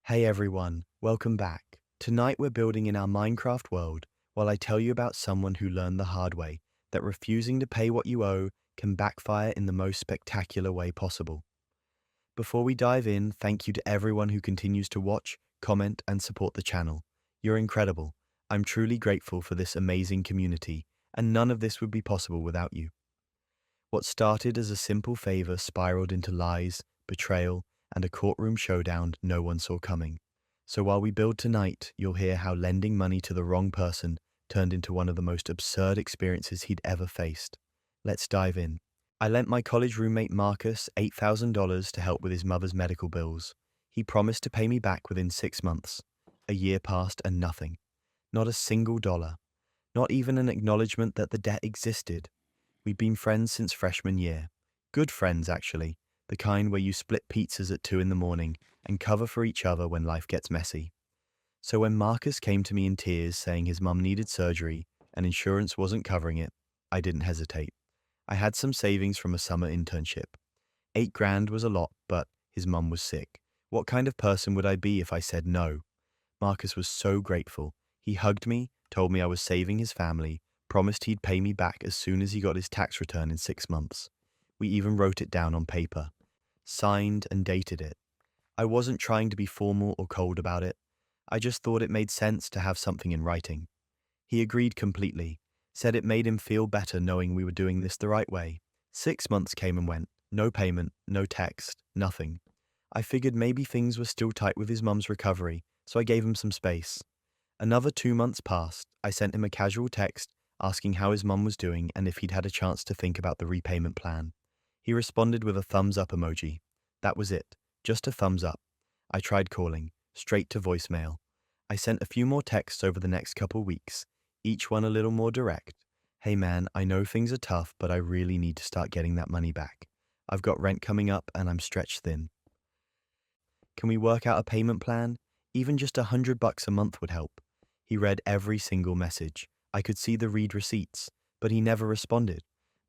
Hey everyone, welcome back. Tonight we're building in our Minecraft world while I tell you about someone who learned the hard way that refusing to pay what you owe can backfire in the most spectacular way possible. Before we dive in, thank you to everyone who continues to watch, comment, and support the channel. You're incredible. I'm truly grateful for this amazing community, and none of this would be possible without you. What started as a simple favor spiraled into lies, betrayal, and a courtroom showdown no one saw coming. So while we build tonight, you'll hear how lending money to the wrong person turned into one of the most absurd experiences he'd ever faced. Let's dive in. I lent my college roommate Marcus $8,000 to help with his mother's medical bills. He promised to pay me back within 6 months. A year passed and nothing. Not a single dollar. Not even an acknowledgement that the debt existed. We've been friends since freshman year. Good friends, actually. The kind where you split pizzas at 2 in the morning and cover for each other when life gets messy. So when Marcus came to me in tears saying his mum needed surgery and insurance wasn't covering it, I didn't hesitate. I had some savings from a summer internship. 8 grand was a lot, but his mum was sick. What kind of person would I be if I said no? Marcus was so grateful. He hugged me, told me I was saving his family, promised he'd pay me back as soon as he got his tax return in 6 months. We even wrote it down on paper, signed and dated it. I wasn't trying to be formal or cold about it. I just thought it made sense to have something in writing. He agreed completely, said it made him feel better knowing we were doing this the right way. 6 months came and went. No payment, no text, nothing. I figured maybe things were still tight with his mum's recovery, so I gave him some space. Another 2 months passed. I sent him a casual text asking how his mum was doing and if he'd had a chance to think about the repayment plan. He responded with a thumbs up emoji. That was it, just a thumbs up. I tried calling, straight to voicemail. I sent a few more texts over the next couple weeks, each one a little more direct. Hey man, I know things are tough, but I really need to start getting that money back. I've got rent coming up and I'm stretched thin. Can we work out a payment plan? Even just $100 a month would help. He read every single message. I could see the read receipts, but he never responded.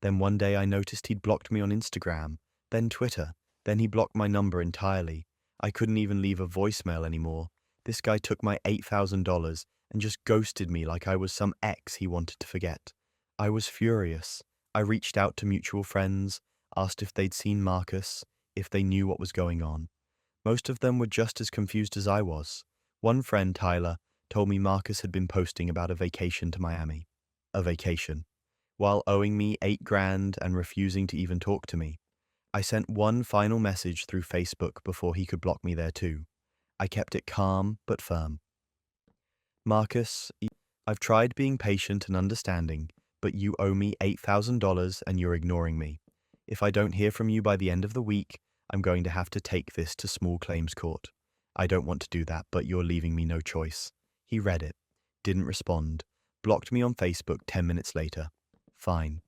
Then one day I noticed he'd blocked me on Instagram, then Twitter, then he blocked my number entirely. I couldn't even leave a voicemail anymore. This guy took my $8,000 and just ghosted me like I was some ex he wanted to forget. I was furious. I reached out to mutual friends, asked if they'd seen Marcus, if they knew what was going on. Most of them were just as confused as I was. One friend, Tyler, told me Marcus had been posting about a vacation to Miami. A vacation. While owing me 8 grand and refusing to even talk to me. I sent one final message through Facebook before he could block me there too. I kept it calm but firm. Marcus, I've tried being patient and understanding, but you owe me $8,000 and you're ignoring me. If I don't hear from you by the end of the week, I'm going to have to take this to small claims court. I don't want to do that, but you're leaving me no choice. He read it, didn't respond, blocked me on Facebook 10 minutes later. Fine.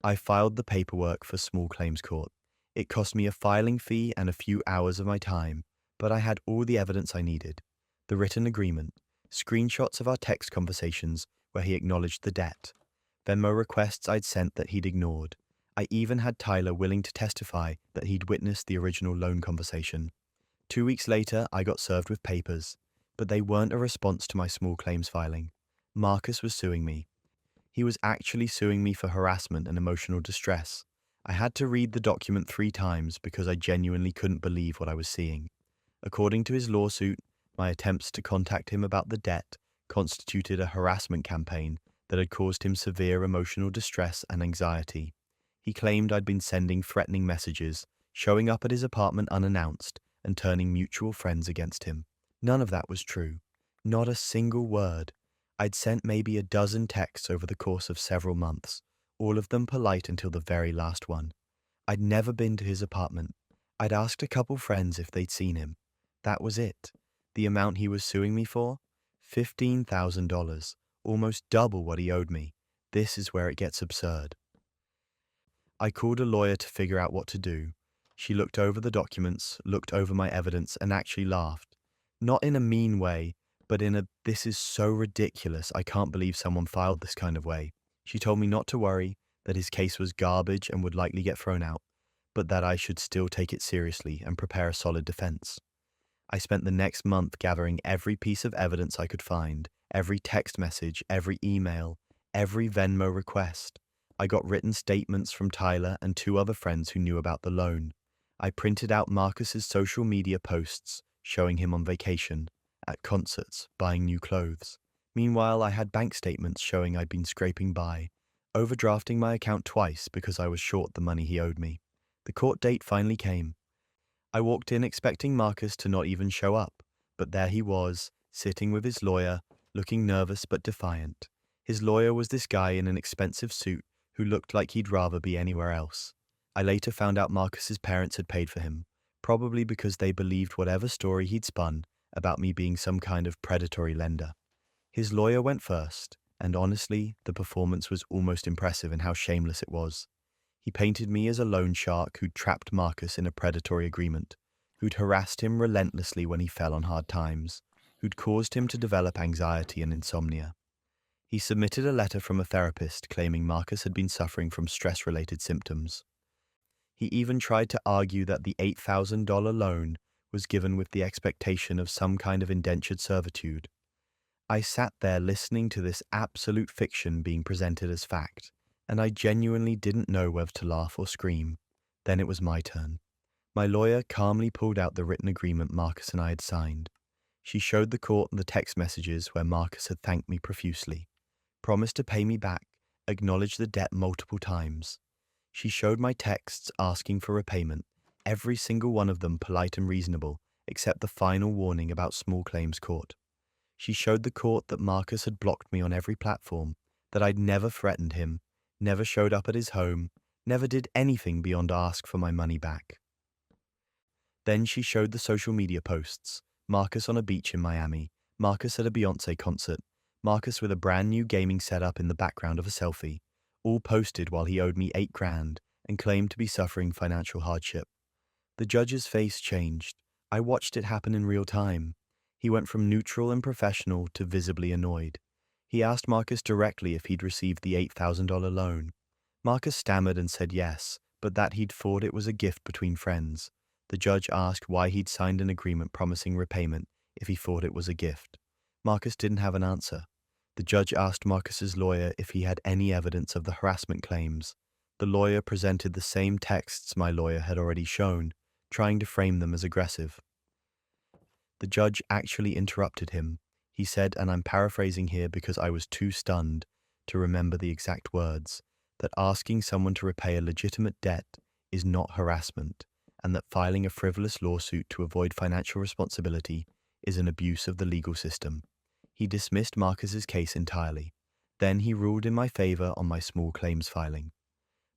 I filed the paperwork for small claims court. It cost me a filing fee and a few hours of my time, but I had all the evidence I needed. The written agreement, screenshots of our text conversations where he acknowledged the debt, Venmo requests I'd sent that he'd ignored. I even had Tyler willing to testify that he'd witnessed the original loan conversation. 2 weeks later, I got served with papers, but they weren't a response to my small claims filing. Marcus was suing me. He was actually suing me for harassment and emotional distress. I had to read the document 3 times because I genuinely couldn't believe what I was seeing. According to his lawsuit, my attempts to contact him about the debt constituted a harassment campaign that had caused him severe emotional distress and anxiety. He claimed I'd been sending threatening messages, showing up at his apartment unannounced, and turning mutual friends against him. None of that was true. Not a single word. I'd sent maybe a dozen texts over the course of several months, all of them polite until the very last one. I'd never been to his apartment. I'd asked a couple friends if they'd seen him. That was it. The amount he was suing me for? $15,000, almost double what he owed me. This is where it gets absurd. I called a lawyer to figure out what to do. She looked over the documents, looked over my evidence, and actually laughed. Not in a mean way, but in a, this is so ridiculous, I can't believe someone filed this kind of way. She told me not to worry, that his case was garbage and would likely get thrown out, but that I should still take it seriously and prepare a solid defense. I spent the next month gathering every piece of evidence I could find, every text message, every email, every Venmo request. I got written statements from Tyler and two other friends who knew about the loan. I printed out Marcus's social media posts showing him on vacation, at concerts, buying new clothes. Meanwhile, I had bank statements showing I'd been scraping by, overdrafting my account twice because I was short the money he owed me. The court date finally came. I walked in expecting Marcus to not even show up, but there he was, sitting with his lawyer, looking nervous but defiant. His lawyer was this guy in an expensive suit who looked like he'd rather be anywhere else. I later found out Marcus's parents had paid for him, probably because they believed whatever story he'd spun about me being some kind of predatory lender. His lawyer went first, and honestly, the performance was almost impressive in how shameless it was. He painted me as a loan shark who'd trapped Marcus in a predatory agreement, who'd harassed him relentlessly when he fell on hard times, who'd caused him to develop anxiety and insomnia. He submitted a letter from a therapist claiming Marcus had been suffering from stress-related symptoms. He even tried to argue that the $8,000 loan was given with the expectation of some kind of indentured servitude. I sat there listening to this absolute fiction being presented as fact, and I genuinely didn't know whether to laugh or scream. Then it was my turn. My lawyer calmly pulled out the written agreement Marcus and I had signed. She showed the court the text messages where Marcus had thanked me profusely, promised to pay me back, acknowledged the debt multiple times. She showed my texts asking for repayment, every single one of them polite and reasonable, except the final warning about small claims court. She showed the court that Marcus had blocked me on every platform, that I'd never threatened him, never showed up at his home, never did anything beyond ask for my money back. Then she showed the social media posts, Marcus on a beach in Miami, Marcus at a Beyoncé concert, Marcus with a brand new gaming setup in the background of a selfie, all posted while he owed me $8,000 and claimed to be suffering financial hardship. The judge's face changed. I watched it happen in real time. He went from neutral and professional to visibly annoyed. He asked Marcus directly if he'd received the $8,000 loan. Marcus stammered and said yes, but that he'd thought it was a gift between friends. The judge asked why he'd signed an agreement promising repayment if he thought it was a gift. Marcus didn't have an answer. The judge asked Marcus's lawyer if he had any evidence of the harassment claims. The lawyer presented the same texts my lawyer had already shown, trying to frame them as aggressive. The judge actually interrupted him. He said, and I'm paraphrasing here because I was too stunned to remember the exact words, that asking someone to repay a legitimate debt is not harassment, and that filing a frivolous lawsuit to avoid financial responsibility is an abuse of the legal system. He dismissed Marcus's case entirely. Then he ruled in my favor on my small claims filing.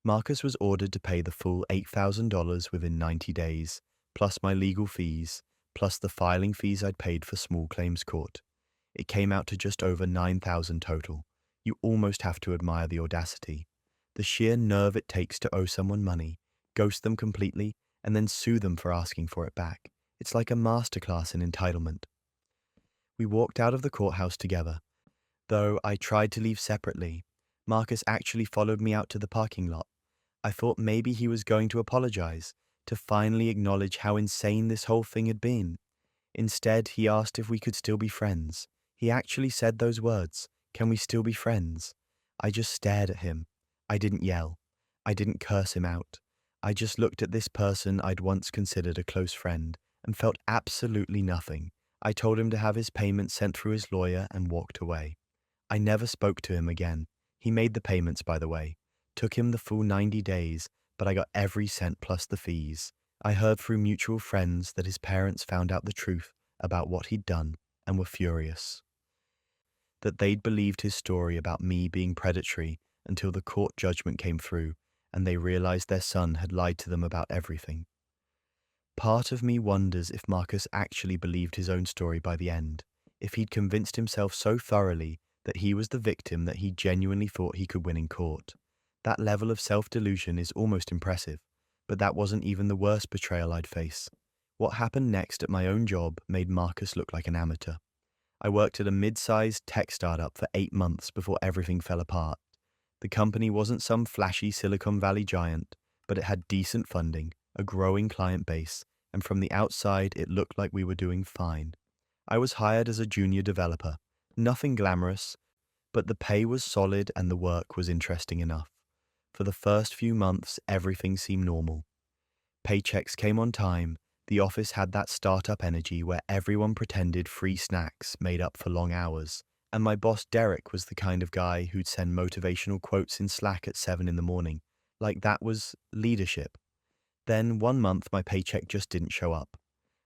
Marcus was ordered to pay the full $8,000 within 90 days, plus my legal fees, plus the filing fees I'd paid for small claims court. It came out to just over $9,000 total. You almost have to admire the audacity. The sheer nerve it takes to owe someone money, ghost them completely, and then sue them for asking for it back. It's like a masterclass in entitlement. We walked out of the courthouse together. Though I tried to leave separately, Marcus actually followed me out to the parking lot. I thought maybe he was going to apologize, to finally acknowledge how insane this whole thing had been. Instead, he asked if we could still be friends. He actually said those words, "Can we still be friends?" I just stared at him. I didn't yell. I didn't curse him out. I just looked at this person I'd once considered a close friend and felt absolutely nothing. I told him to have his payment sent through his lawyer and walked away. I never spoke to him again. He made the payments, by the way. Took him the full 90 days, but I got every cent plus the fees. I heard through mutual friends that his parents found out the truth about what he'd done and were furious. That they'd believed his story about me being predatory until the court judgment came through and they realized their son had lied to them about everything. Part of me wonders if Marcus actually believed his own story by the end, if he'd convinced himself so thoroughly that he was the victim that he genuinely thought he could win in court. That level of self-delusion is almost impressive, but that wasn't even the worst betrayal I'd face. What happened next at my own job made Marcus look like an amateur. I worked at a mid-sized tech startup for 8 months before everything fell apart. The company wasn't some flashy Silicon Valley giant, but it had decent funding, a growing client base, and from the outside it looked like we were doing fine. I was hired as a junior developer. Nothing glamorous, but the pay was solid and the work was interesting enough. For the first few months, everything seemed normal. Paychecks came on time. The office had that startup energy where everyone pretended free snacks made up for long hours. And my boss Derek was the kind of guy who'd send motivational quotes in Slack at 7 in the morning. Like that was leadership. Then one month my paycheck just didn't show up.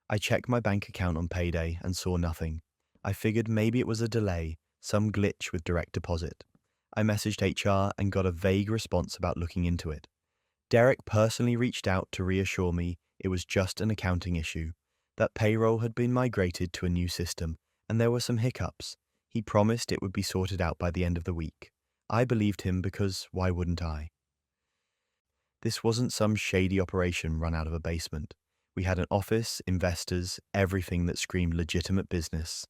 I checked my bank account on payday and saw nothing. I figured maybe it was a delay, some glitch with direct deposit. I messaged HR and got a vague response about looking into it. Derek personally reached out to reassure me it was just an accounting issue, that payroll had been migrated to a new system, and there were some hiccups. He promised it would be sorted out by the end of the week. I believed him because why wouldn't I? This wasn't some shady operation run out of a basement. We had an office, investors, everything that screamed legitimate business.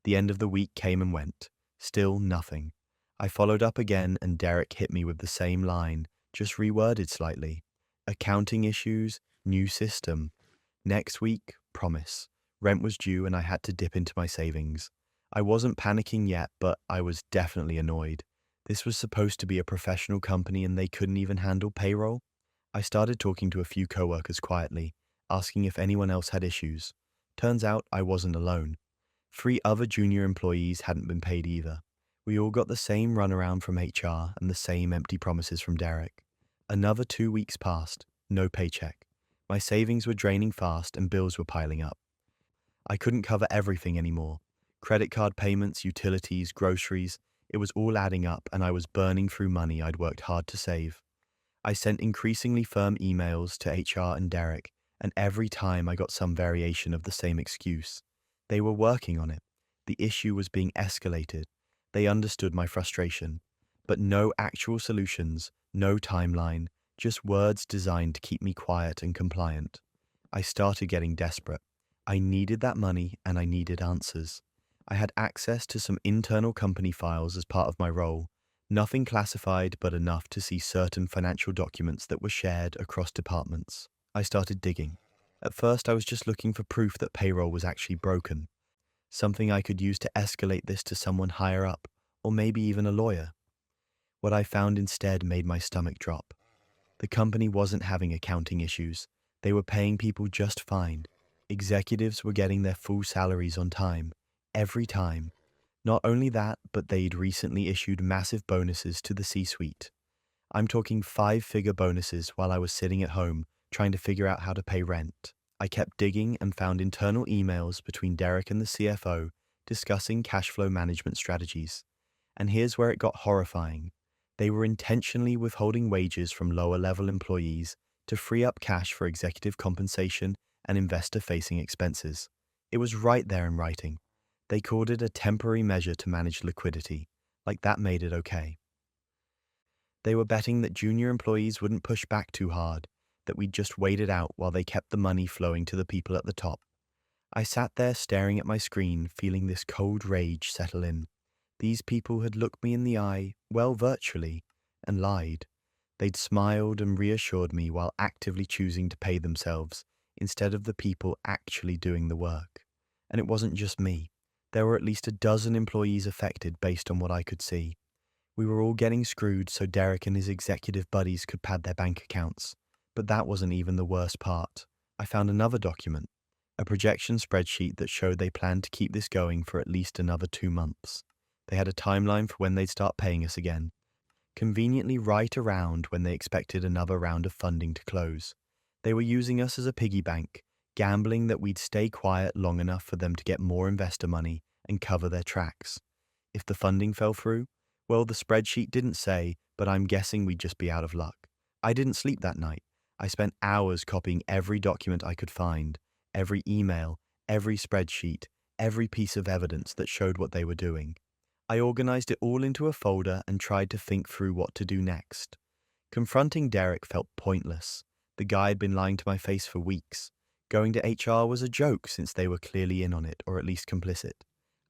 The end of the week came and went. Still nothing. I followed up again and Derek hit me with the same line, just reworded slightly. Accounting issues, new system. Next week, promise. Rent was due and I had to dip into my savings. I wasn't panicking yet, but I was definitely annoyed. This was supposed to be a professional company and they couldn't even handle payroll. I started talking to a few coworkers quietly, asking if anyone else had issues. Turns out I wasn't alone. 3 other junior employees hadn't been paid either. We all got the same runaround from HR and the same empty promises from Derek. Another 2 weeks passed, no paycheck. My savings were draining fast and bills were piling up. I couldn't cover everything anymore. Credit card payments, utilities, groceries, it was all adding up and I was burning through money I'd worked hard to save. I sent increasingly firm emails to HR and Derek, and every time I got some variation of the same excuse. They were working on it. The issue was being escalated. They understood my frustration, but no actual solutions, no timeline, just words designed to keep me quiet and compliant. I started getting desperate. I needed that money and I needed answers. I had access to some internal company files as part of my role. Nothing classified, but enough to see certain financial documents that were shared across departments. I started digging. At first, I was just looking for proof that payroll was actually broken. Something I could use to escalate this to someone higher up, or maybe even a lawyer. What I found instead made my stomach drop. The company wasn't having accounting issues. They were paying people just fine. Executives were getting their full salaries on time, every time. Not only that, but they'd recently issued massive bonuses to the C-suite. I'm talking 5-figure bonuses while I was sitting at home trying to figure out how to pay rent. I kept digging and found internal emails between Derek and the CFO discussing cash flow management strategies. And here's where it got horrifying. They were intentionally withholding wages from lower-level employees to free up cash for executive compensation and investor-facing expenses. It was right there in writing. They called it a temporary measure to manage liquidity, like that made it okay. They were betting that junior employees wouldn't push back too hard, that we'd just wait it out while they kept the money flowing to the people at the top. I sat there staring at my screen, feeling this cold rage settle in. These people had looked me in the eye, well, virtually, and lied. They'd smiled and reassured me while actively choosing to pay themselves instead of the people actually doing the work. And it wasn't just me. There were at least a dozen employees affected based on what I could see. We were all getting screwed so Derek and his executive buddies could pad their bank accounts. But that wasn't even the worst part. I found another document, a projection spreadsheet that showed they planned to keep this going for at least another 2 months. They had a timeline for when they'd start paying us again, conveniently right around when they expected another round of funding to close. They were using us as a piggy bank, gambling that we'd stay quiet long enough for them to get more investor money and cover their tracks. If the funding fell through, well, the spreadsheet didn't say, but I'm guessing we'd just be out of luck. I didn't sleep that night. I spent hours copying every document I could find, every email, every spreadsheet, every piece of evidence that showed what they were doing. I organized it all into a folder and tried to think through what to do next. Confronting Derek felt pointless. The guy had been lying to my face for weeks. Going to HR was a joke since they were clearly in on it, or at least complicit.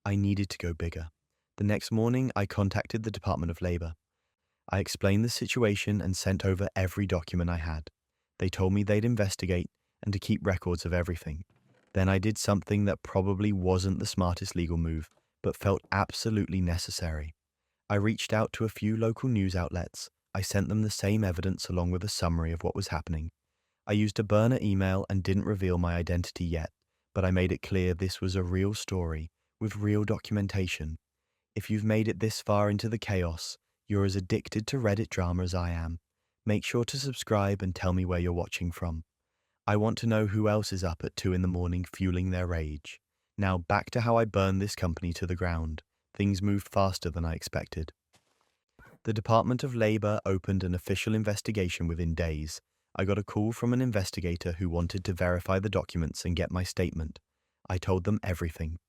I needed to go bigger. The next morning, I contacted the Department of Labor. I explained the situation and sent over every document I had. They told me they'd investigate, and to keep records of everything. Then I did something that probably wasn't the smartest legal move, but felt absolutely necessary. I reached out to a few local news outlets. I sent them the same evidence along with a summary of what was happening. I used a burner email and didn't reveal my identity yet, but I made it clear this was a real story with real documentation. If you've made it this far into the chaos, you're as addicted to Reddit drama as I am. Make sure to subscribe and tell me where you're watching from. I want to know who else is up at 2 in the morning fueling their rage. Now back to how I burned this company to the ground. Things moved faster than I expected. The Department of Labor opened an official investigation within days. I got a call from an investigator who wanted to verify the documents and get my statement. I told them everything.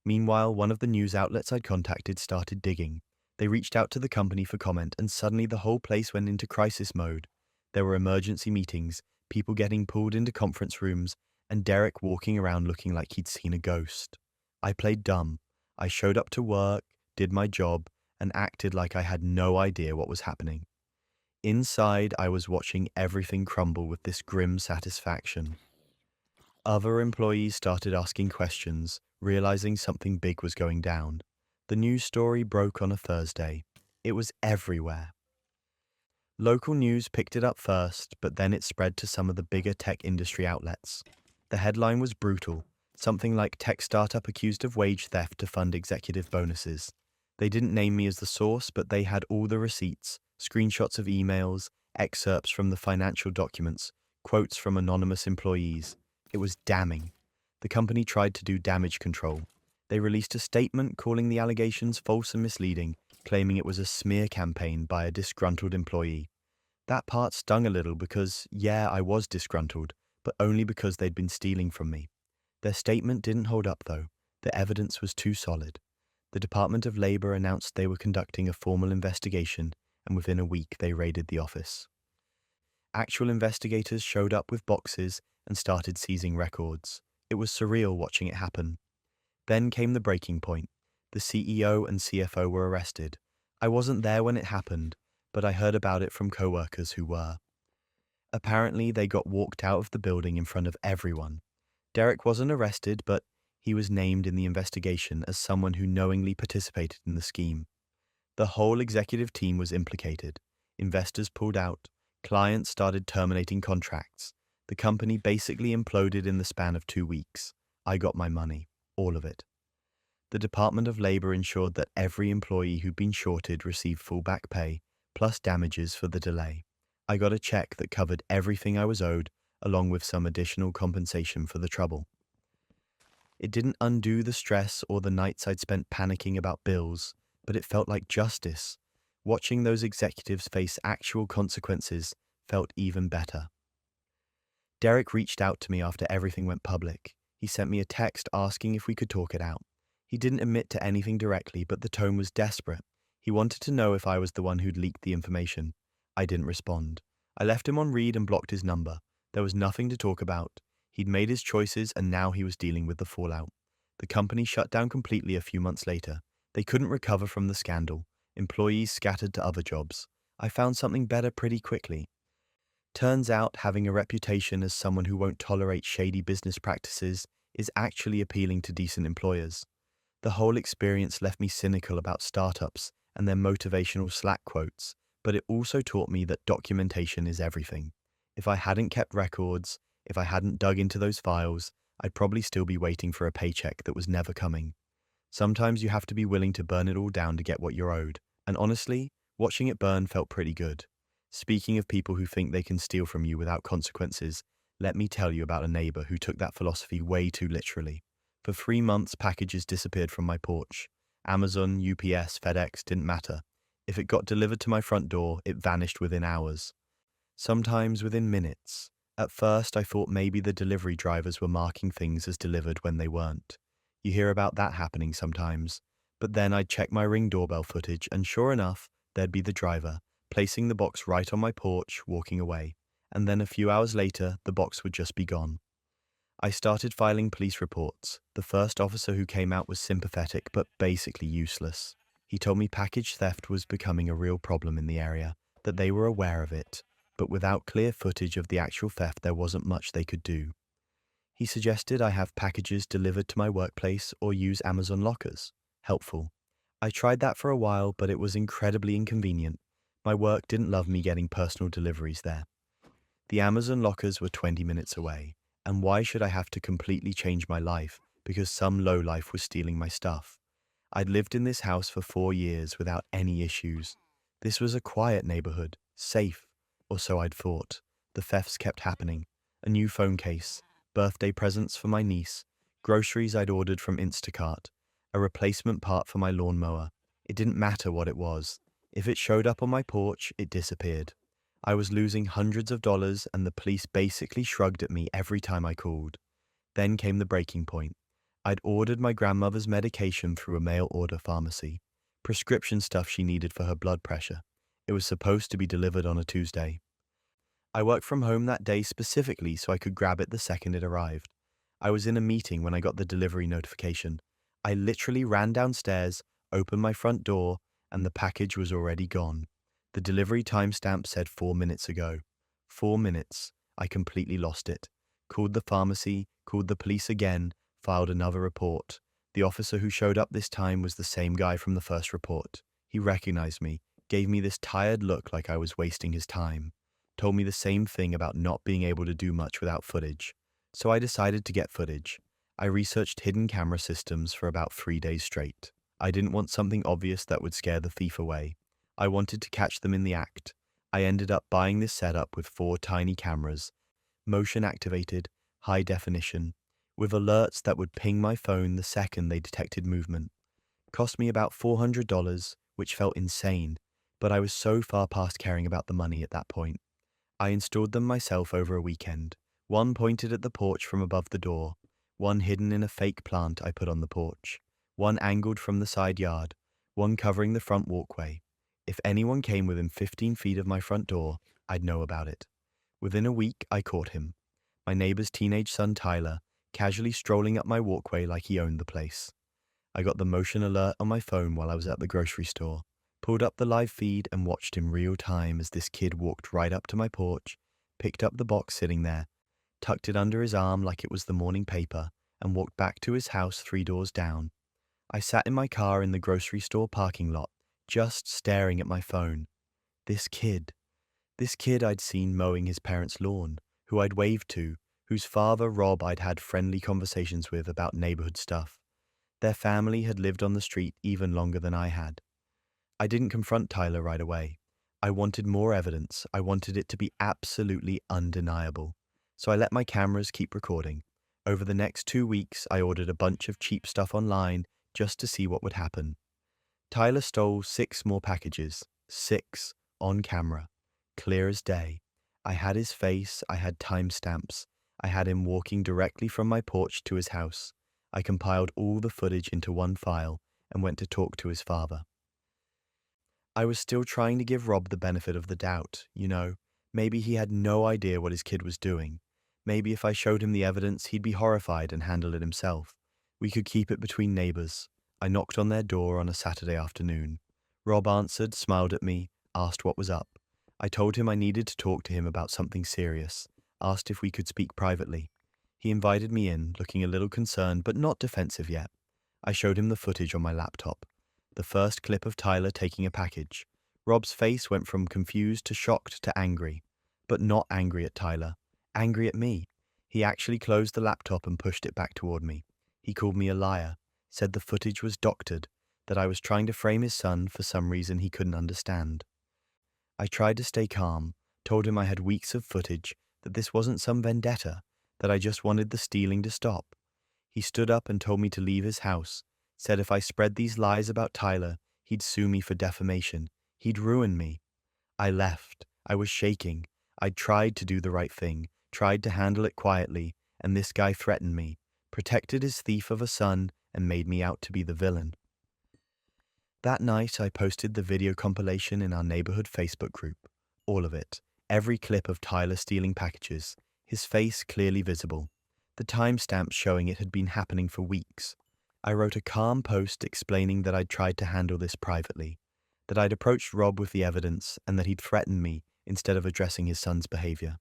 Meanwhile, one of the news outlets I'd contacted started digging. They reached out to the company for comment, and suddenly the whole place went into crisis mode. There were emergency meetings, people getting pulled into conference rooms, and Derek walking around looking like he'd seen a ghost. I played dumb. I showed up to work, did my job, and acted like I had no idea what was happening. Inside, I was watching everything crumble with this grim satisfaction. Other employees started asking questions, realizing something big was going down. The news story broke on a Thursday. It was everywhere. Local news picked it up first, but then it spread to some of the bigger tech industry outlets. The headline was brutal, something like tech startup accused of wage theft to fund executive bonuses. They didn't name me as the source, but they had all the receipts, screenshots of emails, excerpts from the financial documents, quotes from anonymous employees. It was damning. The company tried to do damage control. They released a statement calling the allegations false and misleading, claiming it was a smear campaign by a disgruntled employee. That part stung a little because, yeah, I was disgruntled, but only because they'd been stealing from me. Their statement didn't hold up, though. The evidence was too solid. The Department of Labor announced they were conducting a formal investigation, and within a week they raided the office. Actual investigators showed up with boxes and started seizing records. It was surreal watching it happen. Then came the breaking point. The CEO and CFO were arrested. I wasn't there when it happened, but I heard about it from coworkers who were. Apparently, they got walked out of the building in front of everyone. Derek wasn't arrested, but he was named in the investigation as someone who knowingly participated in the scheme. The whole executive team was implicated. Investors pulled out. Clients started terminating contracts. The company basically imploded in the span of 2 weeks. I got my money, all of it. The Department of Labor ensured that every employee who'd been shorted received full back pay, plus damages for the delay. I got a check that covered everything I was owed, along with some additional compensation for the trouble. It didn't undo the stress or the nights I'd spent panicking about bills, but it felt like justice. Watching those executives face actual consequences felt even better. Derek reached out to me after everything went public. He sent me a text asking if we could talk it out. He didn't admit to anything directly, but the tone was desperate. He wanted to know if I was the one who'd leaked the information. I didn't respond. I left him on read and blocked his number. There was nothing to talk about. He'd made his choices and now he was dealing with the fallout. The company shut down completely a few months later. They couldn't recover from the scandal. Employees scattered to other jobs. I found something better pretty quickly. Turns out having a reputation as someone who won't tolerate shady business practices is actually appealing to decent employers. The whole experience left me cynical about startups and their motivational Slack quotes, but it also taught me that documentation is everything. If I hadn't kept records, if I hadn't dug into those files, I'd probably still be waiting for a paycheck that was never coming. Sometimes you have to be willing to burn it all down to get what you're owed, and honestly, watching it burn felt pretty good. Speaking of people who think they can steal from you without consequences, let me tell you about a neighbor who took that philosophy way too literally. For 3 months, packages disappeared from my porch. Amazon, UPS, FedEx didn't matter. If it got delivered to my front door, it vanished within hours. Sometimes within minutes. At first, I thought maybe the delivery drivers were marking things as delivered when they weren't. You hear about that happening sometimes. But then I'd check my Ring doorbell footage, and sure enough, there'd be the driver, placing the box right on my porch, walking away. And then a few hours later, the box would just be gone. I started filing police reports. The first officer who came out was sympathetic, but basically useless. He told me package theft was becoming a real problem in the area, that they were aware of it, but without clear footage of the actual theft, there wasn't much they could do. He suggested I have packages delivered to my workplace or use Amazon lockers. Helpful. I tried that for a while, but it was incredibly inconvenient. My work didn't love me getting personal deliveries there. The Amazon lockers were 20 minutes away, and why should I have to completely change my life because some lowlife was stealing my stuff? I'd lived in this house for 4 years without any issues. This was a quiet neighborhood, safe, or so I'd thought. The thefts kept happening. A new phone case, birthday presents for my niece, groceries I'd ordered from Instacart, a replacement part for my lawnmower. It didn't matter what it was. If it showed up on my porch, it disappeared. I was losing hundreds of dollars, and the police basically shrugged at me every time I called. Then came the breaking point. I'd ordered my grandmother's medication through a mail order pharmacy, prescription stuff she needed for her blood pressure. It was supposed to be delivered on a Tuesday. I worked from home that day specifically so I could grab it the second it arrived. I was in a meeting when I got the delivery notification. I literally ran downstairs, opened my front door, and the package was already gone. The delivery timestamp said 4 minutes ago. 4 minutes. I completely lost it. Called the pharmacy, called the police again, filed another report. The officer who showed up this time was the same guy from the first report. He recognized me, gave me this tired look like I was wasting his time, told me the same thing about not being able to do much without footage. So I decided to get footage. I researched hidden camera systems for about 3 days straight. I didn't want something obvious that would scare the thief away. I wanted to catch them in the act. I ended up buying this setup with 4 tiny cameras, motion activated, high definition, with alerts that would ping my phone the second they detected movement. Cost me about $400, which felt insane, but I was so far past caring about the money at that point. I installed them myself over a weekend. One pointed at the porch from above the door, one hidden in a fake plant I put on the porch, one angled from the side yard, one covering the front walkway. If anyone came within 15 feet of my front door, I'd know about it. Within a week, I caught him. My neighbor's teenage son, Tyler, casually strolling up my walkway like he owned the place. I got the motion alert on my phone while I was at the grocery store, pulled up the live feed and watched in real time as this kid walked right up to my porch, picked up the box sitting there, tucked it under his arm like it was the morning paper, and walked back to his house 3 doors down. I sat in my car in the grocery store parking lot, just staring at my phone. This kid I'd seen mowing his parents' lawn, who I'd waved to, whose father, Rob, I'd had friendly conversations with about neighborhood stuff. Their family had lived on the street even longer than I had. I didn't confront Tyler right away. I wanted more evidence. I wanted it to be absolutely undeniable. So I let my cameras keep recording. Over the next 2 weeks, I ordered a bunch of cheap stuff online just to see what would happen. Tyler stole 6 more packages. 6 on camera. Clear as day. I had his face, I had timestamps. I had him walking directly from my porch to his house. I compiled all the footage into one file and went to talk to his father. I was still trying to give Rob the benefit of the doubt, Maybe he had no idea what his kid was doing. Maybe if I showed him the evidence, he'd be horrified and handle it himself. We could keep it between neighbors. I knocked on their door on a Saturday afternoon. Rob answered, smiled at me, asked what was up. I told him I needed to talk to him about something serious, asked if we could speak privately. He invited me in, looking a little concerned but not defensive yet. I showed him the footage on my laptop. The first clip of Tyler taking a package. Rob's face went from confused to shocked to angry, but not angry at Tyler, angry at me. He actually closed the laptop and pushed it back toward me. He called me a liar, said the footage was doctored, that I was trying to frame his son for some reason he couldn't understand. I tried to stay calm, told him I had weeks of footage, that this wasn't some vendetta, that I just wanted the stealing to stop. He stood up and told me to leave his house, said if I spread these lies about Tyler, he'd sue me for defamation. He'd ruin me. I left. I was shaking. I'd tried to do the right thing, tried to handle it quietly, and this guy threatened me, protected his thief of a son, and made me out to be the villain. That night, I posted the video compilation in our neighborhood Facebook group. All of it. Every clip of Tyler stealing packages, his face clearly visible. The timestamps showing it had been happening for weeks. I wrote a calm post explaining that I'd tried to handle this privately, that I'd approached Rob with the evidence, and that he'd threatened me instead of addressing his son's behavior.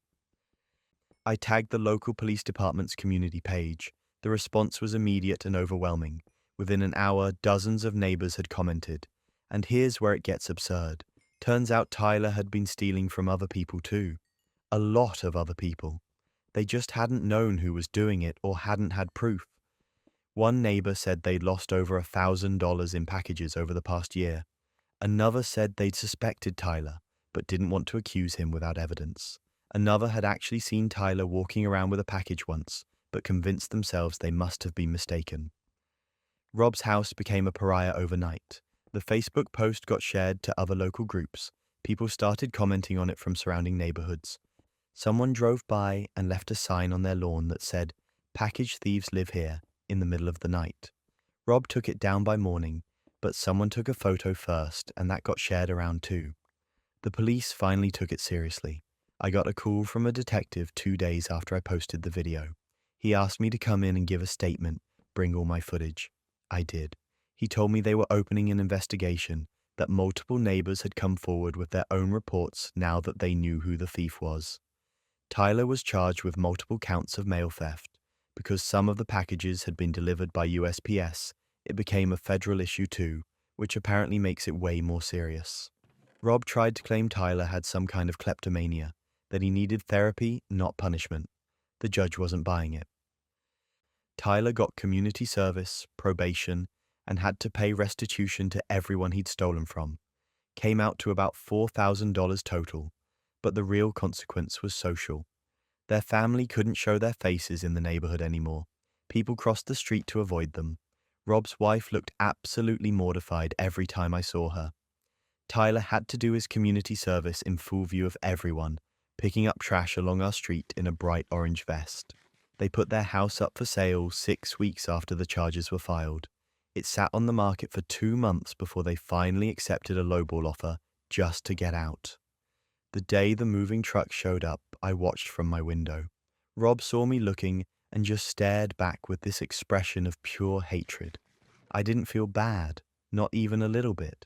I tagged the local police department's community page. The response was immediate and overwhelming. Within an hour, dozens of neighbors had commented. And here's where it gets absurd. Turns out Tyler had been stealing from other people too. A lot of other people. They just hadn't known who was doing it or hadn't had proof. One neighbor said they'd lost over $1,000 in packages over the past year. Another said they'd suspected Tyler, but didn't want to accuse him without evidence. Another had actually seen Tyler walking around with a package once, but convinced themselves they must have been mistaken. Rob's house became a pariah overnight. The Facebook post got shared to other local groups. People started commenting on it from surrounding neighborhoods. Someone drove by and left a sign on their lawn that said, "Package thieves live here," in the middle of the night. Rob took it down by morning, but someone took a photo first and that got shared around too. The police finally took it seriously. I got a call from a detective 2 days after I posted the video. He asked me to come in and give a statement, bring all my footage. I did. He told me they were opening an investigation, that multiple neighbors had come forward with their own reports now that they knew who the thief was. Tyler was charged with multiple counts of mail theft. Because some of the packages had been delivered by USPS, it became a federal issue too, which apparently makes it way more serious. Rob tried to claim Tyler had some kind of kleptomania, that he needed therapy, not punishment. The judge wasn't buying it. Tyler got community service, probation, and had to pay restitution to everyone he'd stolen from. Came out to about $4,000 total, but the real consequence was social. Their family couldn't show their faces in the neighborhood anymore. People crossed the street to avoid them. Rob's wife looked absolutely mortified every time I saw her. Tyler had to do his community service in full view of everyone, picking up trash along our street in a bright orange vest. They put their house up for sale 6 weeks after the charges were filed. It sat on the market for 2 months before they finally accepted a lowball offer just to get out. The day the moving truck showed up, I watched from my window. Rob saw me looking and just stared back with this expression of pure hatred. I didn't feel bad, not even a little bit.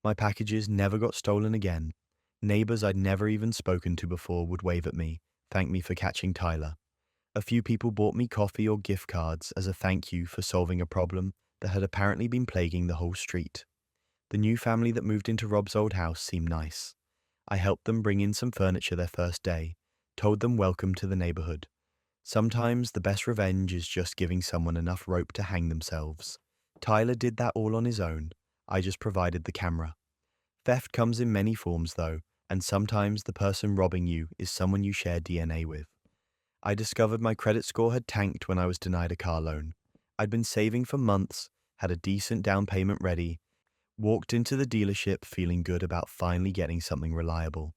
My packages never got stolen again. Neighbors I'd never even spoken to before would wave at me, thank me for catching Tyler. A few people bought me coffee or gift cards as a thank you for solving a problem that had apparently been plaguing the whole street. The new family that moved into Rob's old house seemed nice. I helped them bring in some furniture their first day, told them welcome to the neighborhood. Sometimes the best revenge is just giving someone enough rope to hang themselves. Tyler did that all on his own. I just provided the camera. Theft comes in many forms though, and sometimes the person robbing you is someone you share DNA with. I discovered my credit score had tanked when I was denied a car loan. I'd been saving for months, had a decent down payment ready, walked into the dealership feeling good about finally getting something reliable.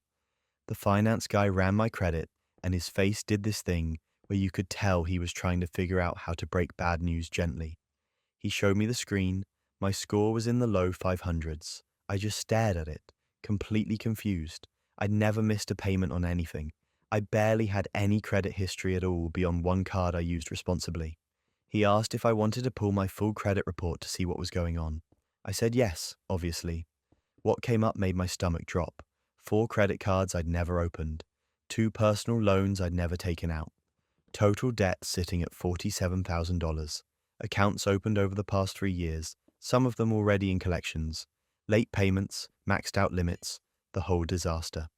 The finance guy ran my credit, and his face did this thing where you could tell he was trying to figure out how to break bad news gently. He showed me the screen. My score was in the low 500s. I just stared at it, completely confused. I'd never missed a payment on anything. I barely had any credit history at all beyond one card I used responsibly. He asked if I wanted to pull my full credit report to see what was going on. I said yes, obviously. What came up made my stomach drop. 4 credit cards I'd never opened. 2 personal loans I'd never taken out. Total debt sitting at $47,000. Accounts opened over the past 3 years, some of them already in collections. Late payments, maxed out limits, the whole disaster.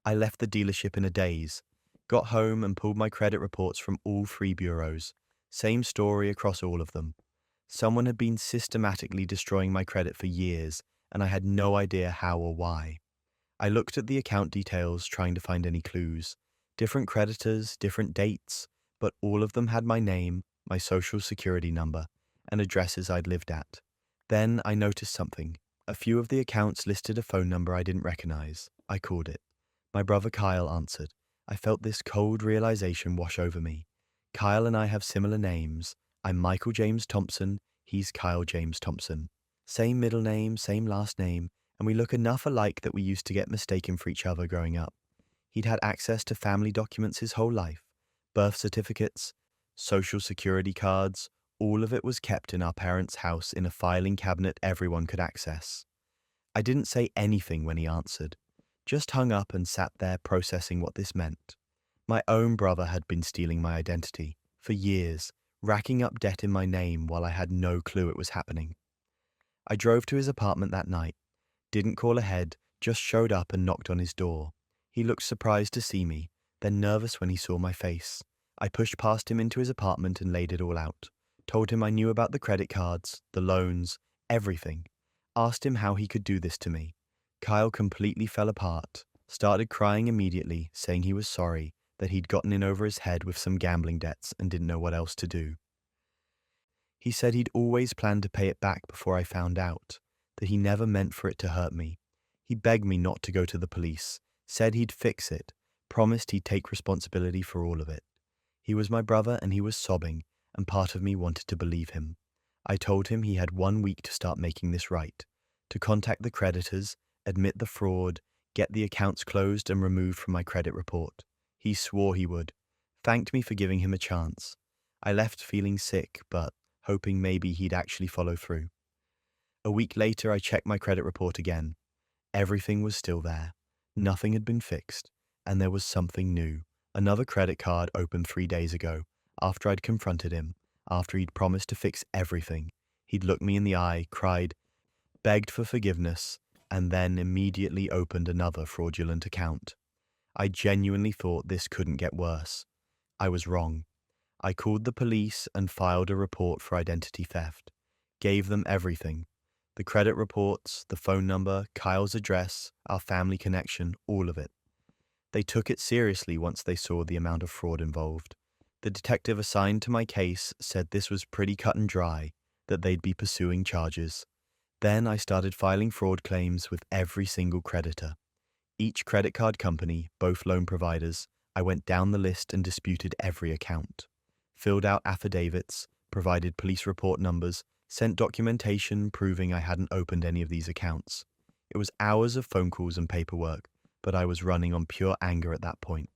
I left the dealership in a daze, got home and pulled my credit reports from all 3 bureaus. Same story across all of them. Someone had been systematically destroying my credit for years, and I had no idea how or why. I looked at the account details, trying to find any clues. Different creditors, different dates, but all of them had my name, my social security number, and addresses I'd lived at. Then I noticed something. A few of the accounts listed a phone number I didn't recognize. I called it. My brother Kyle answered. I felt this cold realization wash over me. Kyle and I have similar names. I'm Michael James Thompson, he's Kyle James Thompson. Same middle name, same last name, and we look enough alike that we used to get mistaken for each other growing up. He'd had access to family documents his whole life. Birth certificates, social security cards, all of it was kept in our parents' house in a filing cabinet everyone could access. I didn't say anything when he answered. Just hung up and sat there processing what this meant. My own brother had been stealing my identity for years, racking up debt in my name while I had no clue it was happening. I drove to his apartment that night, didn't call ahead, just showed up and knocked on his door. He looked surprised to see me, then nervous when he saw my face. I pushed past him into his apartment and laid it all out. Told him I knew about the credit cards, the loans, everything. Asked him how he could do this to me. Kyle completely fell apart, started crying immediately, saying he was sorry, that he'd gotten in over his head with some gambling debts and didn't know what else to do. He said he'd always planned to pay it back before I found out, that he never meant for it to hurt me. He begged me not to go to the police, said he'd fix it, promised he'd take responsibility for all of it. He was my brother and he was sobbing, and part of me wanted to believe him. I told him he had 1 week to start making this right, to contact the creditors, admit the fraud, get the accounts closed and removed from my credit report. He swore he would, thanked me for giving him a chance. I left feeling sick, but hoping maybe he'd actually follow through. A week later, I checked my credit report again. Everything was still there. Nothing had been fixed, and there was something new. Another credit card opened 3 days ago, after I'd confronted him, after he'd promised to fix everything. He'd looked me in the eye, cried, begged for forgiveness, and then immediately opened another fraudulent account. I genuinely thought this couldn't get worse. I was wrong. I called the police and filed a report for identity theft. Gave them everything. The credit reports, the phone number, Kyle's address, our family connection, all of it. They took it seriously once they saw the amount of fraud involved. The detective assigned to my case said this was pretty cut and dry, that they'd be pursuing charges. Then I started filing fraud claims with every single creditor. Each credit card company, both loan providers, I went down the list and disputed every account. Filled out affidavits, provided police report numbers, sent documentation proving I hadn't opened any of these accounts. It was hours of phone calls and paperwork, but I was running on pure anger at that point.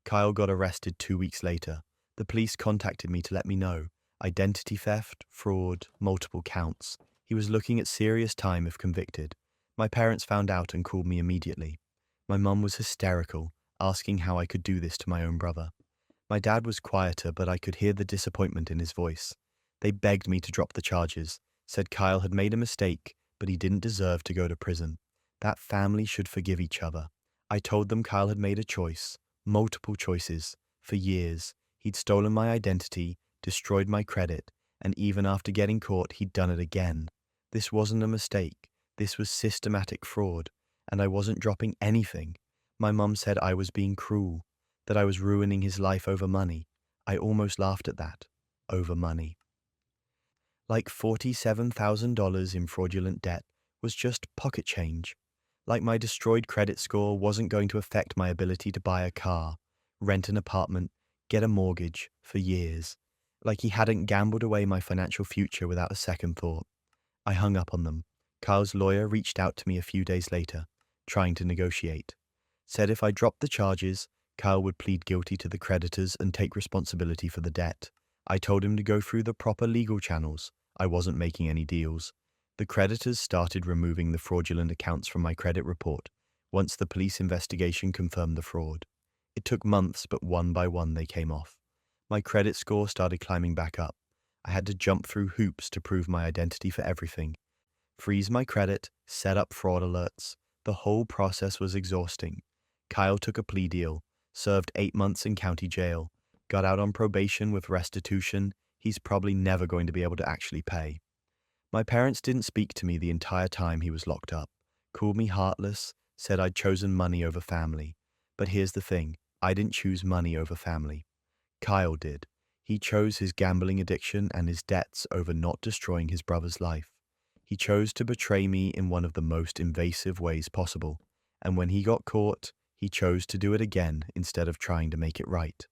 Kyle got arrested 2 weeks later. The police contacted me to let me know. Identity theft, fraud, multiple counts. He was looking at serious time if convicted. My parents found out and called me immediately. My mum was hysterical, asking how I could do this to my own brother. My dad was quieter, but I could hear the disappointment in his voice. They begged me to drop the charges, said Kyle had made a mistake, but he didn't deserve to go to prison. That family should forgive each other. I told them Kyle had made a choice, multiple choices, for years. He'd stolen my identity, destroyed my credit, and even after getting caught, he'd done it again. This wasn't a mistake. This was systematic fraud, and I wasn't dropping anything. My mum said I was being cruel, that I was ruining his life over money. I almost laughed at that. Over money. Like $47,000 in fraudulent debt was just pocket change. Like my destroyed credit score wasn't going to affect my ability to buy a car, rent an apartment, get a mortgage for years. Like he hadn't gambled away my financial future without a second thought. I hung up on them. Kyle's lawyer reached out to me a few days later, trying to negotiate. Said if I dropped the charges, Kyle would plead guilty to the creditors and take responsibility for the debt. I told him to go through the proper legal channels. I wasn't making any deals. The creditors started removing the fraudulent accounts from my credit report once the police investigation confirmed the fraud. It took months, but one by one they came off. My credit score started climbing back up. I had to jump through hoops to prove my identity for everything. Freeze my credit, set up fraud alerts. The whole process was exhausting. Kyle took a plea deal, served 8 months in county jail, got out on probation with restitution. He's probably never going to be able to actually pay. My parents didn't speak to me the entire time he was locked up, called me heartless, said I'd chosen money over family. But here's the thing, I didn't choose money over family. Kyle did. He chose his gambling addiction and his debts over not destroying his brother's life. He chose to betray me in one of the most invasive ways possible, and when he got caught, he chose to do it again instead of trying to make it right.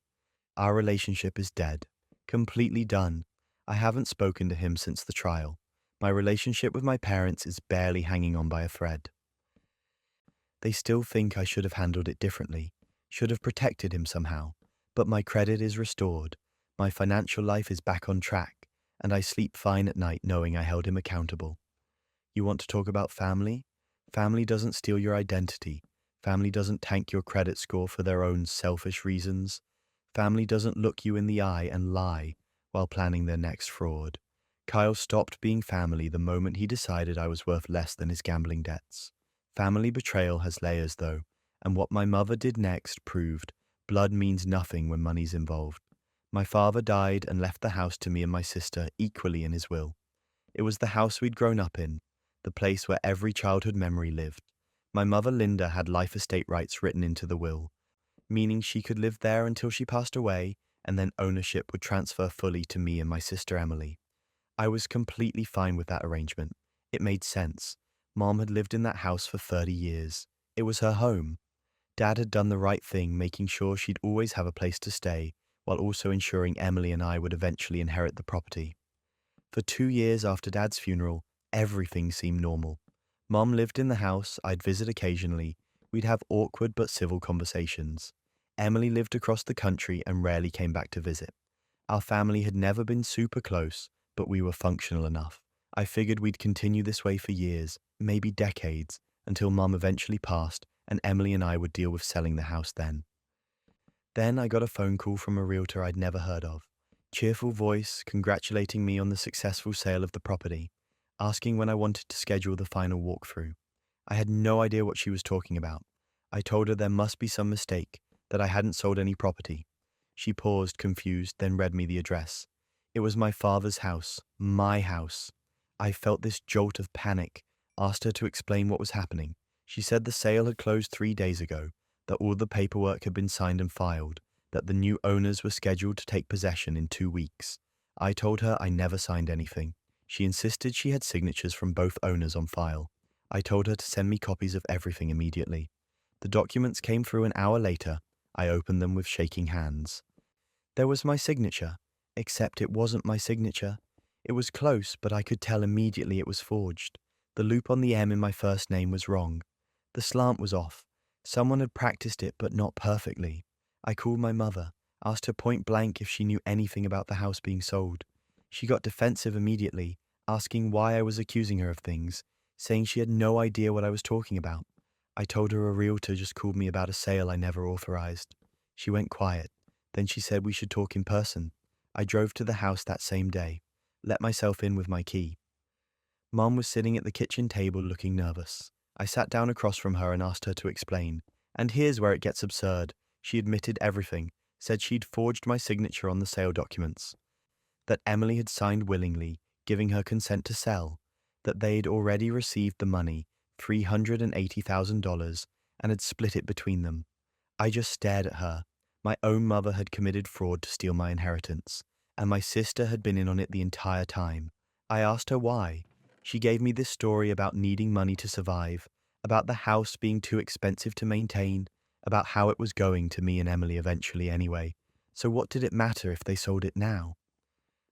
Our relationship is dead, completely done. I haven't spoken to him since the trial. My relationship with my parents is barely hanging on by a thread. They still think I should have handled it differently, should have protected him somehow, but my credit is restored, my financial life is back on track, and I sleep fine at night knowing I held him accountable. You want to talk about family? Family doesn't steal your identity. Family doesn't tank your credit score for their own selfish reasons. Family doesn't look you in the eye and lie while planning their next fraud. Kyle stopped being family the moment he decided I was worth less than his gambling debts. Family betrayal has layers, though, and what my mother did next proved blood means nothing when money's involved. My father died and left the house to me and my sister equally in his will. It was the house we'd grown up in, the place where every childhood memory lived. My mother Linda had life estate rights written into the will, meaning she could live there until she passed away, and then ownership would transfer fully to me and my sister Emily. I was completely fine with that arrangement. It made sense. Mom had lived in that house for 30 years. It was her home. Dad had done the right thing, making sure she'd always have a place to stay, while also ensuring Emily and I would eventually inherit the property. For 2 years after Dad's funeral, everything seemed normal. Mom lived in the house, I'd visit occasionally. We'd have awkward but civil conversations. Emily lived across the country and rarely came back to visit. Our family had never been super close, but we were functional enough. I figured we'd continue this way for years, maybe decades, until Mom eventually passed and Emily and I would deal with selling the house then. Then I got a phone call from a realtor I'd never heard of. Cheerful voice congratulating me on the successful sale of the property, asking when I wanted to schedule the final walkthrough. I had no idea what she was talking about. I told her there must be some mistake, that I hadn't sold any property. She paused, confused, then read me the address. It was my father's house, my house. I felt this jolt of panic, asked her to explain what was happening. She said the sale had closed 3 days ago, that all the paperwork had been signed and filed, that the new owners were scheduled to take possession in 2 weeks. I told her I never signed anything. She insisted she had signatures from both owners on file. I told her to send me copies of everything immediately. The documents came through an hour later. I opened them with shaking hands. There was my signature, except it wasn't my signature. It was close, but I could tell immediately it was forged. The loop on the M in my first name was wrong. The slant was off. Someone had practiced it, but not perfectly. I called my mother, asked her point blank if she knew anything about the house being sold. She got defensive immediately, asking why I was accusing her of things, saying she had no idea what I was talking about. I told her a realtor just called me about a sale I never authorized. She went quiet. Then she said we should talk in person. I drove to the house that same day, let myself in with my key. Mom was sitting at the kitchen table looking nervous. I sat down across from her and asked her to explain. And here's where it gets absurd. She admitted everything, said she'd forged my signature on the sale documents, that Emily had signed willingly, giving her consent to sell, that they'd already received the money, $380,000, and had split it between them. I just stared at her. My own mother had committed fraud to steal my inheritance, and my sister had been in on it the entire time. I asked her why. She gave me this story about needing money to survive, about the house being too expensive to maintain, about how it was going to me and Emily eventually anyway. So what did it matter if they sold it now?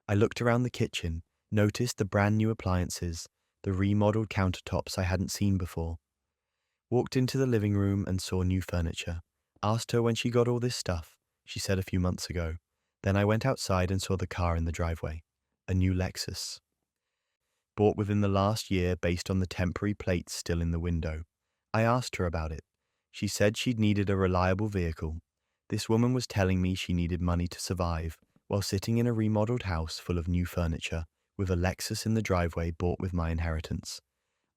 I looked around the kitchen, noticed the brand new appliances, the remodeled countertops I hadn't seen before. Walked into the living room and saw new furniture. Asked her when she got all this stuff. She said a few months ago. Then I went outside and saw the car in the driveway. A new Lexus. Bought within the last year based on the temporary plates still in the window. I asked her about it. She said she'd needed a reliable vehicle. This woman was telling me she needed money to survive, while sitting in a remodeled house full of new furniture, with a Lexus in the driveway bought with my inheritance.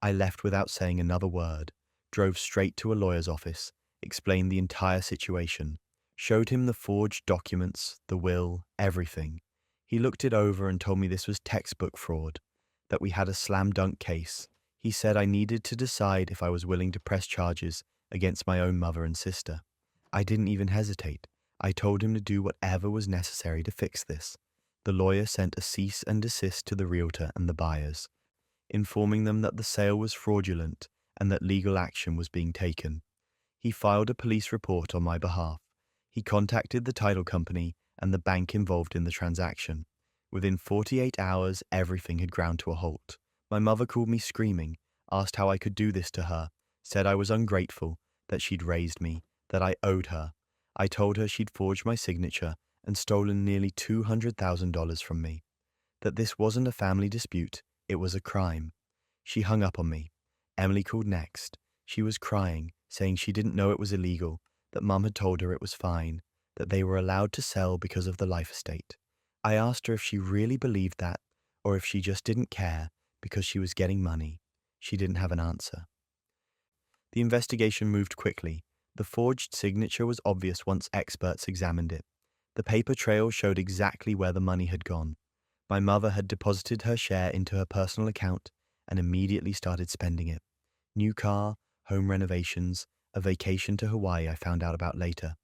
I left without saying another word, drove straight to a lawyer's office, explained the entire situation, showed him the forged documents, the will, everything. He looked it over and told me this was textbook fraud, that we had a slam dunk case. He said I needed to decide if I was willing to press charges against my own mother and sister. I didn't even hesitate. I told him to do whatever was necessary to fix this. The lawyer sent a cease and desist to the realtor and the buyers, informing them that the sale was fraudulent and that legal action was being taken. He filed a police report on my behalf. He contacted the title company and the bank involved in the transaction. Within 48 hours, everything had ground to a halt. My mother called me screaming, asked how I could do this to her, said I was ungrateful, that she'd raised me, that I owed her. I told her she'd forged my signature and stolen nearly $200,000 from me, that this wasn't a family dispute, it was a crime. She hung up on me. Emily called next. She was crying, saying she didn't know it was illegal, that Mum had told her it was fine, that they were allowed to sell because of the life estate. I asked her if she really believed that, or if she just didn't care because she was getting money. She didn't have an answer. The investigation moved quickly. The forged signature was obvious once experts examined it. The paper trail showed exactly where the money had gone. My mother had deposited her share into her personal account and immediately started spending it. New car, home renovations, a vacation to Hawaii I found out about later.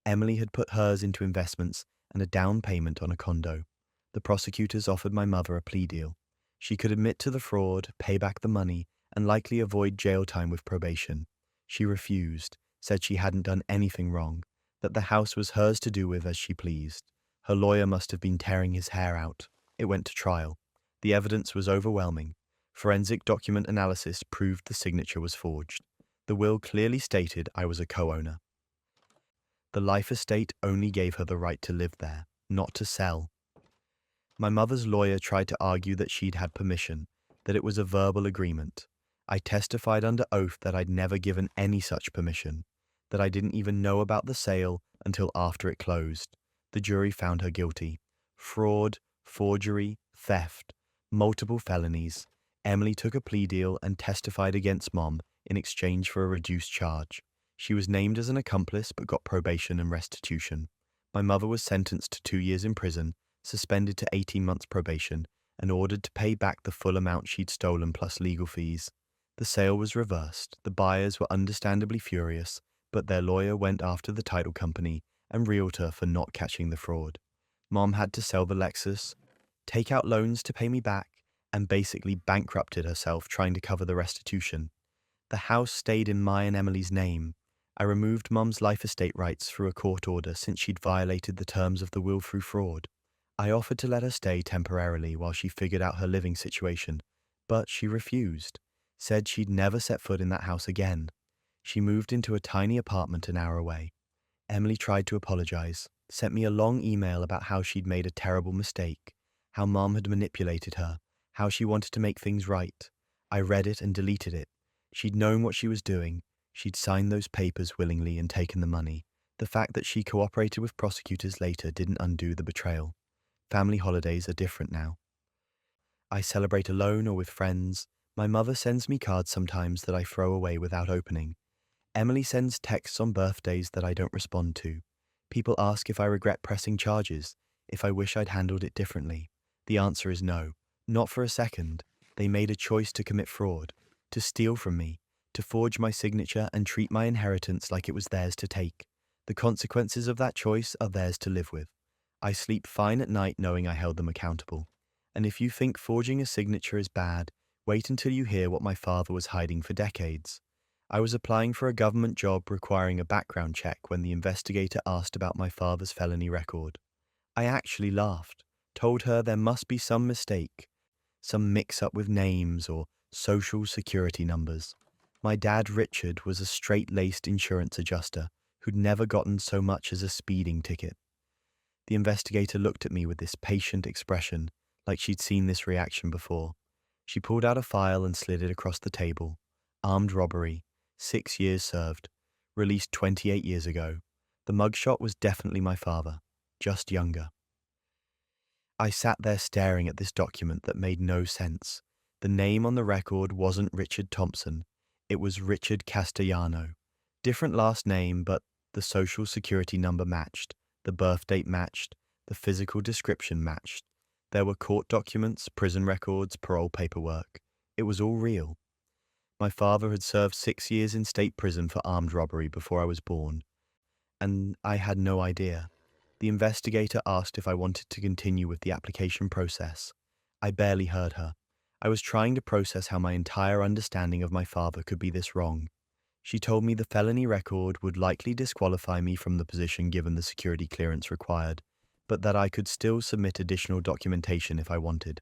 Emily had put hers into investments and a down payment on a condo. The prosecutors offered my mother a plea deal. She could admit to the fraud, pay back the money, and likely avoid jail time with probation. She refused, said she hadn't done anything wrong, that the house was hers to do with as she pleased. Her lawyer must have been tearing his hair out. It went to trial. The evidence was overwhelming. Forensic document analysis proved the signature was forged. The will clearly stated I was a co-owner. The life estate only gave her the right to live there, not to sell. My mother's lawyer tried to argue that she'd had permission, that it was a verbal agreement. I testified under oath that I'd never given any such permission, that I didn't even know about the sale until after it closed. The jury found her guilty. Fraud, forgery, theft, multiple felonies. Emily took a plea deal and testified against Mom in exchange for a reduced charge. She was named as an accomplice but got probation and restitution. My mother was sentenced to 2 years in prison, suspended to 18 months probation, and ordered to pay back the full amount she'd stolen plus legal fees. The sale was reversed. The buyers were understandably furious, but their lawyer went after the title company and realtor for not catching the fraud. Mom had to sell the Lexus, take out loans to pay me back, and basically bankrupted herself trying to cover the restitution. The house stayed in my and Emily's name. I removed Mum's life estate rights through a court order since she'd violated the terms of the will through fraud. I offered to let her stay temporarily while she figured out her living situation, but she refused, said she'd never set foot in that house again. She moved into a tiny apartment an hour away. Emily tried to apologize, sent me a long email about how she'd made a terrible mistake, how Mum had manipulated her, how she wanted to make things right. I read it and deleted it. She'd known what she was doing. She'd signed those papers willingly and taken the money. The fact that she cooperated with prosecutors later didn't undo the betrayal. Family holidays are different now. I celebrate alone or with friends. My mother sends me cards sometimes that I throw away without opening. Emily sends texts on birthdays that I don't respond to. People ask if I regret pressing charges, if I wish I'd handled it differently. The answer is no, not for a second. They made a choice to commit fraud, to steal from me, to forge my signature and treat my inheritance like it was theirs to take. The consequences of that choice are theirs to live with. I sleep fine at night knowing I held them accountable. And if you think forging a signature is bad, wait until you hear what my father was hiding for decades. I was applying for a government job requiring a background check when the investigator asked about my father's felony record. I actually laughed, told her there must be some mistake, some mix-up with names or social security numbers. My dad, Richard, was a straight-laced insurance adjuster who'd never gotten so much as a speeding ticket. The investigator looked at me with this patient expression, like she'd seen this reaction before. She pulled out a file and slid it across the table. Armed robbery, 6 years served, released 28 years ago. The mugshot was definitely my father, just younger. I sat there staring at this document that made no sense. The name on the record wasn't Richard Thompson. It was Richard Castellano. Different last name, but the social security number matched, the birth date matched, the physical description matched. There were court documents, prison records, parole paperwork. It was all real. My father had served 6 years in state prison for armed robbery before I was born, and I had no idea. The investigator asked if I wanted to continue with the application process. I barely heard her. I was trying to process how my entire understanding of my father could be this wrong. She told me the felony record would likely disqualify me from the position given the security clearance required, but that I could still submit additional documentation if I wanted.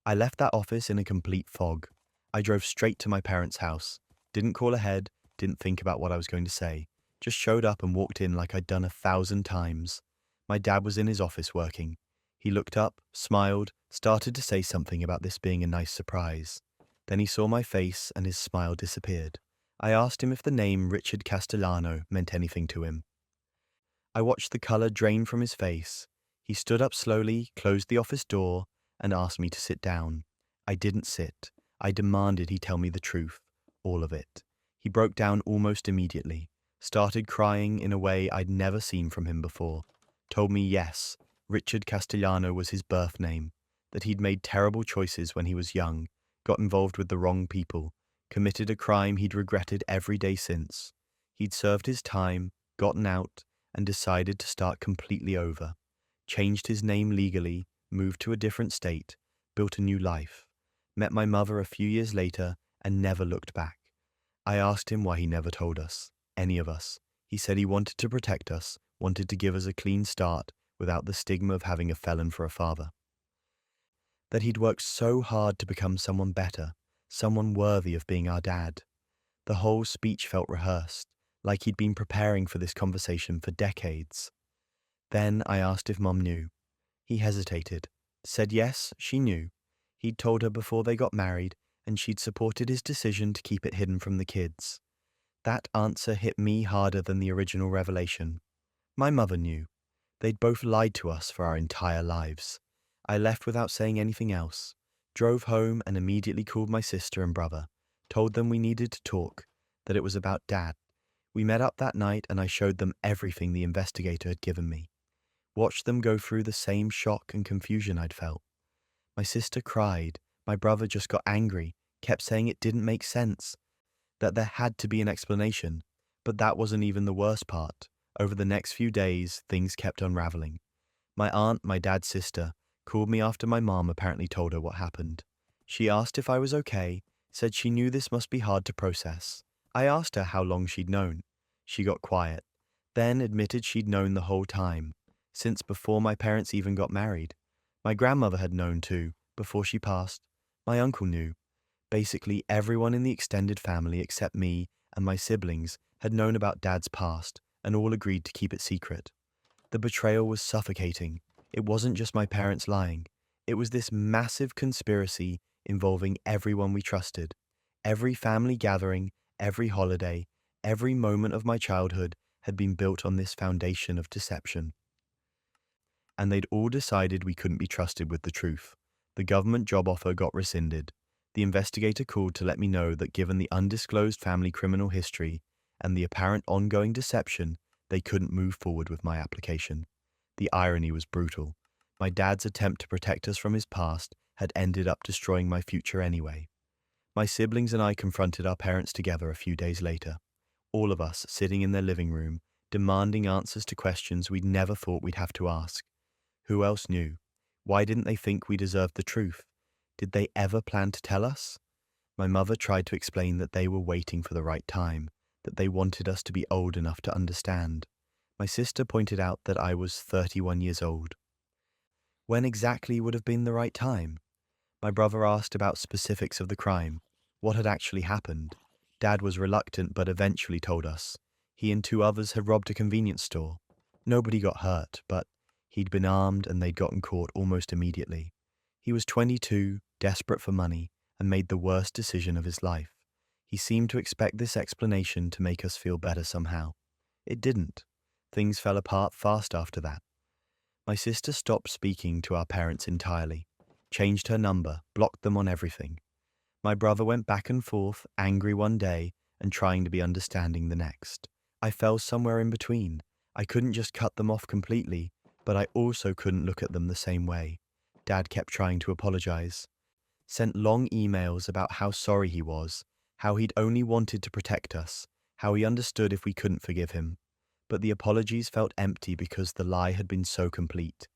I left that office in a complete fog. I drove straight to my parents' house. Didn't call ahead, didn't think about what I was going to say. Just showed up and walked in like I'd done 1,000 times. My dad was in his office working. He looked up, smiled, started to say something about this being a nice surprise. Then he saw my face and his smile disappeared. I asked him if the name Richard Castellano meant anything to him. I watched the color drain from his face. He stood up slowly, closed the office door, and asked me to sit down. I didn't sit. I demanded he tell me the truth, all of it. He broke down almost immediately, started crying in a way I'd never seen from him before, told me yes, Richard Castellano was his birth name, that he'd made terrible choices when he was young, got involved with the wrong people, committed a crime he'd regretted every day since. He'd served his time, gotten out, and decided to start completely over. Changed his name legally, moved to a different state, built a new life. Met my mother a few years later and never looked back. I asked him why he never told us, any of us. He said he wanted to protect us, wanted to give us a clean start without the stigma of having a felon for a father. That he'd worked so hard to become someone better, someone worthy of being our dad. The whole speech felt rehearsed, like he'd been preparing for this conversation for decades. Then I asked if Mom knew. He hesitated, said yes, she knew. He'd told her before they got married, and she'd supported his decision to keep it hidden from the kids. That answer hit me harder than the original revelation. My mother knew. They'd both lied to us for our entire lives. I left without saying anything else, drove home and immediately called my sister and brother, told them we needed to talk, that it was about Dad. We met up that night and I showed them everything the investigator had given me. Watched them go through the same shock and confusion I'd felt. My sister cried, my brother just got angry, kept saying it didn't make sense, that there had to be an explanation. But that wasn't even the worst part. Over the next few days, things kept unraveling. My aunt, my dad's sister, called me after my mom apparently told her what happened. She asked if I was okay, said she knew this must be hard to process. I asked her how long she'd known. She got quiet, then admitted she'd known the whole time, since before my parents even got married. My grandmother had known too, before she passed. My uncle knew. Basically, everyone in the extended family except me and my siblings had known about Dad's past and all agreed to keep it secret. The betrayal was suffocating. It wasn't just my parents lying. It was this massive conspiracy involving everyone we trusted. Every family gathering, every holiday, every moment of my childhood had been built on this foundation of deception. And they'd all decided we couldn't be trusted with the truth. The government job offer got rescinded. The investigator called to let me know that given the undisclosed family criminal history and the apparent ongoing deception, they couldn't move forward with my application. The irony was brutal. My dad's attempt to protect us from his past had ended up destroying my future anyway. My siblings and I confronted our parents together a few days later, all of us sitting in their living room, demanding answers to questions we'd never thought we'd have to ask. Who else knew? Why didn't they think we deserved the truth? Did they ever plan to tell us? My mother tried to explain that they were waiting for the right time, that they wanted us to be old enough to understand. My sister pointed out that I was 31 years old. When exactly would have been the right time? My brother asked about specifics of the crime, what had actually happened. Dad was reluctant but eventually told us. He and two others had robbed a convenience store. Nobody got hurt, but he'd been armed and they'd gotten caught almost immediately. He was 22, desperate for money, and made the worst decision of his life. He seemed to expect this explanation to make us feel better somehow. It didn't. Things fell apart fast after that. My sister stopped speaking to our parents entirely, changed her number, blocked them on everything. My brother went back and forth, angry one day and trying to be understanding the next. I fell somewhere in between. I couldn't just cut them off completely, but I also couldn't look at them the same way. Dad kept trying to apologize, sent long emails about how sorry he was, how he'd only wanted to protect us, how he understood if we couldn't forgive him. But the apologies felt empty because the lie had been so complete.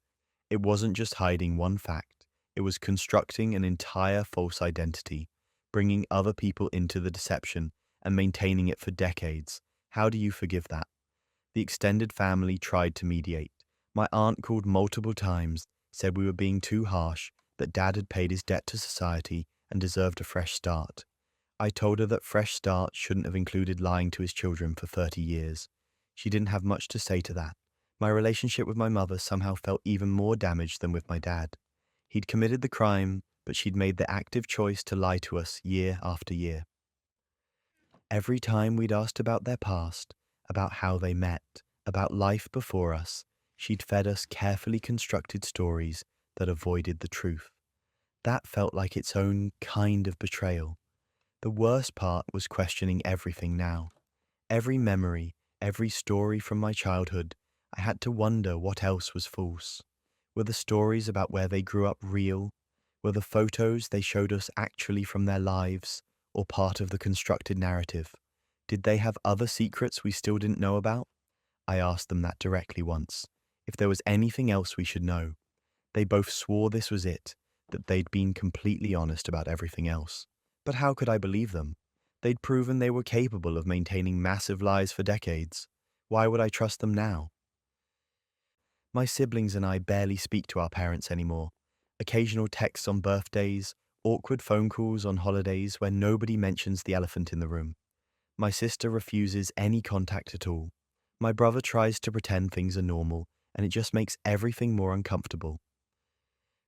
It wasn't just hiding one fact, it was constructing an entire false identity, bringing other people into the deception and maintaining it for decades. How do you forgive that? The extended family tried to mediate. My aunt called multiple times, said we were being too harsh, that Dad had paid his debt to society and deserved a fresh start. I told her that fresh start shouldn't have included lying to his children for 30 years. She didn't have much to say to that. My relationship with my mother somehow felt even more damaged than with my dad. He'd committed the crime, but she'd made the active choice to lie to us year after year. Every time we'd asked about their past, about how they met, about life before us, she'd fed us carefully constructed stories that avoided the truth. That felt like its own kind of betrayal. The worst part was questioning everything now. Every memory, every story from my childhood, I had to wonder what else was false. Were the stories about where they grew up real? Were the photos they showed us actually from their lives, or part of the constructed narrative? Did they have other secrets we still didn't know about? I asked them that directly once, if there was anything else we should know. They both swore this was it, that they'd been completely honest about everything else. But how could I believe them? They'd proven they were capable of maintaining massive lies for decades. Why would I trust them now? My siblings and I barely speak to our parents anymore. Occasional texts on birthdays, awkward phone calls on holidays where nobody mentions the elephant in the room. My sister refuses any contact at all. My brother tries to pretend things are normal, and it just makes everything more uncomfortable.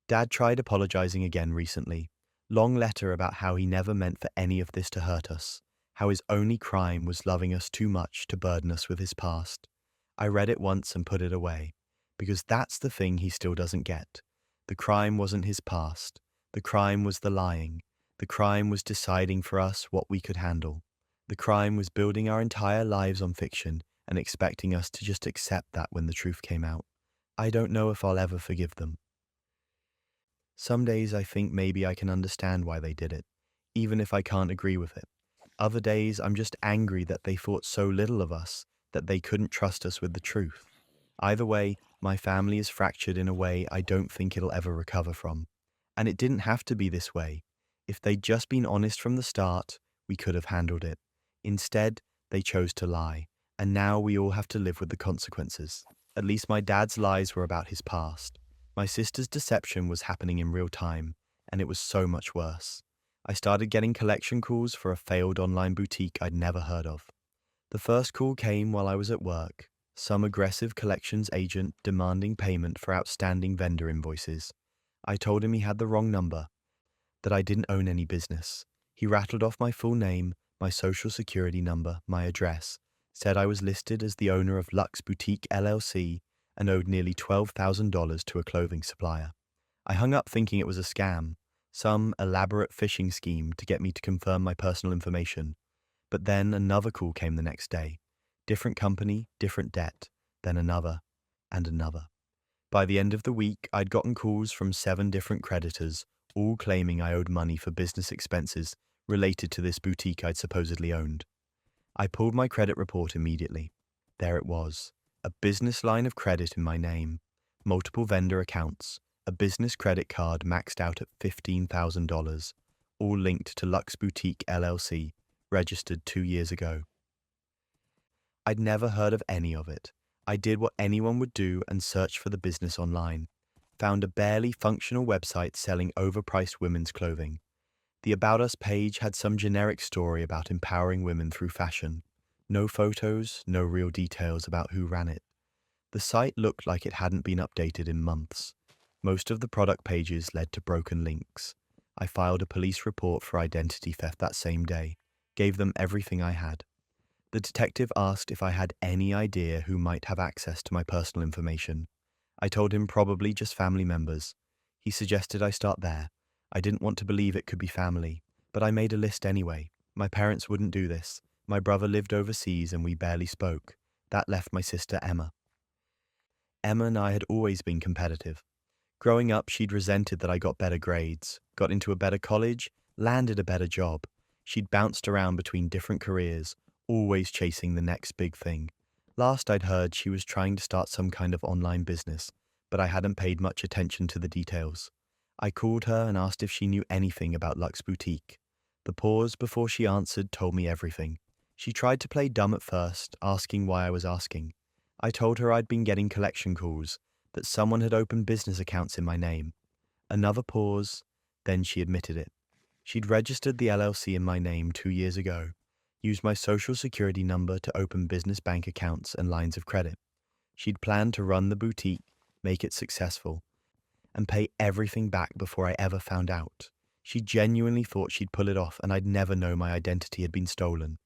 Dad tried apologizing again recently. Long letter about how he never meant for any of this to hurt us, how his only crime was loving us too much to burden us with his past. I read it once and put it away, because that's the thing he still doesn't get. The crime wasn't his past. The crime was the lying. The crime was deciding for us what we could handle. The crime was building our entire lives on fiction and expecting us to just accept that when the truth came out. I don't know if I'll ever forgive them. Some days I think maybe I can understand why they did it, even if I can't agree with it. Other days I'm just angry that they thought so little of us that they couldn't trust us with the truth. Either way, my family is fractured in a way I don't think it'll ever recover from. And it didn't have to be this way. If they'd just been honest from the start, we could have handled it. Instead, they chose to lie, and now we all have to live with the consequences. At least my dad's lies were about his past. My sister's deception was happening in real time, and it was so much worse. I started getting collection calls for a failed online boutique I'd never heard of. The first call came while I was at work, some aggressive collections agent demanding payment for outstanding vendor invoices. I told him he had the wrong number, that I didn't own any business. He rattled off my full name, my social security number, my address, said I was listed as the owner of Lux Boutique LLC and owed nearly $12,000 to a clothing supplier. I hung up thinking it was a scam, some elaborate phishing scheme to get me to confirm my personal information. But then another call came the next day. Different company, different debt, then another, and another. By the end of the week, I'd gotten calls from 7 different creditors, all claiming I owed money for business expenses related to this boutique I'd supposedly owned. I pulled my credit report immediately. There it was, a business line of credit in my name, multiple vendor accounts, a business credit card maxed out at $15,000, all linked to Lux Boutique LLC, registered 2 years ago. I'd never heard of any of it. I did what anyone would do and searched for the business online. Found a barely functional website selling overpriced women's clothing. The About Us page had some generic story about empowering women through fashion. No photos, no real details about who ran it. The site looked like it hadn't been updated in months. Most of the product pages led to broken links. I filed a police report for identity theft that same day, gave them everything I had. The detective asked if I had any idea who might have access to my personal information. I told him probably just family members. He suggested I start there. I didn't want to believe it could be family, but I made a list anyway. My parents wouldn't do this. My brother lived overseas and we barely spoke. That left my sister Emma. Emma and I had always been competitive. Growing up, she'd resented that I got better grades, got into a better college, landed a better job. She'd bounced around between different careers, always chasing the next big thing. Last I'd heard, she was trying to start some kind of online business, but I hadn't paid much attention to the details. I called her and asked if she knew anything about Lux Boutique. The pause before she answered told me everything. She tried to play dumb at first, asking why I was asking. I told her I'd been getting collection calls, that someone had opened business accounts in my name. Another pause, then she admitted it. She'd registered the LLC in my name 2 years ago, used my social security number to open business bank accounts and lines of credit. She'd planned to run the boutique, make it successful, and pay everything back before I ever found out. She genuinely thought she'd pull it off and I'd never know my identity had been stolen.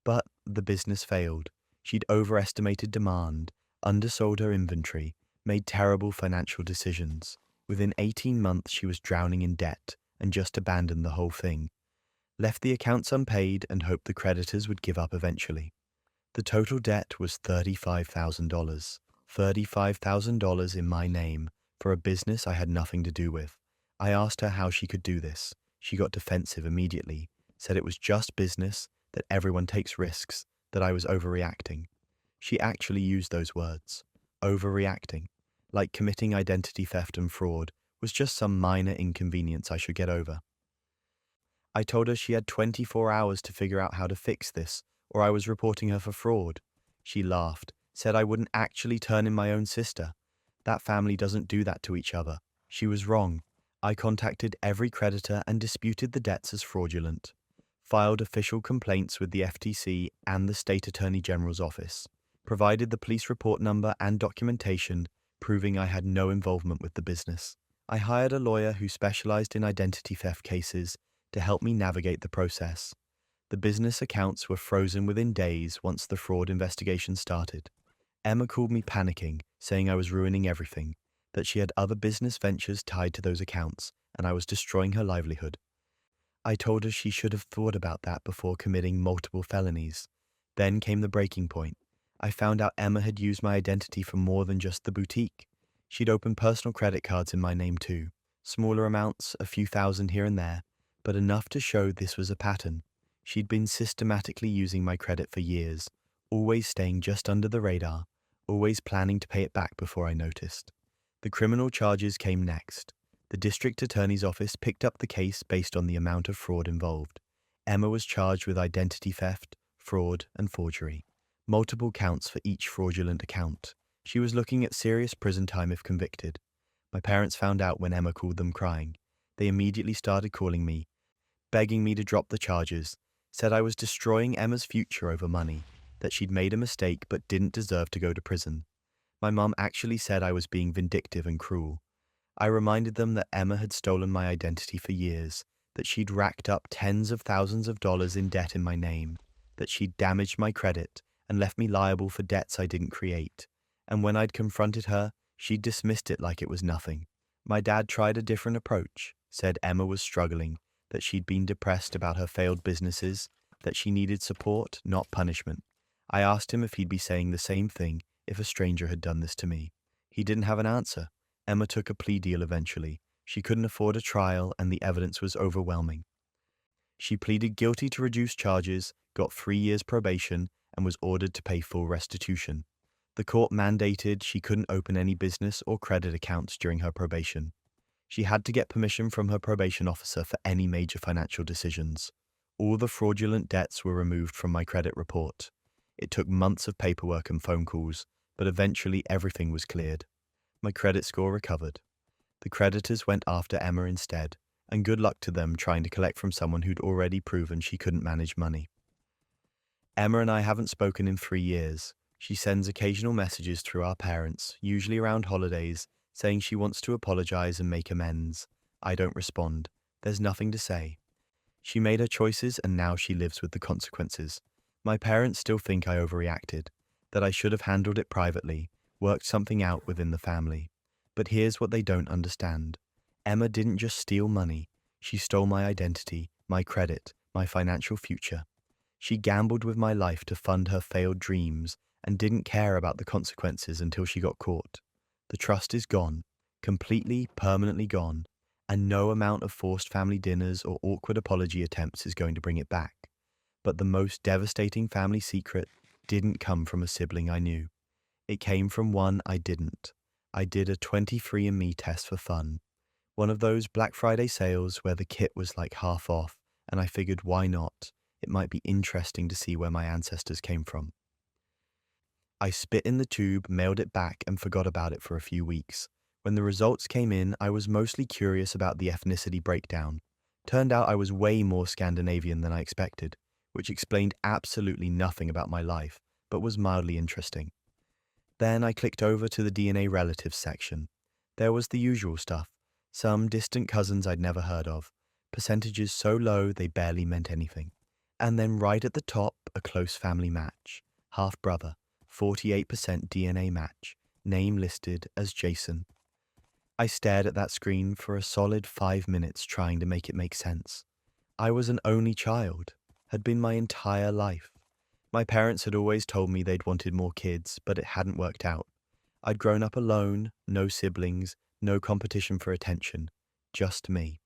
But the business failed. She'd overestimated demand, undersold her inventory, made terrible financial decisions. Within 18 months, she was drowning in debt and just abandoned the whole thing. Left the accounts unpaid and hoped the creditors would give up eventually. The total debt was $35,000. $35,000 in my name for a business I had nothing to do with. I asked her how she could do this. She got defensive immediately, said it was just business, that everyone takes risks, that I was overreacting. She actually used those words, overreacting, like committing identity theft and fraud was just some minor inconvenience I should get over. I told her she had 24 hours to figure out how to fix this, or I was reporting her for fraud. She laughed, said I wouldn't actually turn in my own sister. That family doesn't do that to each other. She was wrong. I contacted every creditor and disputed the debts as fraudulent. Filed official complaints with the FTC and the State Attorney General's office. Provided the police report number and documentation proving I had no involvement with the business. I hired a lawyer who specialized in identity theft cases to help me navigate the process. The business accounts were frozen within days once the fraud investigation started. Emma called me panicking, saying I was ruining everything, that she had other business ventures tied to those accounts, and I was destroying her livelihood. I told her she should have thought about that before committing multiple felonies. Then came the breaking point. I found out Emma had used my identity for more than just the boutique. She'd opened personal credit cards in my name too. Smaller amounts, a few thousand here and there, but enough to show this was a pattern. She'd been systematically using my credit for years, always staying just under the radar, always planning to pay it back before I noticed. The criminal charges came next. The district attorney's office picked up the case based on the amount of fraud involved. Emma was charged with identity theft, fraud, and forgery. Multiple counts for each fraudulent account. She was looking at serious prison time if convicted. My parents found out when Emma called them crying. They immediately started calling me, begging me to drop the charges, said I was destroying Emma's future over money, that she'd made a mistake but didn't deserve to go to prison. My mum actually said I was being vindictive and cruel. I reminded them that Emma had stolen my identity for years, that she'd racked up tens of thousands of dollars in debt in my name, that she'd damaged my credit and left me liable for debts I didn't create. And when I'd confronted her, she'd dismissed it like it was nothing. My dad tried a different approach, said Emma was struggling, that she'd been depressed about her failed businesses, that she needed support, not punishment. I asked him if he'd be saying the same thing if a stranger had done this to me. He didn't have an answer. Emma took a plea deal eventually. She couldn't afford a trial and the evidence was overwhelming. She pleaded guilty to reduced charges, got 3 years probation, and was ordered to pay full restitution. The court mandated she couldn't open any business or credit accounts during her probation. She had to get permission from her probation officer for any major financial decisions. All the fraudulent debts were removed from my credit report. It took months of paperwork and phone calls, but eventually everything was cleared. My credit score recovered. The creditors went after Emma instead, and good luck to them trying to collect from someone who'd already proven she couldn't manage money. Emma and I haven't spoken in 3 years. She sends occasional messages through our parents, usually around holidays, saying she wants to apologize and make amends. I don't respond. There's nothing to say. She made her choices and now she lives with the consequences. My parents still think I overreacted, that I should have handled it privately, worked something out within the family. But here's what they don't understand. Emma didn't just steal money. She stole my identity, my credit, my financial future. She gambled with my life to fund her failed dreams and didn't care about the consequences until she got caught. The trust is gone, completely, permanently gone, and no amount of forced family dinners or awkward apology attempts is going to bring it back. But the most devastating family secret didn't come from a sibling I knew. It came from one I didn't. I did a 23andMe test for fun. One of those Black Friday sales where the kit was like half off, and I figured why not? It might be interesting to see where my ancestors came from. I spit in the tube, mailed it back, and forgot about it for a few weeks. When the results came in, I was mostly curious about the ethnicity breakdown. Turned out I was way more Scandinavian than I expected, which explained absolutely nothing about my life, but was mildly interesting. Then I clicked over to the DNA relatives section. There was the usual stuff, Some distant cousins I'd never heard of, percentages so low they barely meant anything. And then right at the top, a close family match. Half brother, 48% DNA match, name listed as Jason. I stared at that screen for a solid 5 minutes trying to make it make sense. I was an only child, had been my entire life. My parents had always told me they'd wanted more kids, but it hadn't worked out. I'd grown up alone, no siblings, no competition for attention, just me.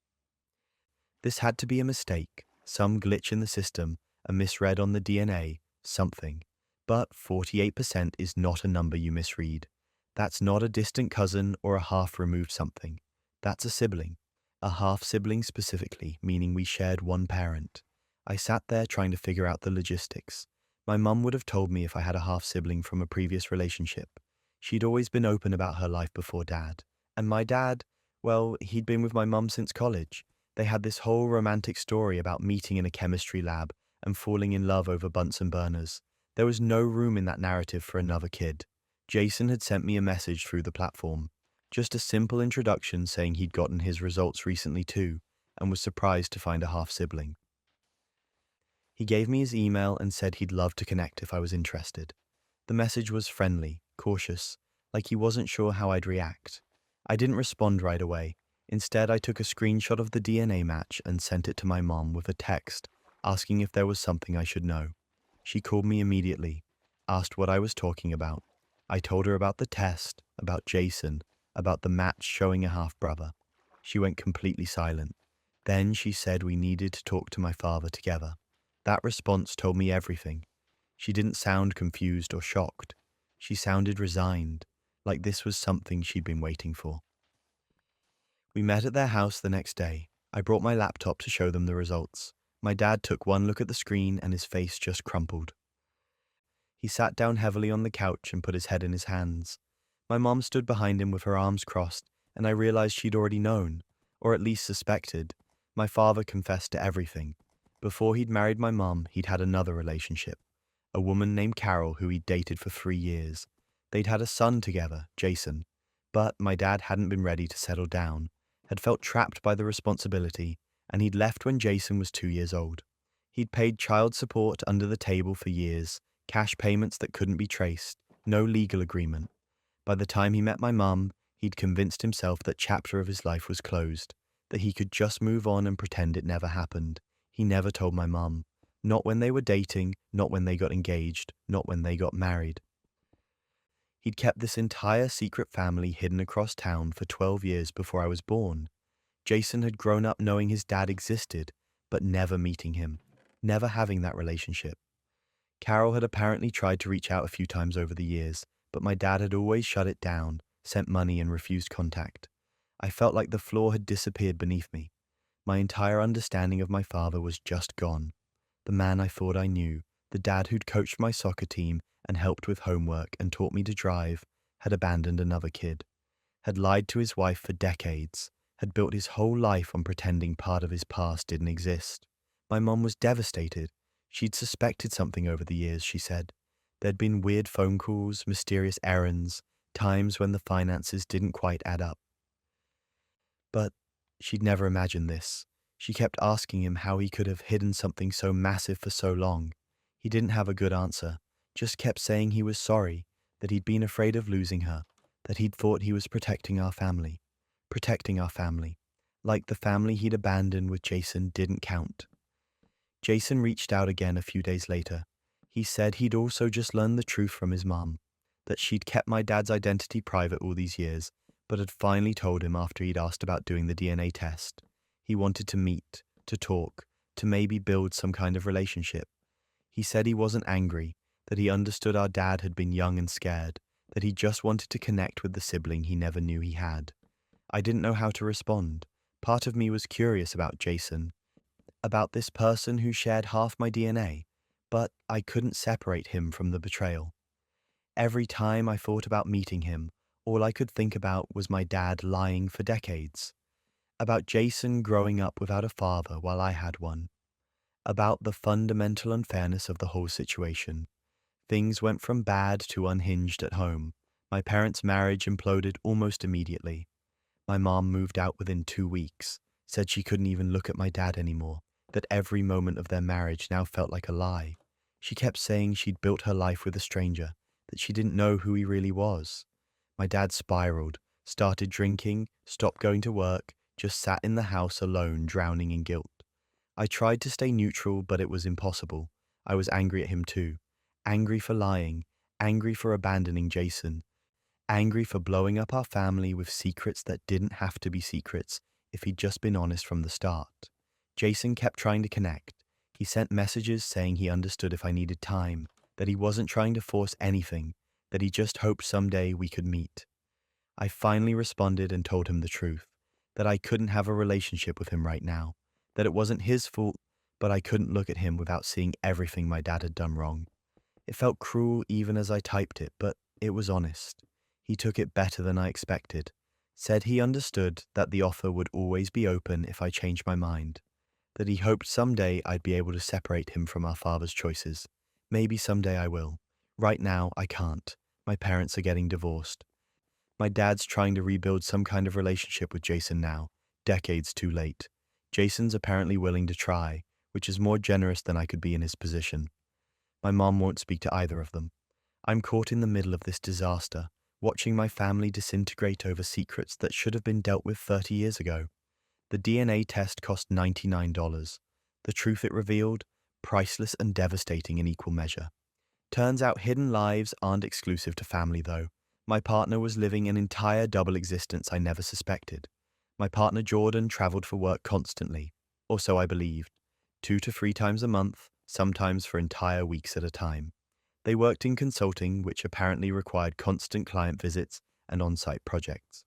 This had to be a mistake, some glitch in the system, a misread on the DNA, something. But 48% is not a number you misread. That's not a distant cousin or a half-removed something. That's a sibling. A half-sibling specifically, meaning we shared one parent. I sat there trying to figure out the logistics. My mum would have told me if I had a half-sibling from a previous relationship. She'd always been open about her life before Dad. And my dad, well, he'd been with my mum since college. They had this whole romantic story about meeting in a chemistry lab and falling in love over Bunsen burners. There was no room in that narrative for another kid. Jason had sent me a message through the platform. Just a simple introduction saying he'd gotten his results recently too, and was surprised to find a half-sibling. He gave me his email and said he'd love to connect if I was interested. The message was friendly, cautious, like he wasn't sure how I'd react. I didn't respond right away. Instead, I took a screenshot of the DNA match and sent it to my mom with a text, asking if there was something I should know. She called me immediately, asked what I was talking about. I told her about the test, about Jason, about the match showing a half-brother. She went completely silent. Then she said we needed to talk to my father together. That response told me everything. She didn't sound confused or shocked. She sounded resigned, like this was something she'd been waiting for. We met at their house the next day. I brought my laptop to show them the results. My dad took one look at the screen and his face just crumpled. He sat down heavily on the couch and put his head in his hands. My mom stood behind him with her arms crossed, and I realized she'd already known, or at least suspected. My father confessed to everything. Before he'd married my mom, he'd had another relationship. A woman named Carol who he'd dated for 3 years. They'd had a son together, Jason. But my dad hadn't been ready to settle down, had felt trapped by the responsibility, and he'd left when Jason was 2 years old. He'd paid child support under the table for years, cash payments that couldn't be traced, no legal agreement. By the time he met my mum, he'd convinced himself that chapter of his life was closed, that he could just move on and pretend it never happened. He never told my mum. Not when they were dating, not when they got engaged, not when they got married. He'd kept this entire secret family hidden across town for 12 years before I was born. Jason had grown up knowing his dad existed, but never meeting him, never having that relationship. Carol had apparently tried to reach out a few times over the years, but my dad had always shut it down, sent money and refused contact. I felt like the floor had disappeared beneath me. My entire understanding of my father was just gone. The man I thought I knew, the dad who'd coached my soccer team and helped with homework and taught me to drive, had abandoned another kid, had lied to his wife for decades, had built his whole life on pretending part of his past didn't exist. My mom was devastated. She'd suspected something over the years, she said. There'd been weird phone calls, mysterious errands, times when the finances didn't quite add up. But she'd never imagined this. She kept asking him how he could have hidden something so massive for so long. He didn't have a good answer, just kept saying he was sorry, that he'd been afraid of losing her, that he'd thought he was protecting our family, like the family he'd abandoned with Jason didn't count. Jason reached out again a few days later. He said he'd also just learned the truth from his mom, that she'd kept my dad's identity private all these years, but had finally told him after he'd asked about doing the DNA test. He wanted to meet, to talk, to maybe build some kind of relationship. He said he wasn't angry, that he understood our dad had been young and scared, that he just wanted to connect with the sibling he never knew he had. I didn't know how to respond. Part of me was curious about Jason, about this person who shared half my DNA, but I couldn't separate him from the betrayal. Every time I thought about meeting him, all I could think about was my dad lying for decades. About Jason growing up without a father while I had one. About the fundamental unfairness of the whole situation. Things went from bad to unhinged at home. My parents' marriage imploded almost immediately. My mom moved out within 2 weeks, said she couldn't even look at my dad anymore, that every moment of their marriage now felt like a lie. She kept saying she'd built her life with a stranger, that she didn't know who he really was. My dad spiraled, started drinking, stopped going to work, just sat in the house alone, drowning in guilt. I tried to stay neutral, but it was impossible. I was angry at him too. Angry for lying, angry for abandoning Jason, angry for blowing up our family with secrets that didn't have to be secrets if he'd just been honest from the start. Jason kept trying to connect. He sent messages saying he understood if I needed time, that he wasn't trying to force anything, that he just hoped someday we could meet. I finally responded and told him the truth, that I couldn't have a relationship with him right now, that it wasn't his fault, but I couldn't look at him without seeing everything my dad had done wrong. It felt cruel even as I typed it, but it was honest. He took it better than I expected, said he understood that the offer would always be open if I changed my mind, that he hoped someday I'd be able to separate him from our father's choices. Maybe someday I will. Right now, I can't. My parents are getting divorced. My dad's trying to rebuild some kind of relationship with Jason now, decades too late. Jason's apparently willing to try, which is more generous than I could be in his position. My mom won't speak to either of them. I'm caught in the middle of this disaster, watching my family disintegrate over secrets that should have been dealt with 30 years ago. The DNA test cost $99. The truth it revealed, priceless and devastating in equal measure. Turns out hidden lives aren't exclusive to family, though. My partner was living an entire double existence I never suspected. My partner Jordan traveled for work constantly, or so I believed, 2 to 3 times a month, sometimes for entire weeks at a time. They worked in consulting, which apparently required constant client visits and on-site projects.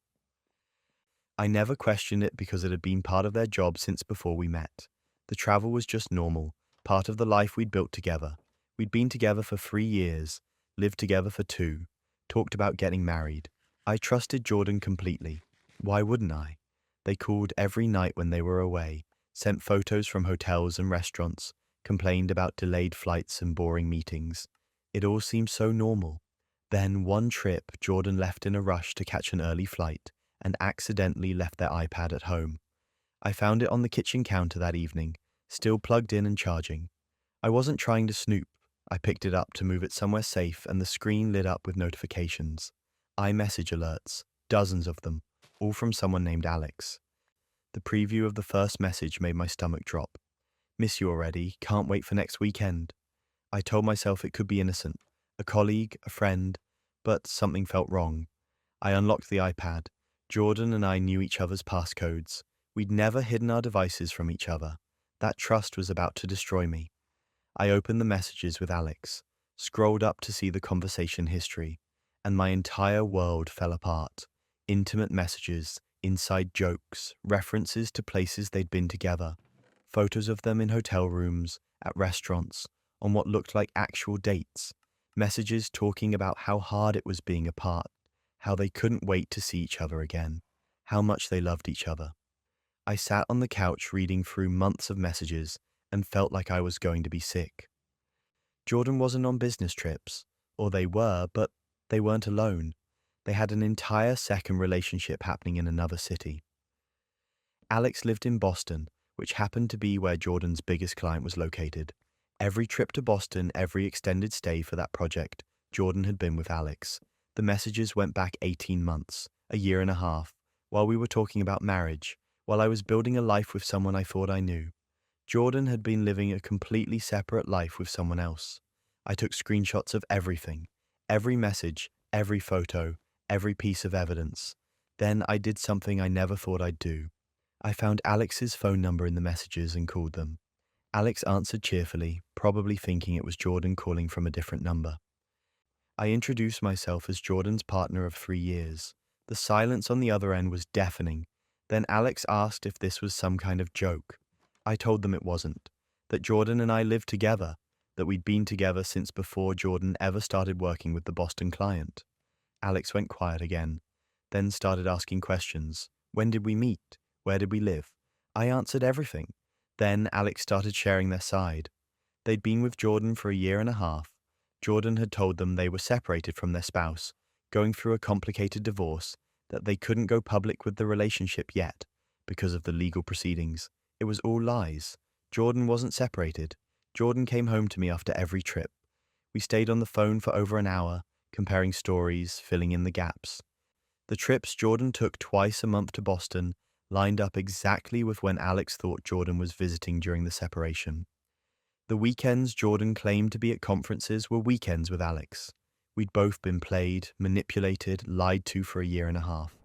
I never questioned it because it had been part of their job since before we met. The travel was just normal, part of the life we'd built together. We'd been together for 3 years, lived together for 2, talked about getting married. I trusted Jordan completely. Why wouldn't I? They called every night when they were away, sent photos from hotels and restaurants, complained about delayed flights and boring meetings. It all seemed so normal. Then one trip, Jordan left in a rush to catch an early flight and accidentally left their iPad at home. I found it on the kitchen counter that evening, still plugged in and charging. I wasn't trying to snoop. I picked it up to move it somewhere safe and the screen lit up with notifications. iMessage alerts, dozens of them, all from someone named Alex. The preview of the first message made my stomach drop. Miss you already, can't wait for next weekend. I told myself it could be innocent, a colleague, a friend, but something felt wrong. I unlocked the iPad. Jordan and I knew each other's passcodes. We'd never hidden our devices from each other. That trust was about to destroy me. I opened the messages with Alex, scrolled up to see the conversation history, and my entire world fell apart. Intimate messages, inside jokes, references to places they'd been together, photos of them in hotel rooms, at restaurants, on what looked like actual dates, messages talking about how hard it was being apart, how they couldn't wait to see each other again, how much they loved each other. I sat on the couch reading through months of messages and felt like I was going to be sick. Jordan wasn't on business trips, or they were, but they weren't alone. They had an entire second relationship happening in another city. Alex lived in Boston, which happened to be where Jordan's biggest client was located. Every trip to Boston, every extended stay for that project, Jordan had been with Alex. The messages went back 18 months, a year and a half, while we were talking about marriage, while I was building a life with someone I thought I knew. Jordan had been living a completely separate life with someone else. I took screenshots of everything, every message, every photo, every piece of evidence. Then I did something I never thought I'd do. I found Alex's phone number in the messages and called them. Alex answered cheerfully, probably thinking it was Jordan calling from a different number. I introduced myself as Jordan's partner of 3 years. The silence on the other end was deafening. Then Alex asked if this was some kind of joke. I told them it wasn't, that Jordan and I lived together, that we'd been together since before Jordan ever started working with the Boston client. Alex went quiet again, then started asking questions. When did we meet? Where did we live? I answered everything. Then Alex started sharing their side. They'd been with Jordan for a year and a half. Jordan had told them they were separated from their spouse, going through a complicated divorce, that they couldn't go public with the relationship yet because of the legal proceedings. It was all lies. Jordan wasn't separated. Jordan came home to me after every trip. We stayed on the phone for over an hour, comparing stories, filling in the gaps. The trips Jordan took twice a month to Boston lined up exactly with when Alex thought Jordan was visiting during the separation. The weekends Jordan claimed to be at conferences were weekends with Alex. We'd both been played, manipulated, lied to for a year and a half.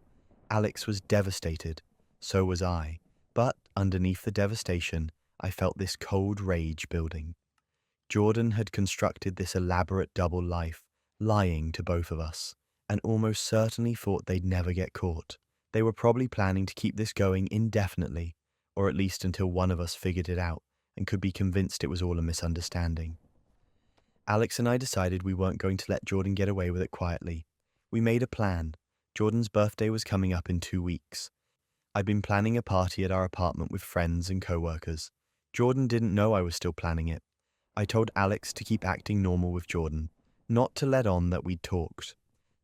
Alex was devastated. So was I. But underneath the devastation, I felt this cold rage building. Jordan had constructed this elaborate double life, lying to both of us, and almost certainly thought they'd never get caught. They were probably planning to keep this going indefinitely, or at least until one of us figured it out and could be convinced it was all a misunderstanding. Alex and I decided we weren't going to let Jordan get away with it quietly. We made a plan. Jordan's birthday was coming up in 2 weeks. I'd been planning a party at our apartment with friends and co-workers. Jordan didn't know I was still planning it. I told Alex to keep acting normal with Jordan, not to let on that we'd talked.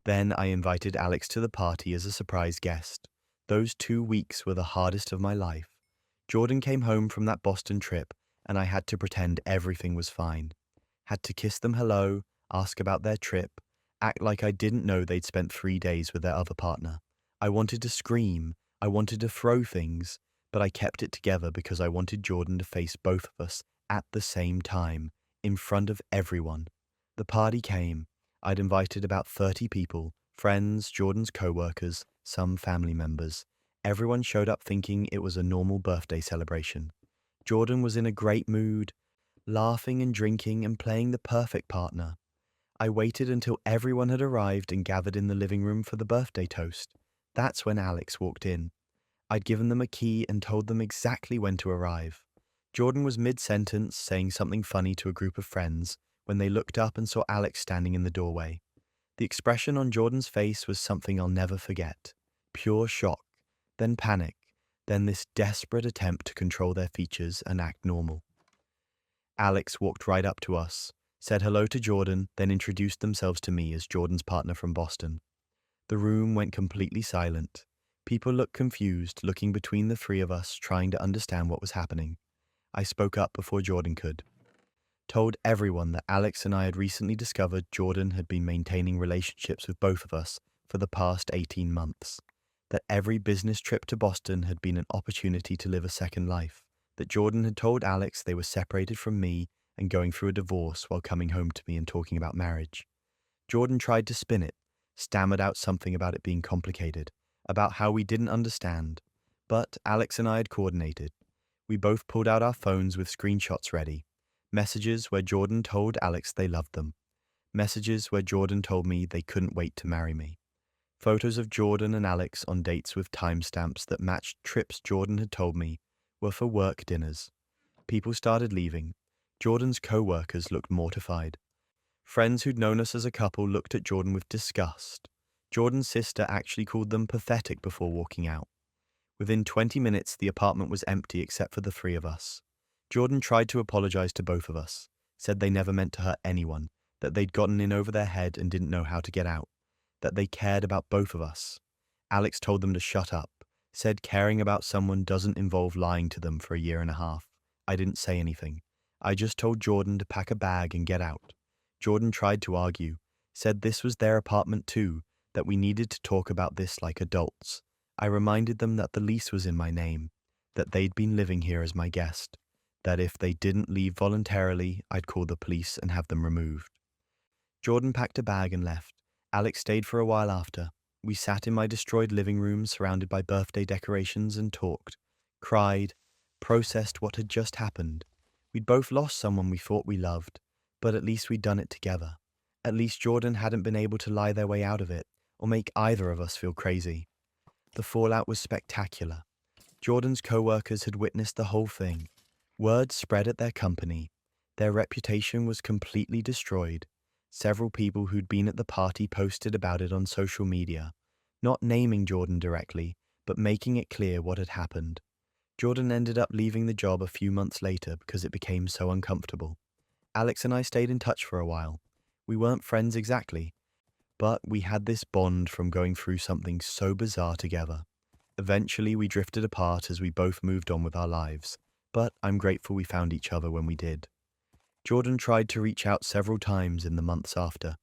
Then I invited Alex to the party as a surprise guest. Those 2 weeks were the hardest of my life. Jordan came home from that Boston trip, and I had to pretend everything was fine. Had to kiss them hello, ask about their trip, act like I didn't know they'd spent 3 days with their other partner. I wanted to scream, I wanted to throw things, but I kept it together because I wanted Jordan to face both of us at the same time, in front of everyone. The party came. I'd invited about 30 people, friends, Jordan's co-workers, some family members. Everyone showed up thinking it was a normal birthday celebration. Jordan was in a great mood, laughing and drinking and playing the perfect partner. I waited until everyone had arrived and gathered in the living room for the birthday toast. That's when Alex walked in. I'd given them a key and told them exactly when to arrive. Jordan was mid-sentence, saying something funny to a group of friends, when they looked up and saw Alex standing in the doorway. The expression on Jordan's face was something I'll never forget. Pure shock, then panic, then this desperate attempt to control their features and act normal. Alex walked right up to us, said hello to Jordan, then introduced themselves to me as Jordan's partner from Boston. The room went completely silent. People looked confused, looking between the three of us, trying to understand what was happening. I spoke up before Jordan could. Told everyone that Alex and I had recently discovered Jordan had been maintaining relationships with both of us for the past 18 months. That every business trip to Boston had been an opportunity to live a second life. That Jordan had told Alex they were separated from me and going through a divorce while coming home to me and talking about marriage. Jordan tried to spin it, stammered out something about it being complicated, about how we didn't understand. But Alex and I had coordinated. We both pulled out our phones with screenshots ready. Messages where Jordan told Alex they loved them. Messages where Jordan told me they couldn't wait to marry me. Photos of Jordan and Alex on dates with timestamps that matched trips Jordan had told me were for work dinners. People started leaving. Jordan's co-workers looked mortified. Friends who'd known us as a couple looked at Jordan with disgust. Jordan's sister actually called them pathetic before walking out. Within 20 minutes, the apartment was empty except for the three of us. Jordan tried to apologize to both of us, said they never meant to hurt anyone, that they'd gotten in over their head and didn't know how to get out, that they cared about both of us. Alex told them to shut up, said caring about someone doesn't involve lying to them for a year and a half. I didn't say anything. I just told Jordan to pack a bag and get out. Jordan tried to argue, said this was their apartment too, that we needed to talk about this like adults. I reminded them that the lease was in my name, that they'd been living here as my guest, that if they didn't leave voluntarily, I'd call the police and have them removed. Jordan packed a bag and left. Alex stayed for a while after. We sat in my destroyed living room surrounded by birthday decorations and talked, cried, processed what had just happened. We'd both lost someone we thought we loved, but at least we'd done it together. At least Jordan hadn't been able to lie their way out of it, or make either of us feel crazy. The fallout was spectacular. Jordan's co-workers had witnessed the whole thing. Word spread at their company. Their reputation was completely destroyed. Several people who'd been at the party posted about it on social media, not naming Jordan directly, but making it clear what had happened. Jordan ended up leaving the job a few months later because it became so uncomfortable. Alex and I stayed in touch for a while. We weren't friends exactly. But we had this bond from going through something so bizarre together. Eventually, we drifted apart as we both moved on with our lives, but I'm grateful we found each other when we did. Jordan tried to reach out several times in the months after.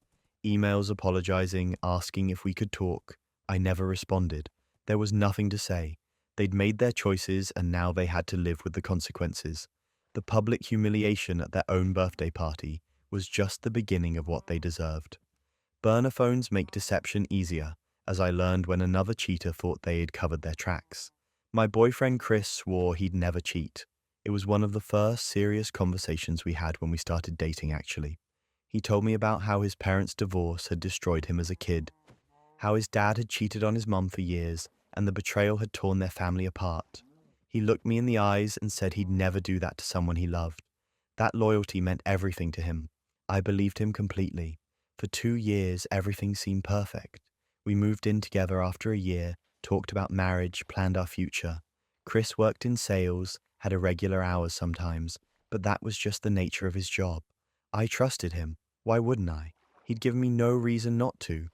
Emails apologizing, asking if we could talk. I never responded. There was nothing to say. They'd made their choices and now they had to live with the consequences. The public humiliation at their own birthday party was just the beginning of what they deserved. Burner phones make deception easier, as I learned when another cheater thought they had covered their tracks. My boyfriend Chris swore he'd never cheat. It was one of the first serious conversations we had when we started dating, actually. He told me about how his parents' divorce had destroyed him as a kid, how his dad had cheated on his mum for years, and the betrayal had torn their family apart. He looked me in the eyes and said he'd never do that to someone he loved. That loyalty meant everything to him. I believed him completely. For 2 years, everything seemed perfect. We moved in together after a year, talked about marriage, planned our future. Chris worked in sales, had irregular hours sometimes, but that was just the nature of his job. I trusted him. Why wouldn't I? He'd given me no reason not to.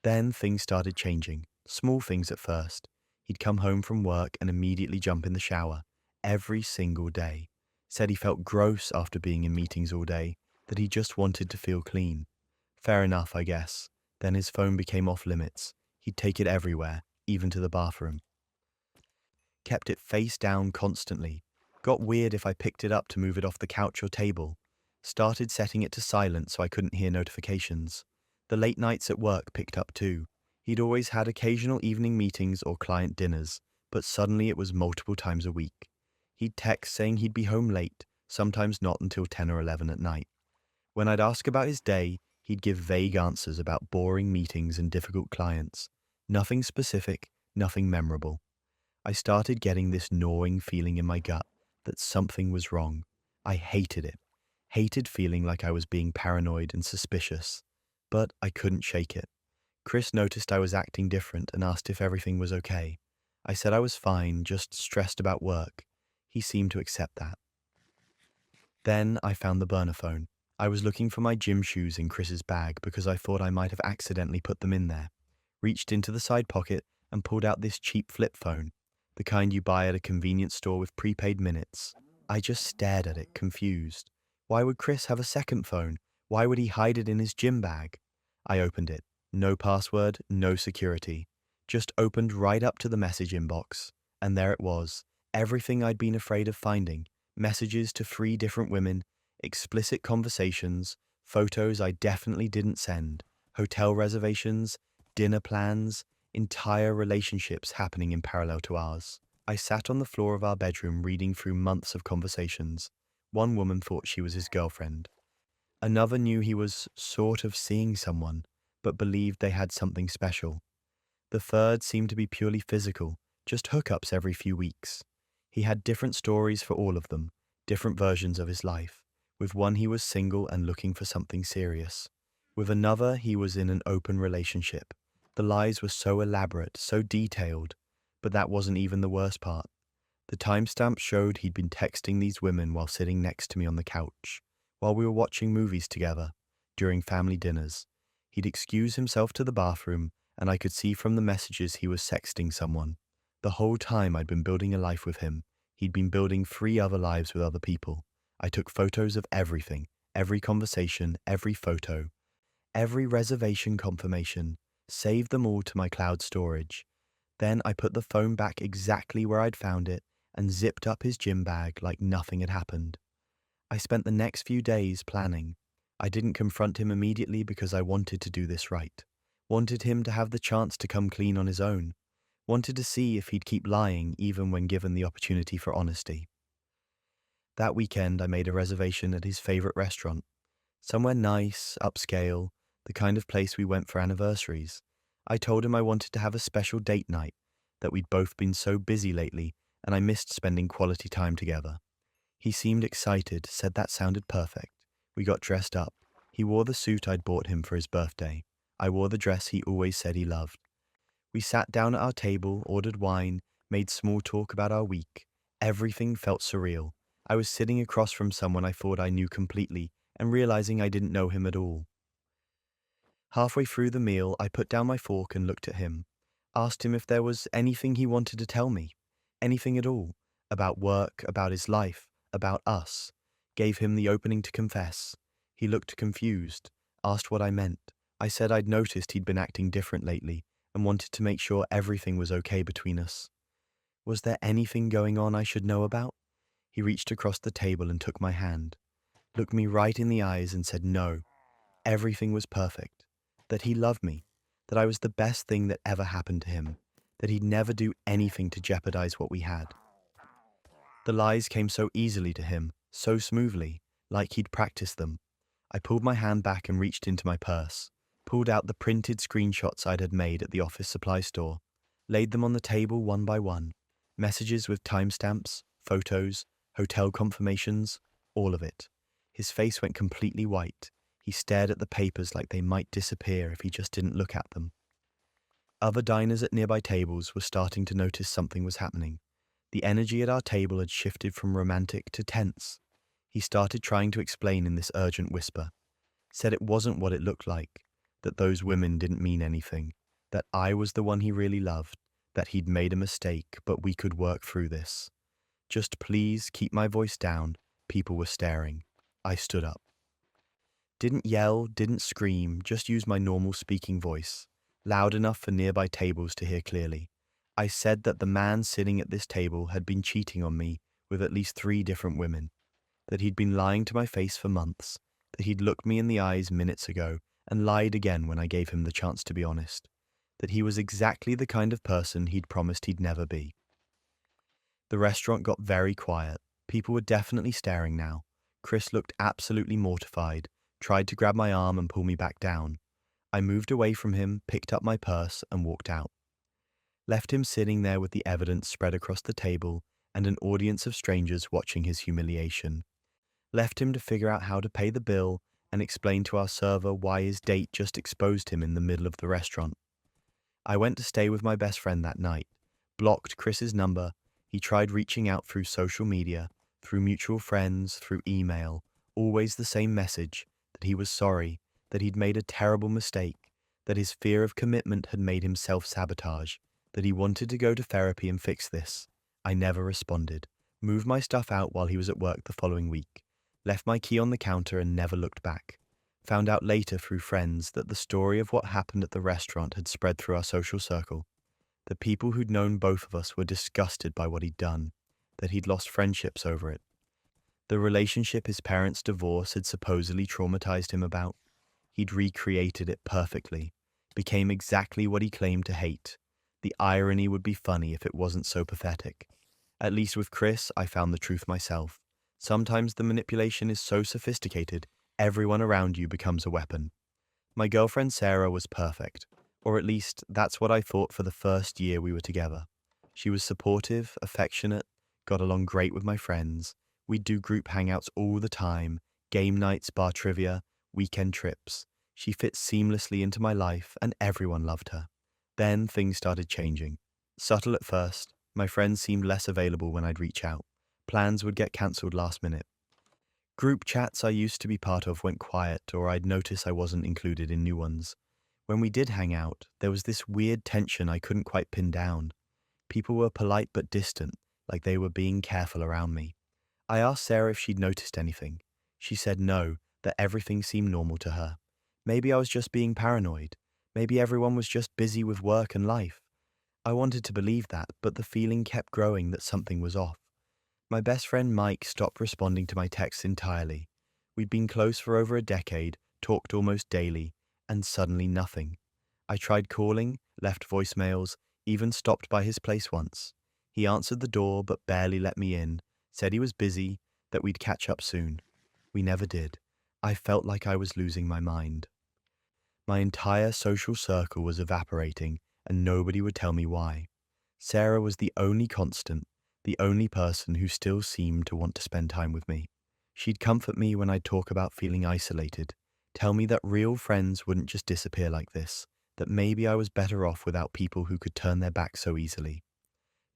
Then things started changing. Small things at first. He'd come home from work and immediately jump in the shower. Every single day. Said he felt gross after being in meetings all day, that he just wanted to feel clean. Fair enough, I guess. Then his phone became off limits. He'd take it everywhere, even to the bathroom. Kept it face down constantly. Got weird if I picked it up to move it off the couch or table. Started setting it to silent so I couldn't hear notifications. The late nights at work picked up too. He'd always had occasional evening meetings or client dinners, but suddenly it was multiple times a week. He'd text saying he'd be home late, sometimes not until 10 or 11 at night. When I'd ask about his day, he'd give vague answers about boring meetings and difficult clients. Nothing specific, nothing memorable. I started getting this gnawing feeling in my gut that something was wrong. I hated it. Hated feeling like I was being paranoid and suspicious. But I couldn't shake it. Chris noticed I was acting different and asked if everything was okay. I said I was fine, just stressed about work. He seemed to accept that. Then I found the burner phone. I was looking for my gym shoes in Chris's bag because I thought I might have accidentally put them in there. Reached into the side pocket and pulled out this cheap flip phone, the kind you buy at a convenience store with prepaid minutes. I just stared at it, confused. Why would Chris have a second phone? Why would he hide it in his gym bag? I opened it. No password, no security. Just opened right up to the message inbox. And there it was. Everything I'd been afraid of finding. Messages to 3 different women, explicit conversations, photos I definitely didn't send, hotel reservations, dinner plans, entire relationships happening in parallel to ours. I sat on the floor of our bedroom reading through months of conversations. One woman thought she was his girlfriend. Another knew he was sort of seeing someone, but believed they had something special. The third seemed to be purely physical, just hookups every few weeks. He had different stories for all of them, different versions of his life. With one he was single and looking for something serious. With another he was in an open relationship. The lies were so elaborate, so detailed, but that wasn't even the worst part. The timestamp showed he'd been texting these women while sitting next to me on the couch, while we were watching movies together, during family dinners. He'd excuse himself to the bathroom, and I could see from the messages he was sexting someone. The whole time I'd been building a life with him, he'd been building 3 other lives with other people. I took photos of everything, every conversation, every photo, every reservation confirmation, saved them all to my cloud storage. Then I put the phone back exactly where I'd found it and zipped up his gym bag like nothing had happened. I spent the next few days planning. I didn't confront him immediately because I wanted to do this right. Wanted him to have the chance to come clean on his own. Wanted to see if he'd keep lying even when given the opportunity for honesty. That weekend, I made a reservation at his favorite restaurant. Somewhere nice, upscale, the kind of place we went for anniversaries. I told him I wanted to have a special date night, that we'd both been so busy lately and I missed spending quality time together. He seemed excited, said that sounded perfect. We got dressed up. He wore the suit I'd bought him for his birthday. I wore the dress he always said he loved. We sat down at our table, ordered wine, made small talk about our week. Everything felt surreal. I was sitting across from someone I thought I knew completely and realizing I didn't know him at all. Halfway through the meal, I put down my fork and looked at him, asked him if there was anything he wanted to tell me, anything at all, about work, about his life, about us. Gave him the opening to confess. He looked confused, asked what I meant. I said I'd noticed he'd been acting different lately and wanted to make sure everything was okay between us. Was there anything going on I should know about? He reached across the table and took my hand, looked me right in the eyes and said no, everything was perfect, that he loved me, that I was the best thing that ever happened to him, that he'd never do anything to jeopardize what we had. The lies came so easily to him, so smoothly, like he'd practiced them. I pulled my hand back and reached into my purse, pulled out the printed screenshots I'd had made at the office supply store, laid them on the table one by one, messages with timestamps, photos, hotel confirmations, all of it. His face went completely white. He stared at the papers like they might disappear if he just didn't look at them. Other diners at nearby tables were starting to notice something was happening. The energy at our table had shifted from romantic to tense. He started trying to explain in this urgent whisper. Said it wasn't what it looked like, that those women didn't mean anything, that I was the one he really loved, that he'd made a mistake, but we could work through this. Just please keep my voice down. People were staring. I stood up. Didn't yell, didn't scream, just used my normal speaking voice, loud enough for nearby tables to hear clearly. I said that the man sitting at this table had been cheating on me with at least 3 different women, that he'd been lying to my face for months, that he'd looked me in the eyes minutes ago and lied again when I gave him the chance to be honest, that he was exactly the kind of person he'd promised he'd never be. The restaurant got very quiet. People were definitely staring now. Chris looked absolutely mortified, tried to grab my arm and pull me back down. I moved away from him, picked up my purse and walked out. Left him sitting there with the evidence spread across the table and an audience of strangers watching his humiliation. Left him to figure out how to pay the bill and explain to our server why his date just exposed him in the middle of the restaurant. I went to stay with my best friend that night, blocked Chris's number. He tried reaching out through social media, through mutual friends, through email, always the same message, that he was sorry, that he'd made a terrible mistake, that his fear of commitment had made him self-sabotage, that he wanted to go to therapy and fix this. I never responded, moved my stuff out while he was at work the following week, left my key on the counter and never looked back. Found out later through friends that the story of what happened at the restaurant had spread through our social circle. The people who'd known both of us were disgusted by what he'd done, that he'd lost friendships over it. The relationship his parents' divorce had supposedly traumatized him about. He'd recreated it perfectly, became exactly what he claimed to hate. The irony would be funny if it wasn't so pathetic. At least with Chris, I found the truth myself. Sometimes the manipulation is so sophisticated, everyone around you becomes a weapon. My girlfriend Sarah was perfect, or at least that's what I thought for the first year we were together. She was supportive, affectionate, got along great with my friends. We'd do group hangouts all the time, game nights, bar trivia, weekend trips. She fit seamlessly into my life and everyone loved her. Then things started changing. Subtle at first, my friends seemed less available when I'd reach out. Plans would get cancelled last minute. Group chats I used to be part of went quiet or I'd notice I wasn't included in new ones. When we did hang out, there was this weird tension I couldn't quite pin down. People were polite but distant, like they were being careful around me. I asked Sarah if she'd noticed anything. She said no, that everything seemed normal to her. Maybe I was just being paranoid. Maybe everyone was just busy with work and life. I wanted to believe that, but the feeling kept growing that something was off. My best friend Mike stopped responding to my texts entirely. We'd been close for over a decade, talked almost daily, and suddenly nothing. I tried calling, left voicemails, even stopped by his place once. He answered the door but barely let me in, said he was busy, that we'd catch up soon. We never did. I felt like I was losing my mind. My entire social circle was evaporating, and nobody would tell me why. Sarah was the only constant, the only person who still seemed to want to spend time with me. She'd comfort me when I'd talk about feeling isolated, tell me that real friends wouldn't just disappear like this, that maybe I was better off without people who could turn their back so easily.